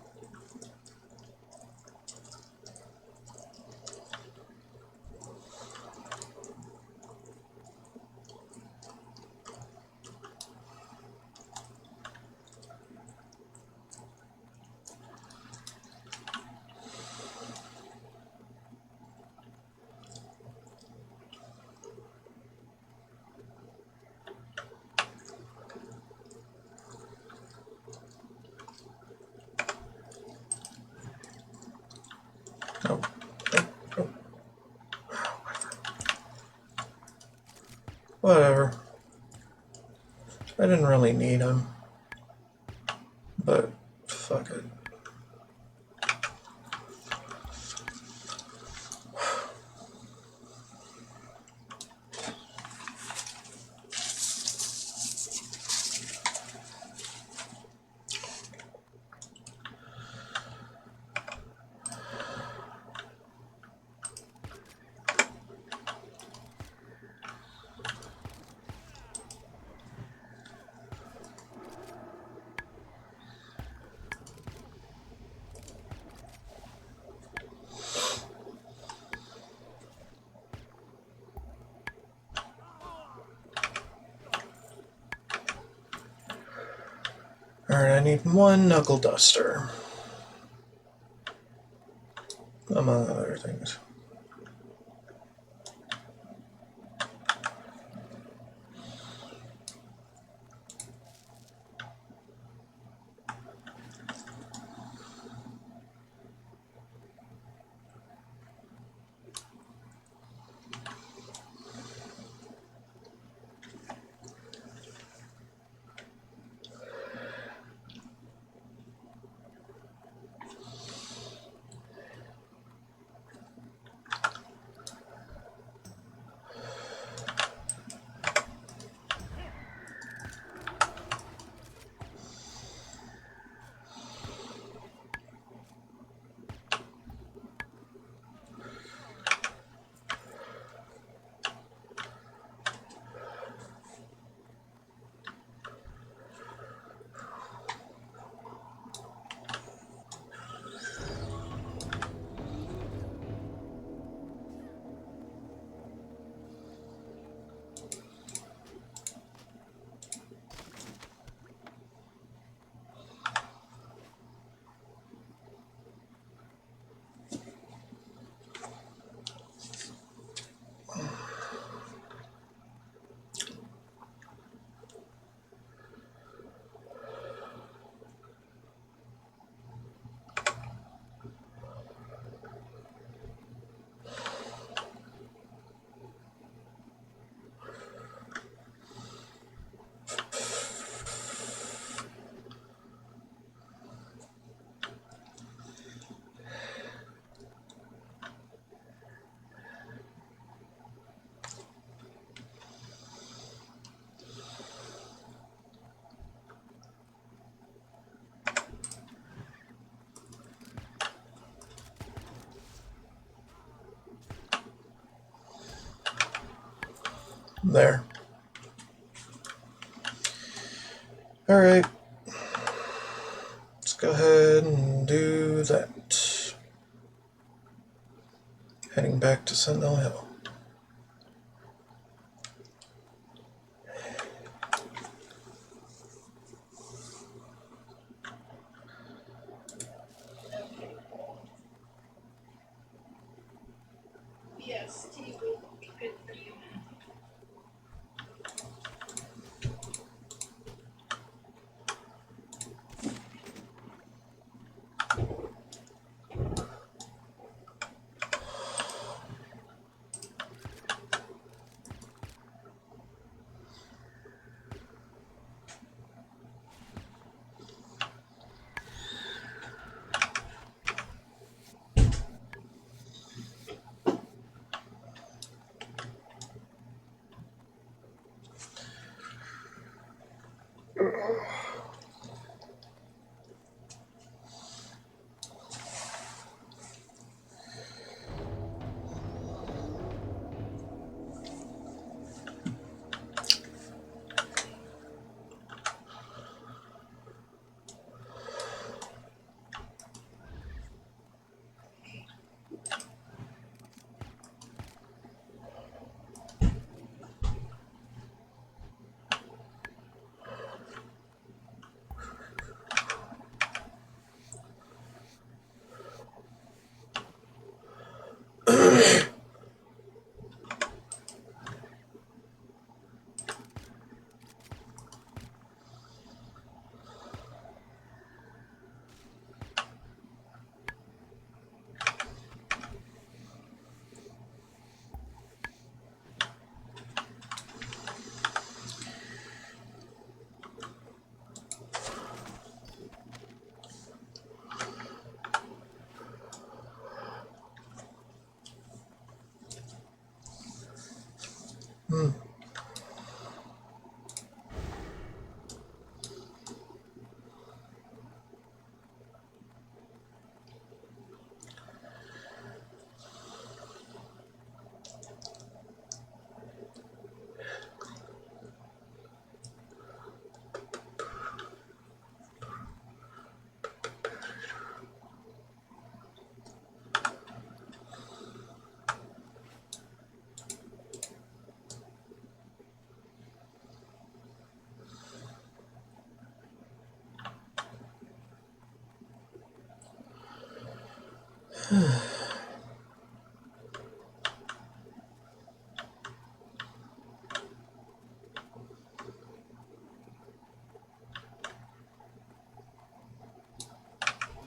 Oh. Oh. Whatever. I didn't really need him. But, fuck it. Alright, I need one knuckle duster. Among other things. There. Alright. Let's go ahead and do that. Heading back to Sentinel Hill. Yes, tea will be good for you.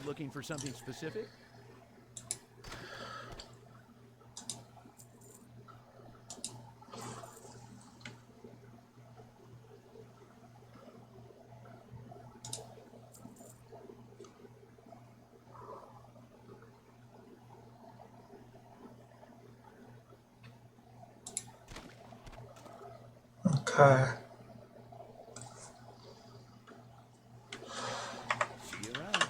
Looking for something specific? Okay. See you around.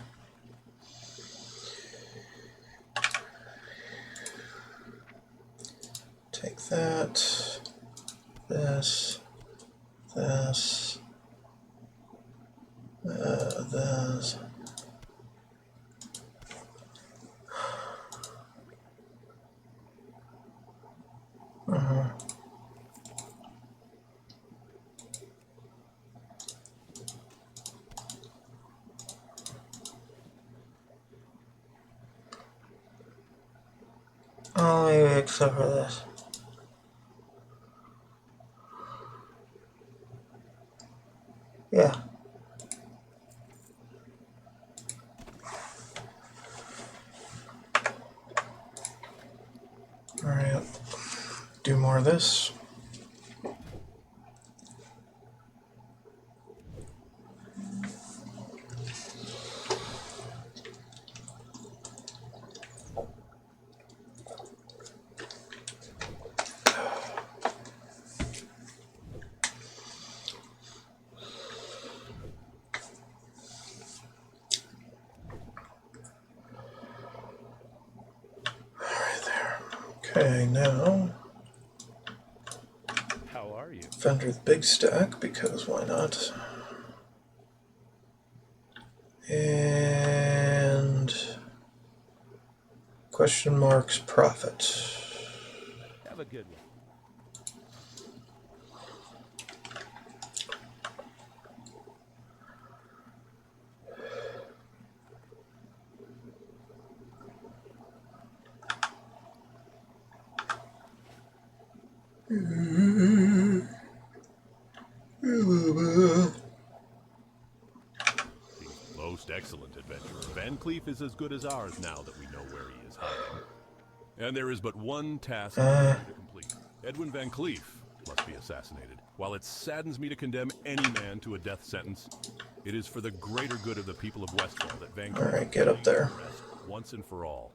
Take that. This. This. This. Oh, maybe except for this. Yeah. Alright. Do more of this. Okay, now How are you? Fender the big stack, because why not? And question marks profit. Have a good one. Most excellent, adventurer. Van Cleef is as good as ours now that we know where he is hiding. And there is but one task for you to complete. Edwin Van Cleef must be assassinated. While it saddens me to condemn any man to a death sentence, it is for the greater good of the people of Westfall that Van Cleef Alright, get up there. rest once and for all.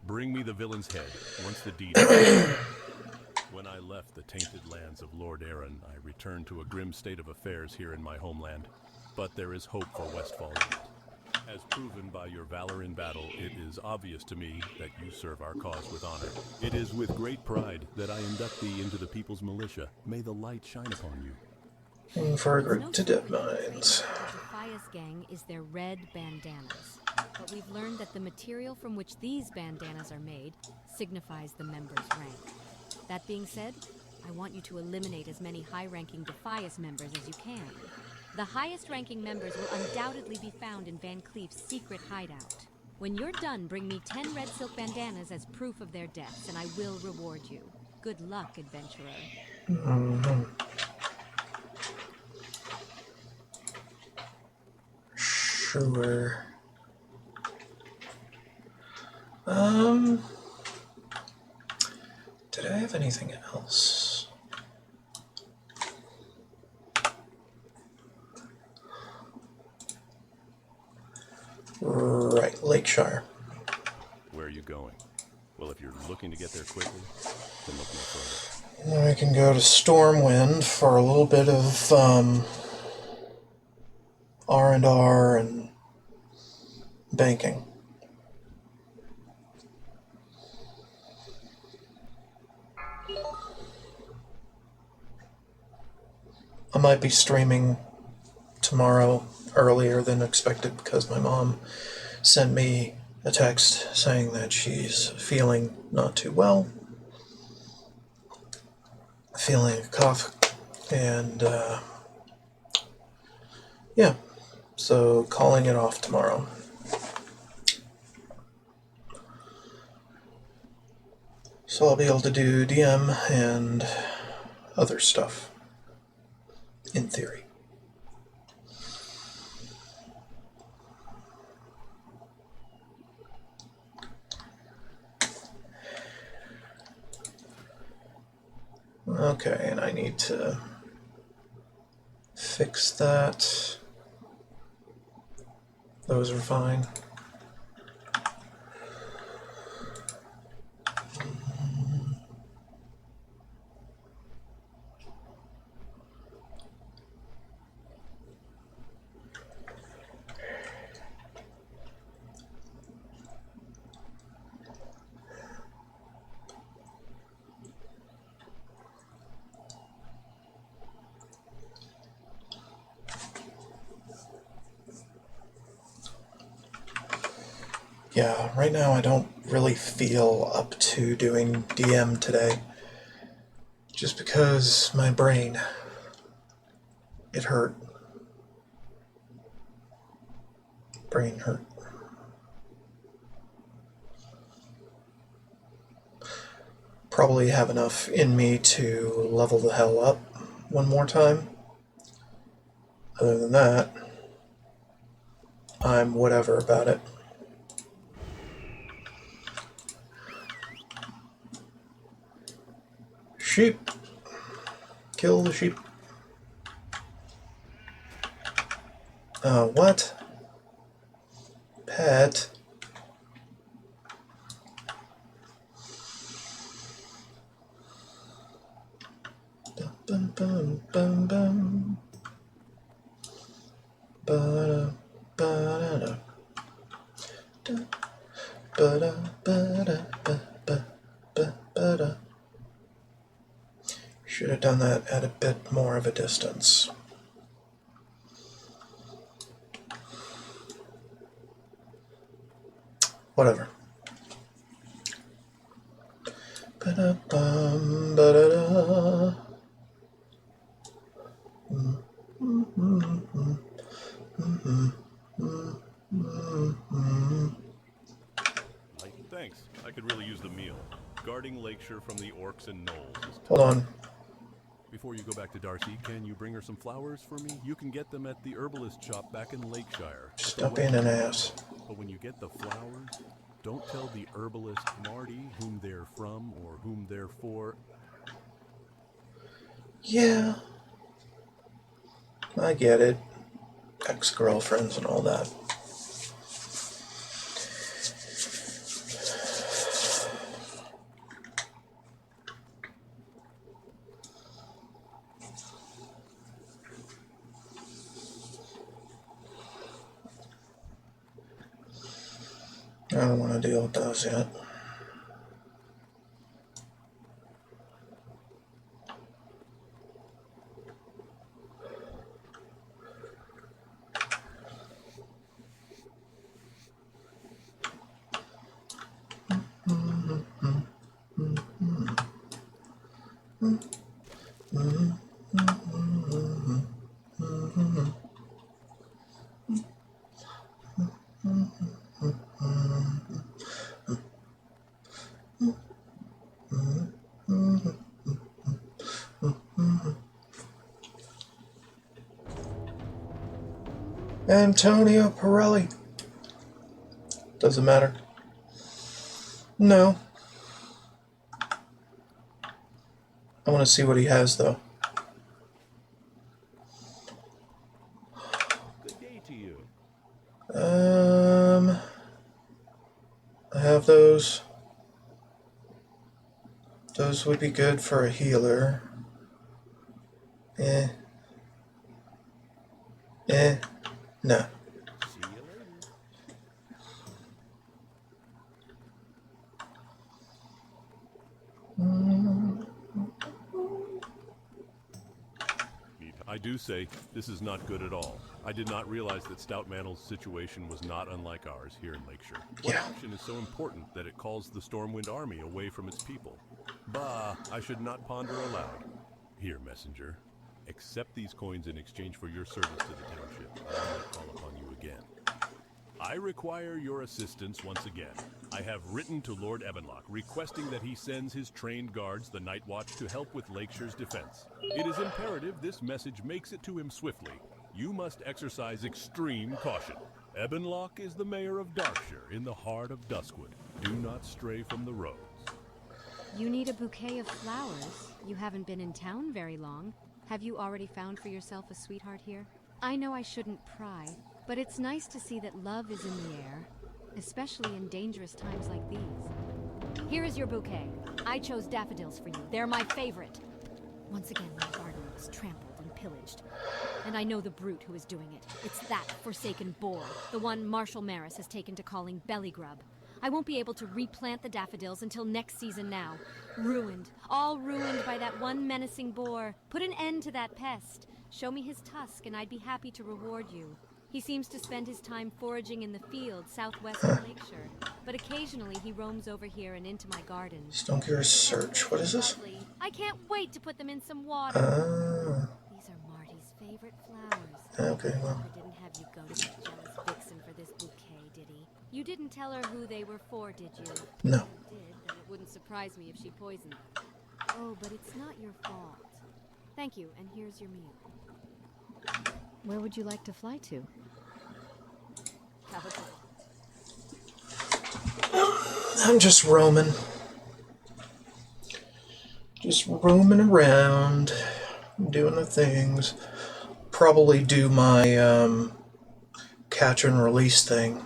Bring me the villain's head once the deed is done. When I left the tainted lands of Lord Aaron, I returned to a grim state of affairs here in my homeland. But there is hope for Westfall yet. As proven by your valor in battle, it is obvious to me that you serve our cause with honor. It is with great pride that I induct thee into the People's Militia. May the light shine upon you. And for a It's group no to secret dead that the mines. trademark of the Defias gang is their red bandanas. But we've learned that the material from which these bandanas are made signifies the member's rank. That being said, I want you to eliminate as many high-ranking Defias members as you can. The highest-ranking members will undoubtedly be found in Van Cleef's secret hideout. When you're done, bring me 10 red silk bandanas as proof of their deaths, and I will reward you. Good luck, adventurer. Sure. Did I have anything else? Right, Lakeshire. Where are you going? Well, if you're looking to get there quickly, then look no further. I can go to Stormwind for a little bit of R&R and banking. I might be streaming tomorrow earlier than expected because my mom sent me a text saying that she's feeling not too well, feeling a cough, and yeah, so calling it off tomorrow. So I'll be able to do DM and other stuff, in theory. Okay, and I need to fix that. Those are fine. Yeah, right now I don't really feel up to doing DM today. Just because my brain, it hurt. Brain hurt. Probably have enough in me to level the hell up one more time. Other than that, I'm whatever about it. Sheep. Kill the sheep. What? Pet. Bum, bum, bum, bum. Ba-da, ba-da-da. Da, ba-da, ba-da, ba, ba, ba, ba-da. Should have done that at a bit more of a distance. Whatever. Ba-da-bum, ba-da-da. Thanks. I could really use the meal. Guarding Lakeshire from the orcs and gnolls is Hold on. Before you go back to Darcy, can you bring her some flowers for me? You can get them at the herbalist shop back in Lakeshire. Stop being an ass. But when you get the flowers, don't tell the herbalist Marty whom they're from or whom they're for. Yeah. I get it. Ex-girlfriends and all that. I don't want to deal with those yet. Antonio Pirelli. Doesn't matter. No. I want to see what he has, though. Good day to you. I have those. Those would be good for a healer. Eh. No. See you later. I do say, this is not good at all. I did not realize that Stout Manel's situation was not unlike ours here in Lakeshire. What Yeah. action is so important that it calls the Stormwind army away from its people? Bah, I should not ponder aloud. Here, messenger. Accept these coins in exchange for your service to the township. I will call upon you again. I require your assistance once again. I have written to Lord Ebenlock requesting that he sends his trained guards, the Night Watch, to help with Lakeshire's defense. It is imperative this message makes it to him swiftly. You must exercise extreme caution. Ebenlock is the mayor of Darkshire, in the heart of Duskwood. Do not stray from the roads. You need a bouquet of flowers. You haven't been in town very long. Have you already found for yourself a sweetheart here? I know I shouldn't pry, but it's nice to see that love is in the air, especially in dangerous times like these. Here is your bouquet. I chose daffodils for you. They're my favorite. Once again, my garden was trampled and pillaged. And I know the brute who is doing it. It's that forsaken boar, the one Marshal Maris has taken to calling Bellygrub. I won't be able to replant the daffodils until next season now. Ruined. All ruined by that one menacing boar. Put an end to that pest. Show me his tusk and I'd be happy to reward you. He seems to spend his time foraging in the fields southwest of Lakeshire, but occasionally he roams over here and into my garden. Stonkier search. What is this? Lovely. I can't wait to put them in some water. These are Marty's favorite flowers. Okay, well. I didn't have you go to that jealous vixen for this bouquet, did he? You didn't tell her who they were for, did you? No. If you did, then it wouldn't surprise me if she poisoned them. Oh, but it's not your fault. Thank you, and here's your meal. Where would you like to fly to? Have a good one. I'm just roaming. Just roaming around, doing the things. Probably do my catch and release thing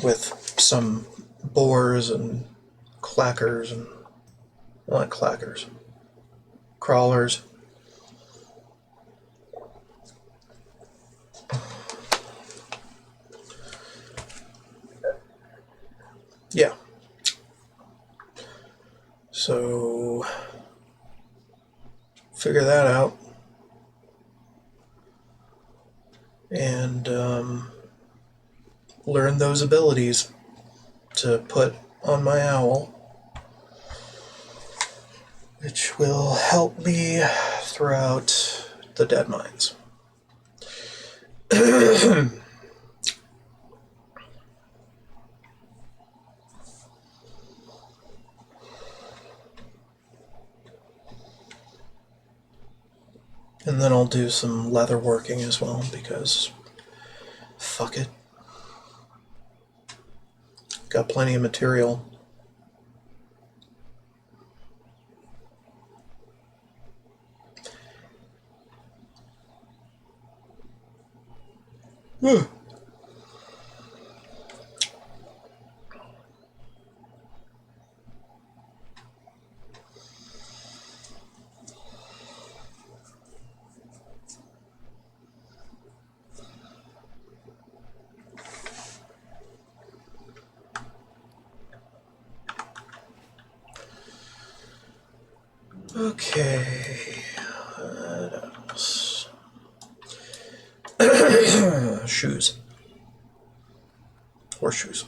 with some boars and clackers and not clackers, crawlers. Yeah. So figure that out and learn those abilities to put on my owl, which will help me throughout the dead mines. And then I'll do some leather working as well, because fuck it. Got plenty of material. Okay, what else? Shoes. Horseshoes.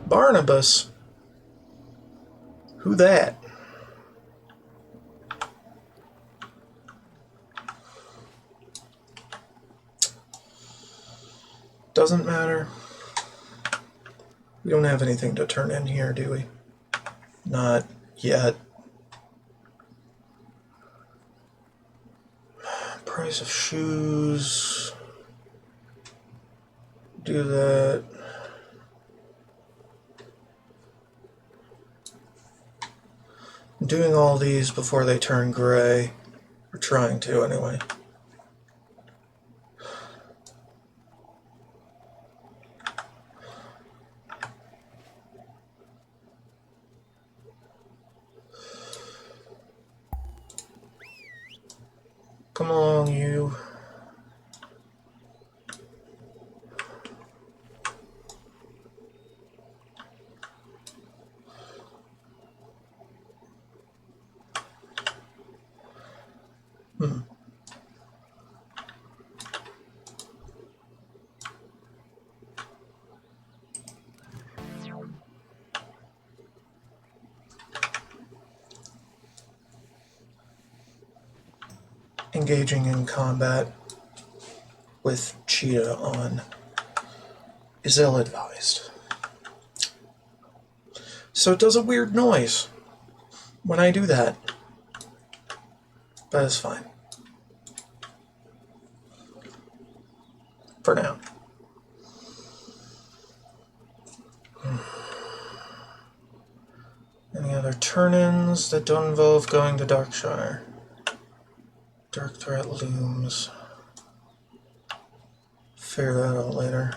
Barnabas. Who that? Doesn't matter. We don't have anything to turn in here, do we? Not yet. Price of shoes. Do that. I'm doing all these before they turn gray. We're trying to, anyway. engaging in combat with Cheetah on is ill-advised. So it does a weird noise when I do that, but it's fine. For now. Any other turn-ins that don't involve going to Darkshire? Dark threat looms. Figure that out later.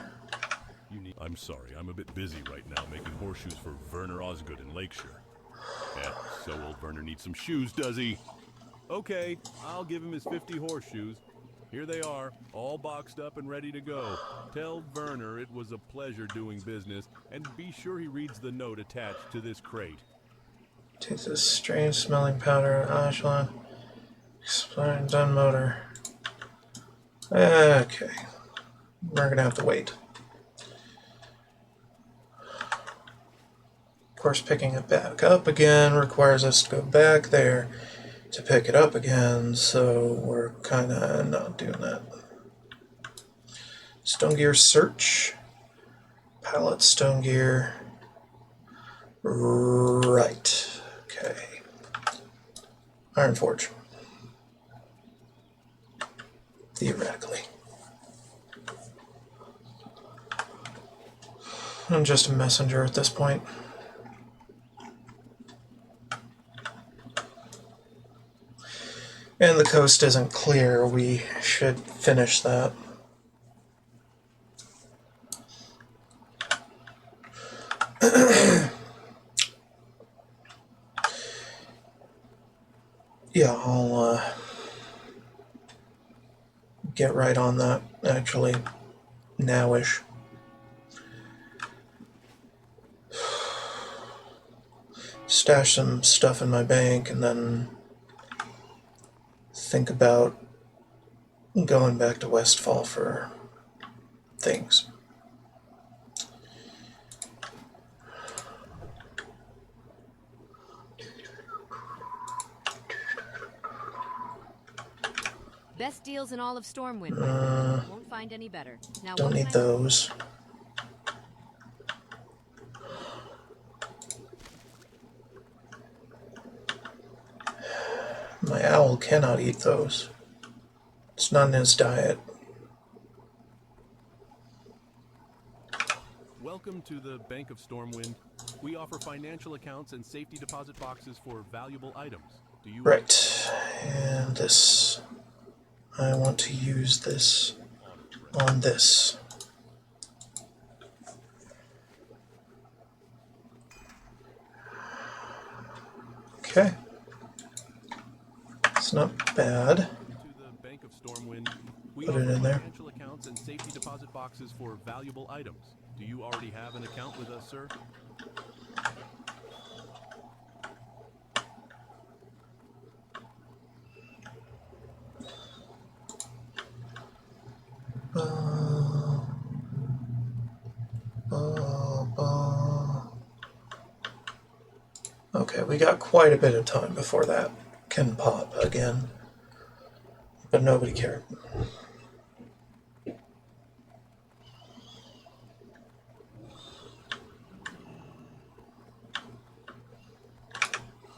I'm sorry, I'm a bit busy right now making horseshoes for Werner Osgood in Lakeshire. Yeah, so old Werner needs some shoes, does he? Okay, I'll give him his 50 horseshoes. Here they are, all boxed up and ready to go. Tell Werner it was a pleasure doing business, and be sure he reads the note attached to this crate. Take this strange smelling powder, Ashland. Expiring done motor. Okay. We're gonna have to wait. Of course, picking it back up again requires us to go back there to pick it up again, so we're kinda not doing that. Stone gear search. Pallet stone gear. Right. Okay. Iron Forge. Theoretically. I'm just a messenger at this point. And the coast isn't clear. We should finish that. Yeah, I'll get right on that, actually, nowish. Stash some stuff in my bank and then think about going back to Westfall for things. Best deals in all of Stormwind. Won't find any better. Now, Don't need those. My owl cannot eat those. It's not in his diet. Welcome to the Bank of Stormwind. We offer financial accounts and safety deposit boxes for valuable items. Do you... Right. And this. I want to use this on this. Okay. It's not bad. To the Bank of Stormwind. We Put it offer in there. financial accounts and safety deposit boxes for valuable items. Do you already have an account with us, sir? Okay, we got quite a bit of time before that can pop again. But nobody cared.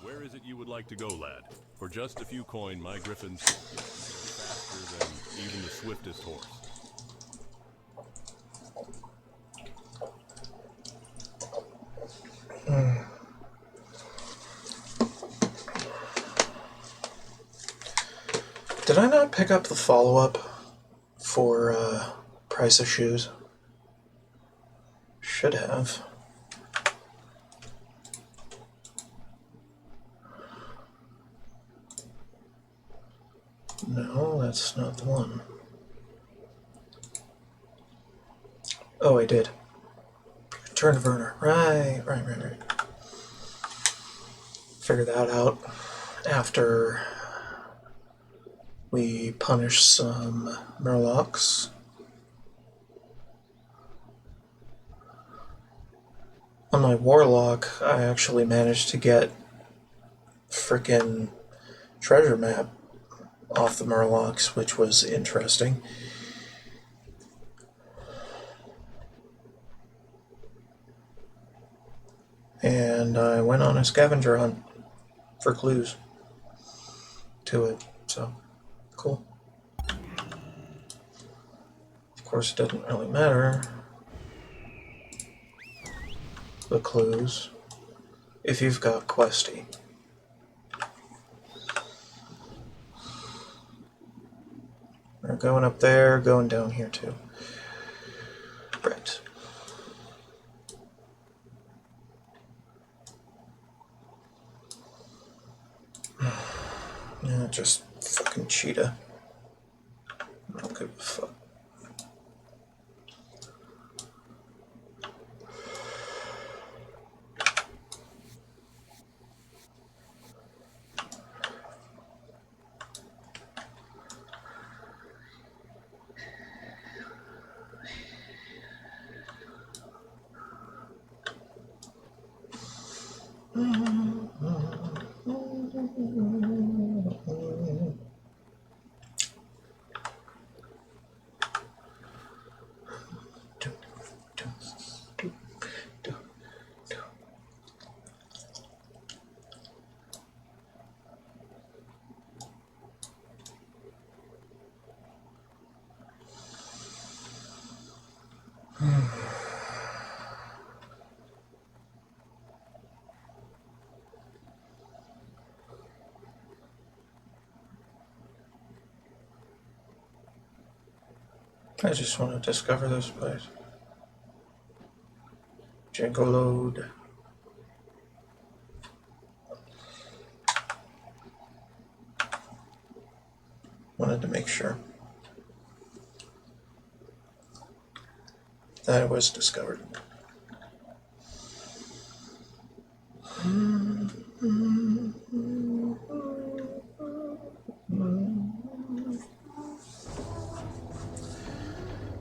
Where is it you would like to go, lad? For just a few coin, my griffins go faster than even the swiftest horse. Did I not pick up the follow-up for Price of Shoes? Should have. No, that's not the one. Oh, I did. Return to Werner. Right. Figure that out after we punish some Murlocs. On my Warlock, I actually managed to get frickin' treasure map off the Murlocs, which was interesting. And I went on a scavenger hunt for clues to it, so cool. Of course, it doesn't really matter, the clues, if you've got Questy. We're going up there, going down here too. Right. Yeah, just fucking cheetah. I don't give a fuck. I just want to discover this place. Jango load. Wanted to make sure that it was discovered.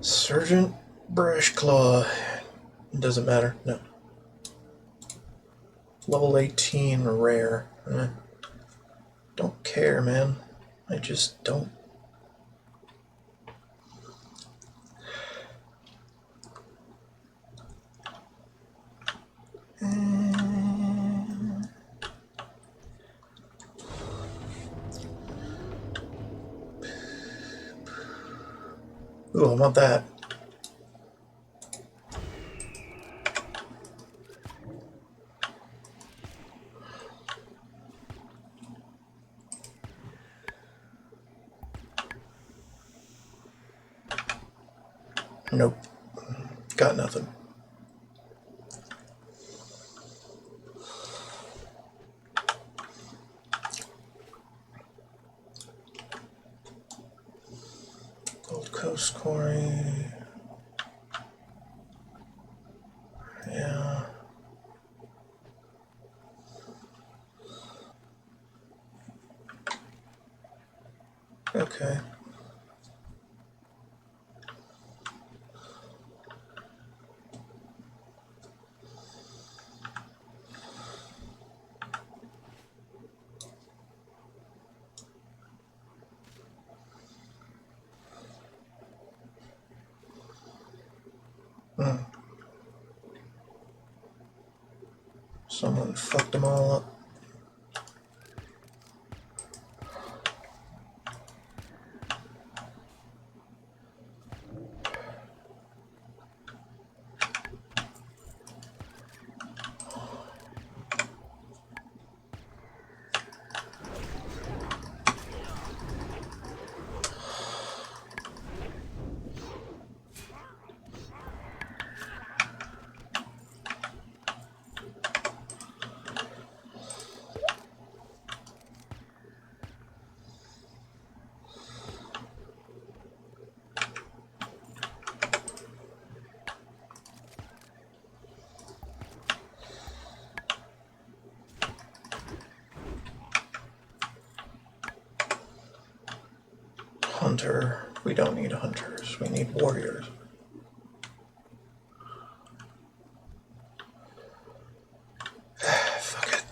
Sergeant Brushclaw. Doesn't matter, no. Level 18 rare. Don't care, man. I just don't. Ooh, I want that. Nope. Got nothing. Gold Coast Quarry. Yeah. Okay. Someone fucked them all up. Hunter. We don't need hunters. We need warriors. Fuck it.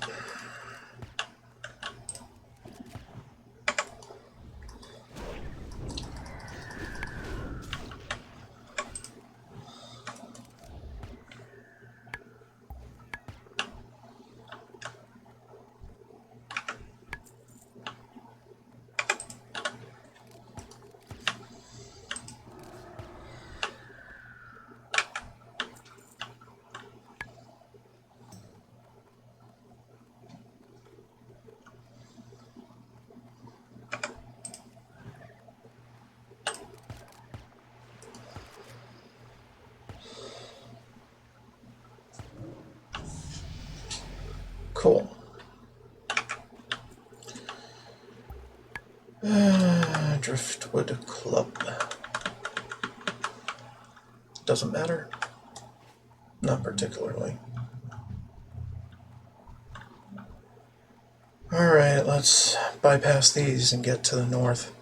Driftwood Club. Doesn't matter. Not particularly. Alright, let's bypass these and get to the north.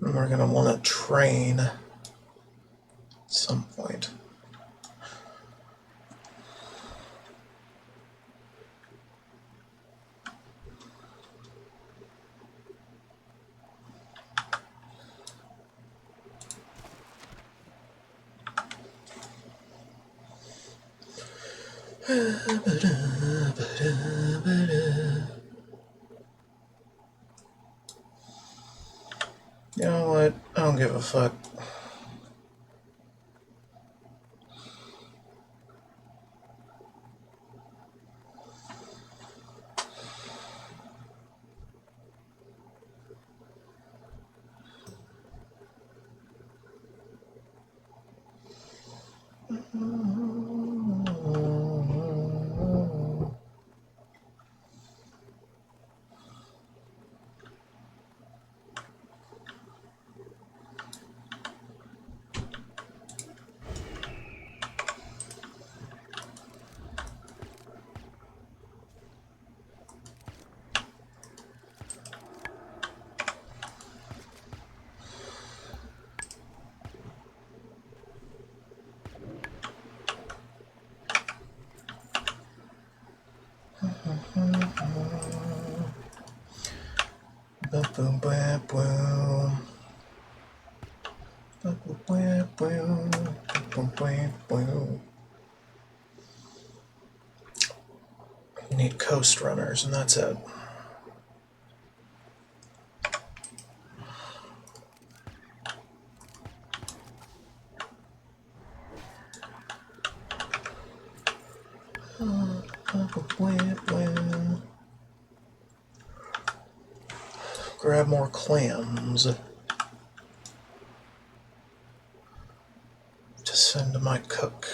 And we're going to want to train at some point. You know what? I don't give a fuck. Boom, boom, boom. You need coast runners, and that's it. Grab more clams to send to my cook.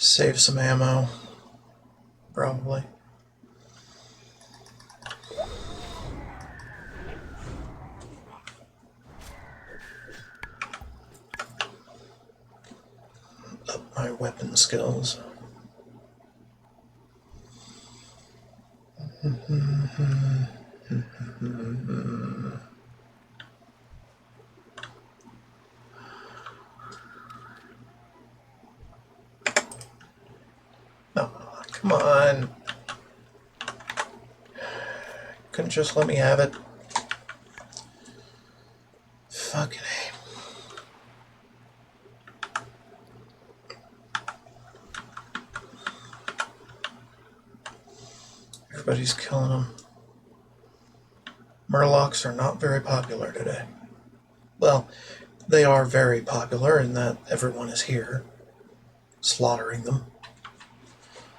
Save some ammo, probably. Up my weapon skills. Oh, come on. Couldn't just let me have it. Fucking A. Everybody's killing them. Murlocs are not very popular today. Well, they are very popular in that everyone is here, slaughtering them.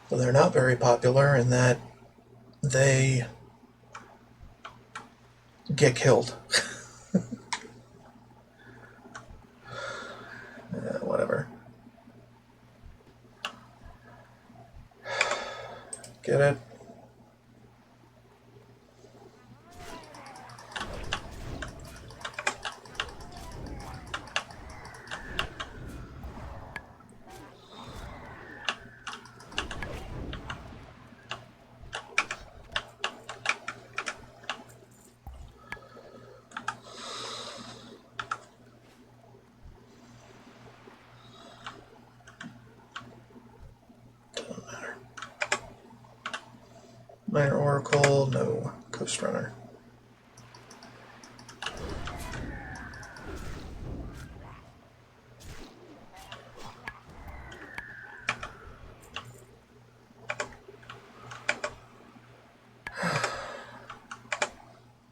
But they're not very popular in that they get killed. Whatever. Get it? Minor Oracle, no. Coast Runner.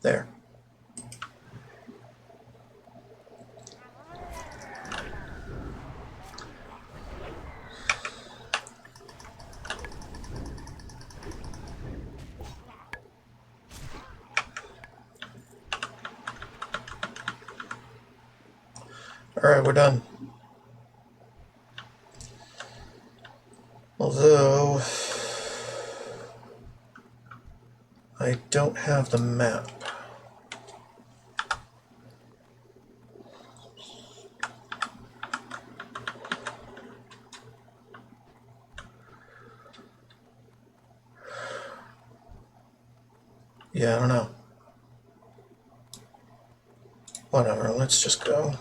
There. Alright, we're done. Although I don't have the map. Yeah, I don't know. Whatever, let's just go.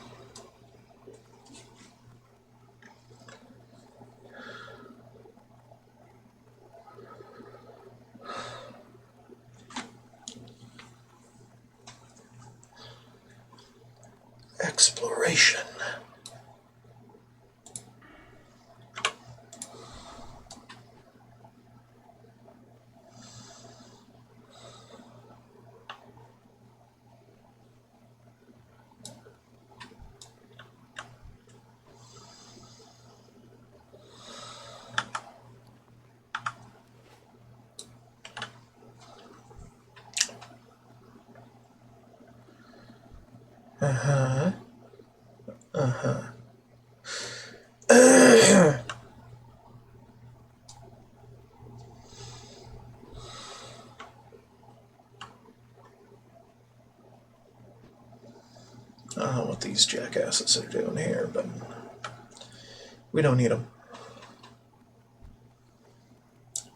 Exploration. Uh-huh. Uh-huh. I don't know what these jackasses are doing here, but we don't need them.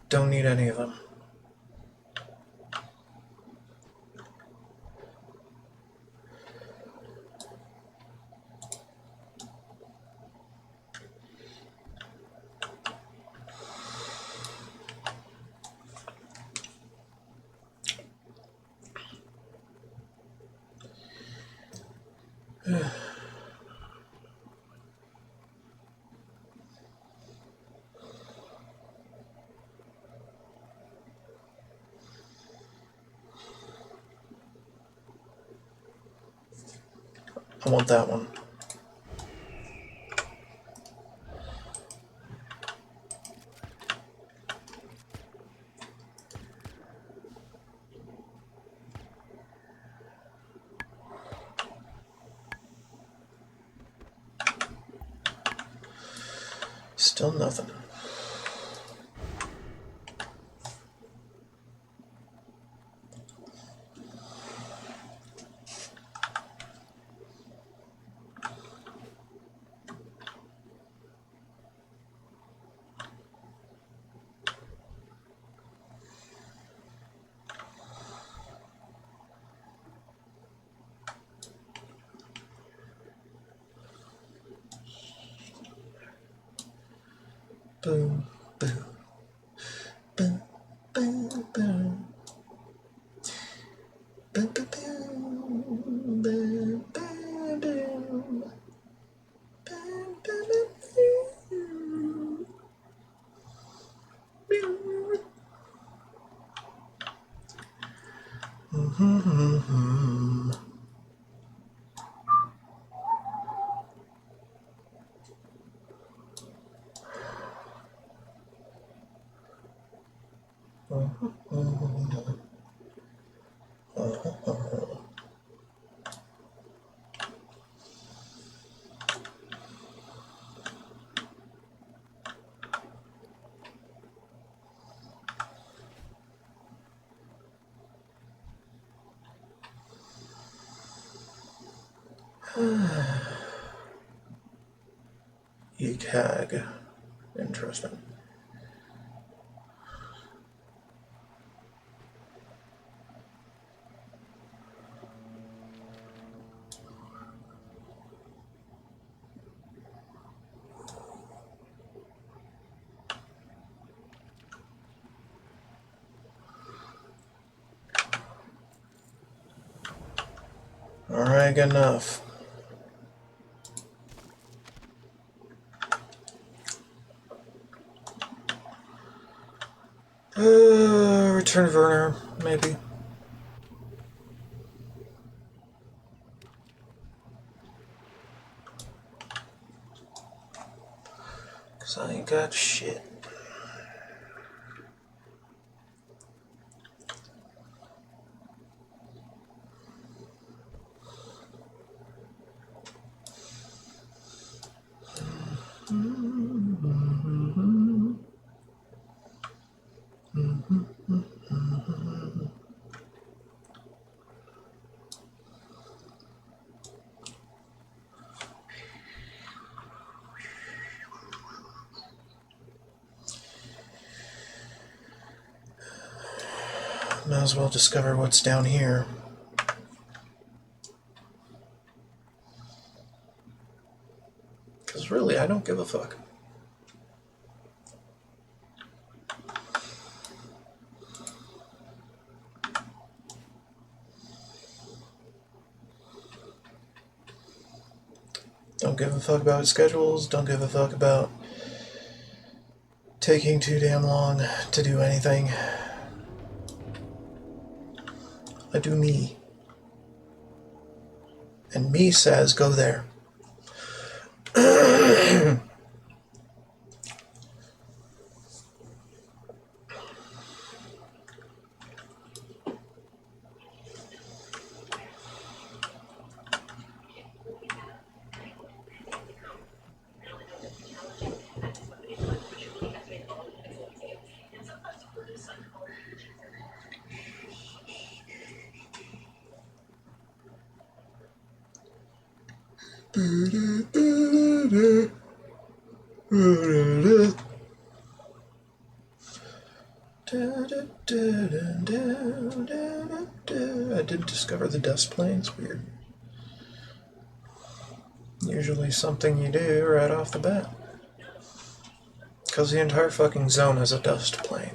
Don't need any of them. I want that one. Still nothing. Boom, boom, boom, boom, boom. Boom, boom, boom, boom, boom, boom. Boom, boom, boom, boom. Mm-hmm. ECAG. Interesting. Alright, good enough. Return of Werner, maybe. Cause I ain't got shit. Might as well discover what's down here. Because really, I don't give a fuck. Don't give a fuck about schedules, don't give a fuck about taking too damn long to do anything. I do me. And me says, go there. I didn't discover the dust plains. Weird. Usually something you do right off the bat. Because the entire fucking zone is a dust plain.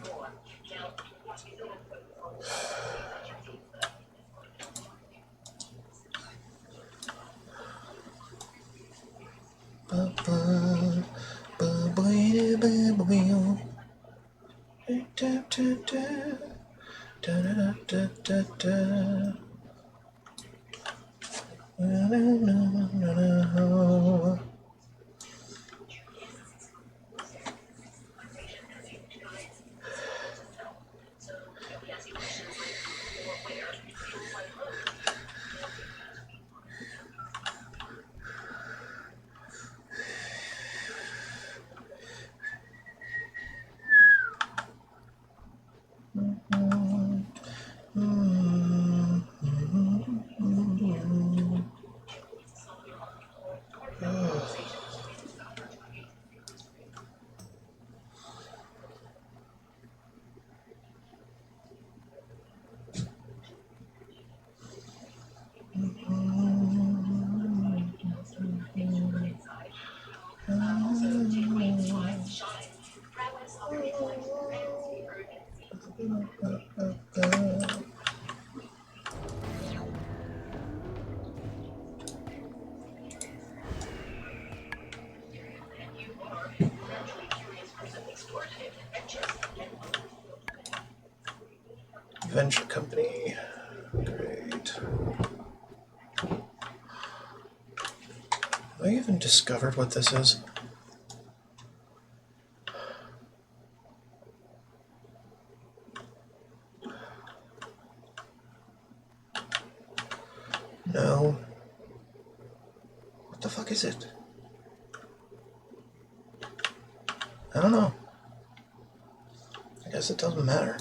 Venture company. Great. Have I even discovered what this is? No. What the fuck is it? I don't know. I guess it doesn't matter.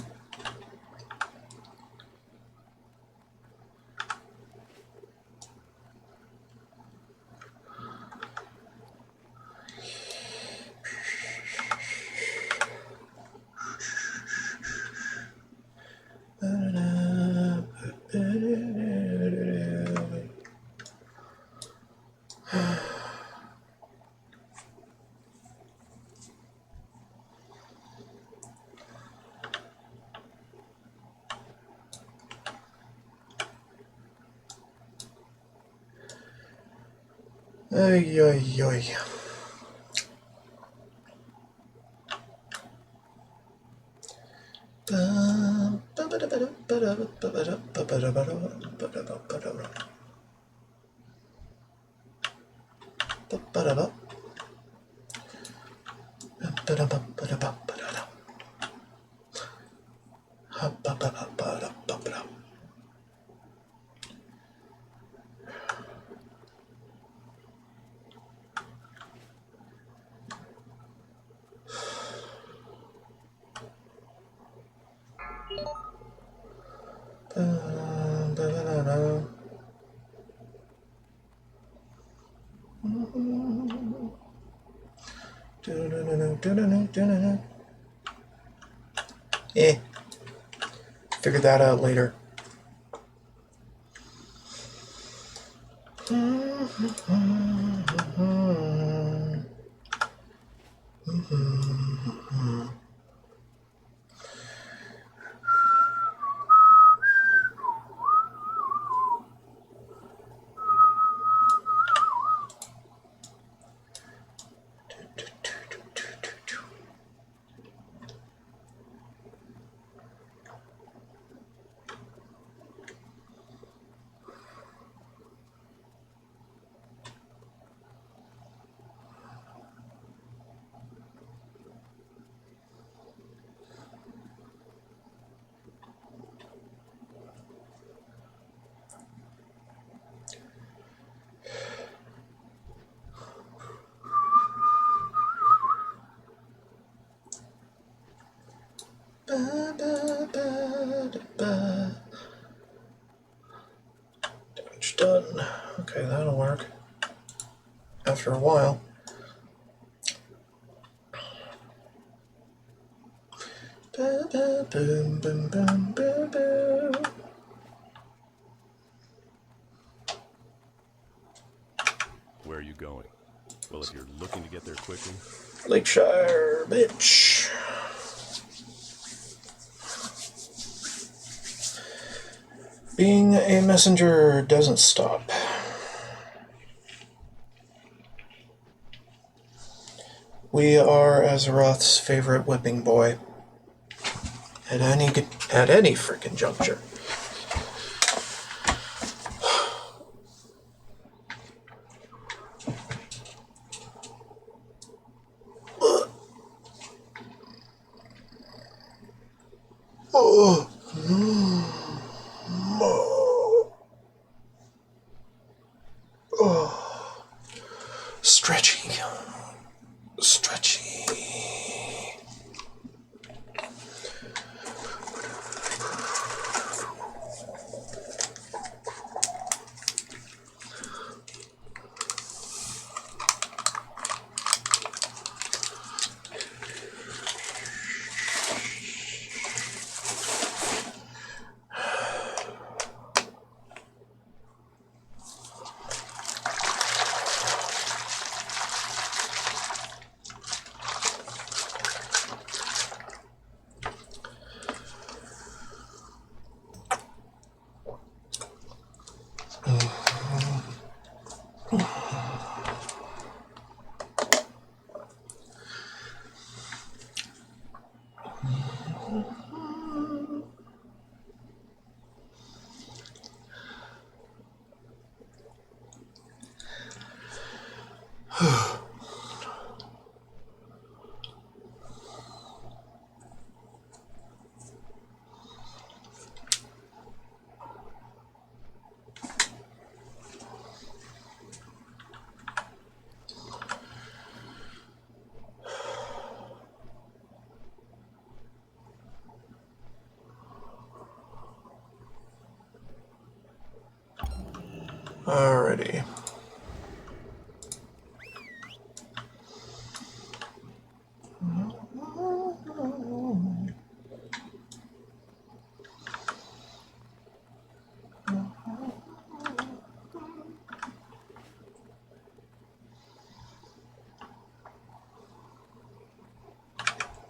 Ay, ay, ay. Eh, figure that out later. Damage done. Okay, that'll work. After a while. Boom, boom, boom, boom, boom. Where are you going? Well, if you're looking to get there quickly... Lakeshire, bitch. Being a messenger doesn't stop. We are Azeroth's favorite whipping boy. At any freaking juncture. Stretchy. Stretchy. Alrighty.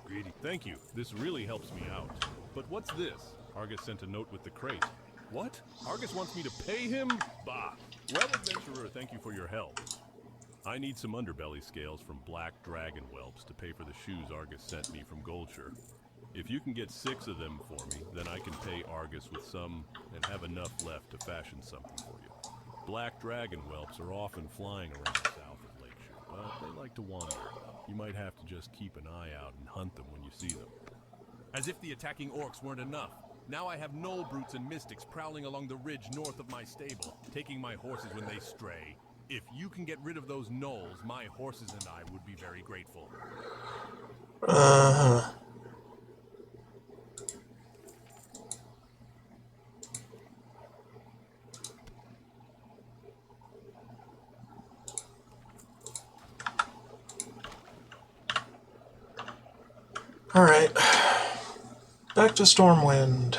Greedy. Thank you. This really helps me out. But what's this? Argus sent a note with the crate. What? Argus wants me to pay him? Bah. Well, adventurer, thank you for your help. I need some underbelly scales from black dragon whelps to pay for the shoes Argus sent me from Goldshire. If you can get 6 of them for me, then I can pay Argus with some and have enough left to fashion something for you. Black dragon whelps are often flying around south of Lakeshore, but they like to wander. You might have to just keep an eye out and hunt them when you see them. As if the attacking orcs weren't enough. Now I have knoll brutes and mystics prowling along the ridge north of my stable, taking my horses when they stray. If you can get rid of those gnolls, my horses and I would be very grateful. Uh-huh. Alright. Back to Stormwind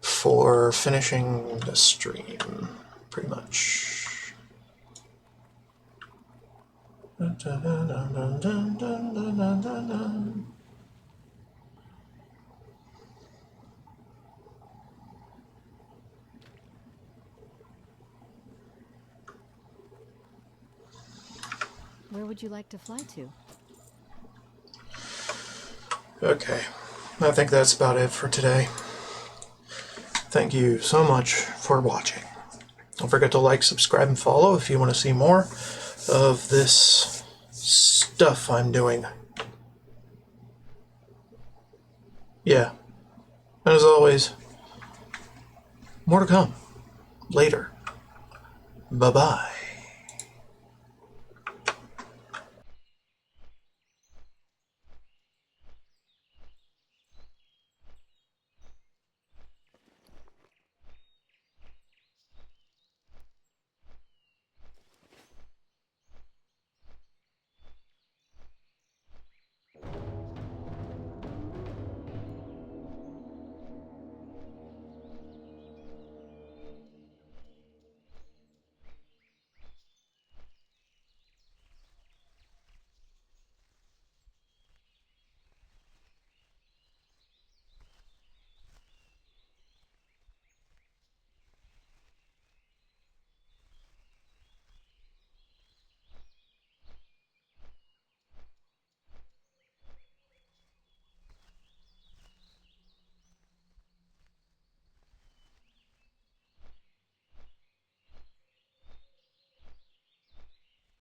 for finishing the stream, pretty much. Where would you like to fly to? Okay, I think that's about it for today. Thank you so much for watching. Don't forget to like, subscribe, and follow if you want to see more of this stuff I'm doing. Yeah, and as always, more to come later. Bye-bye.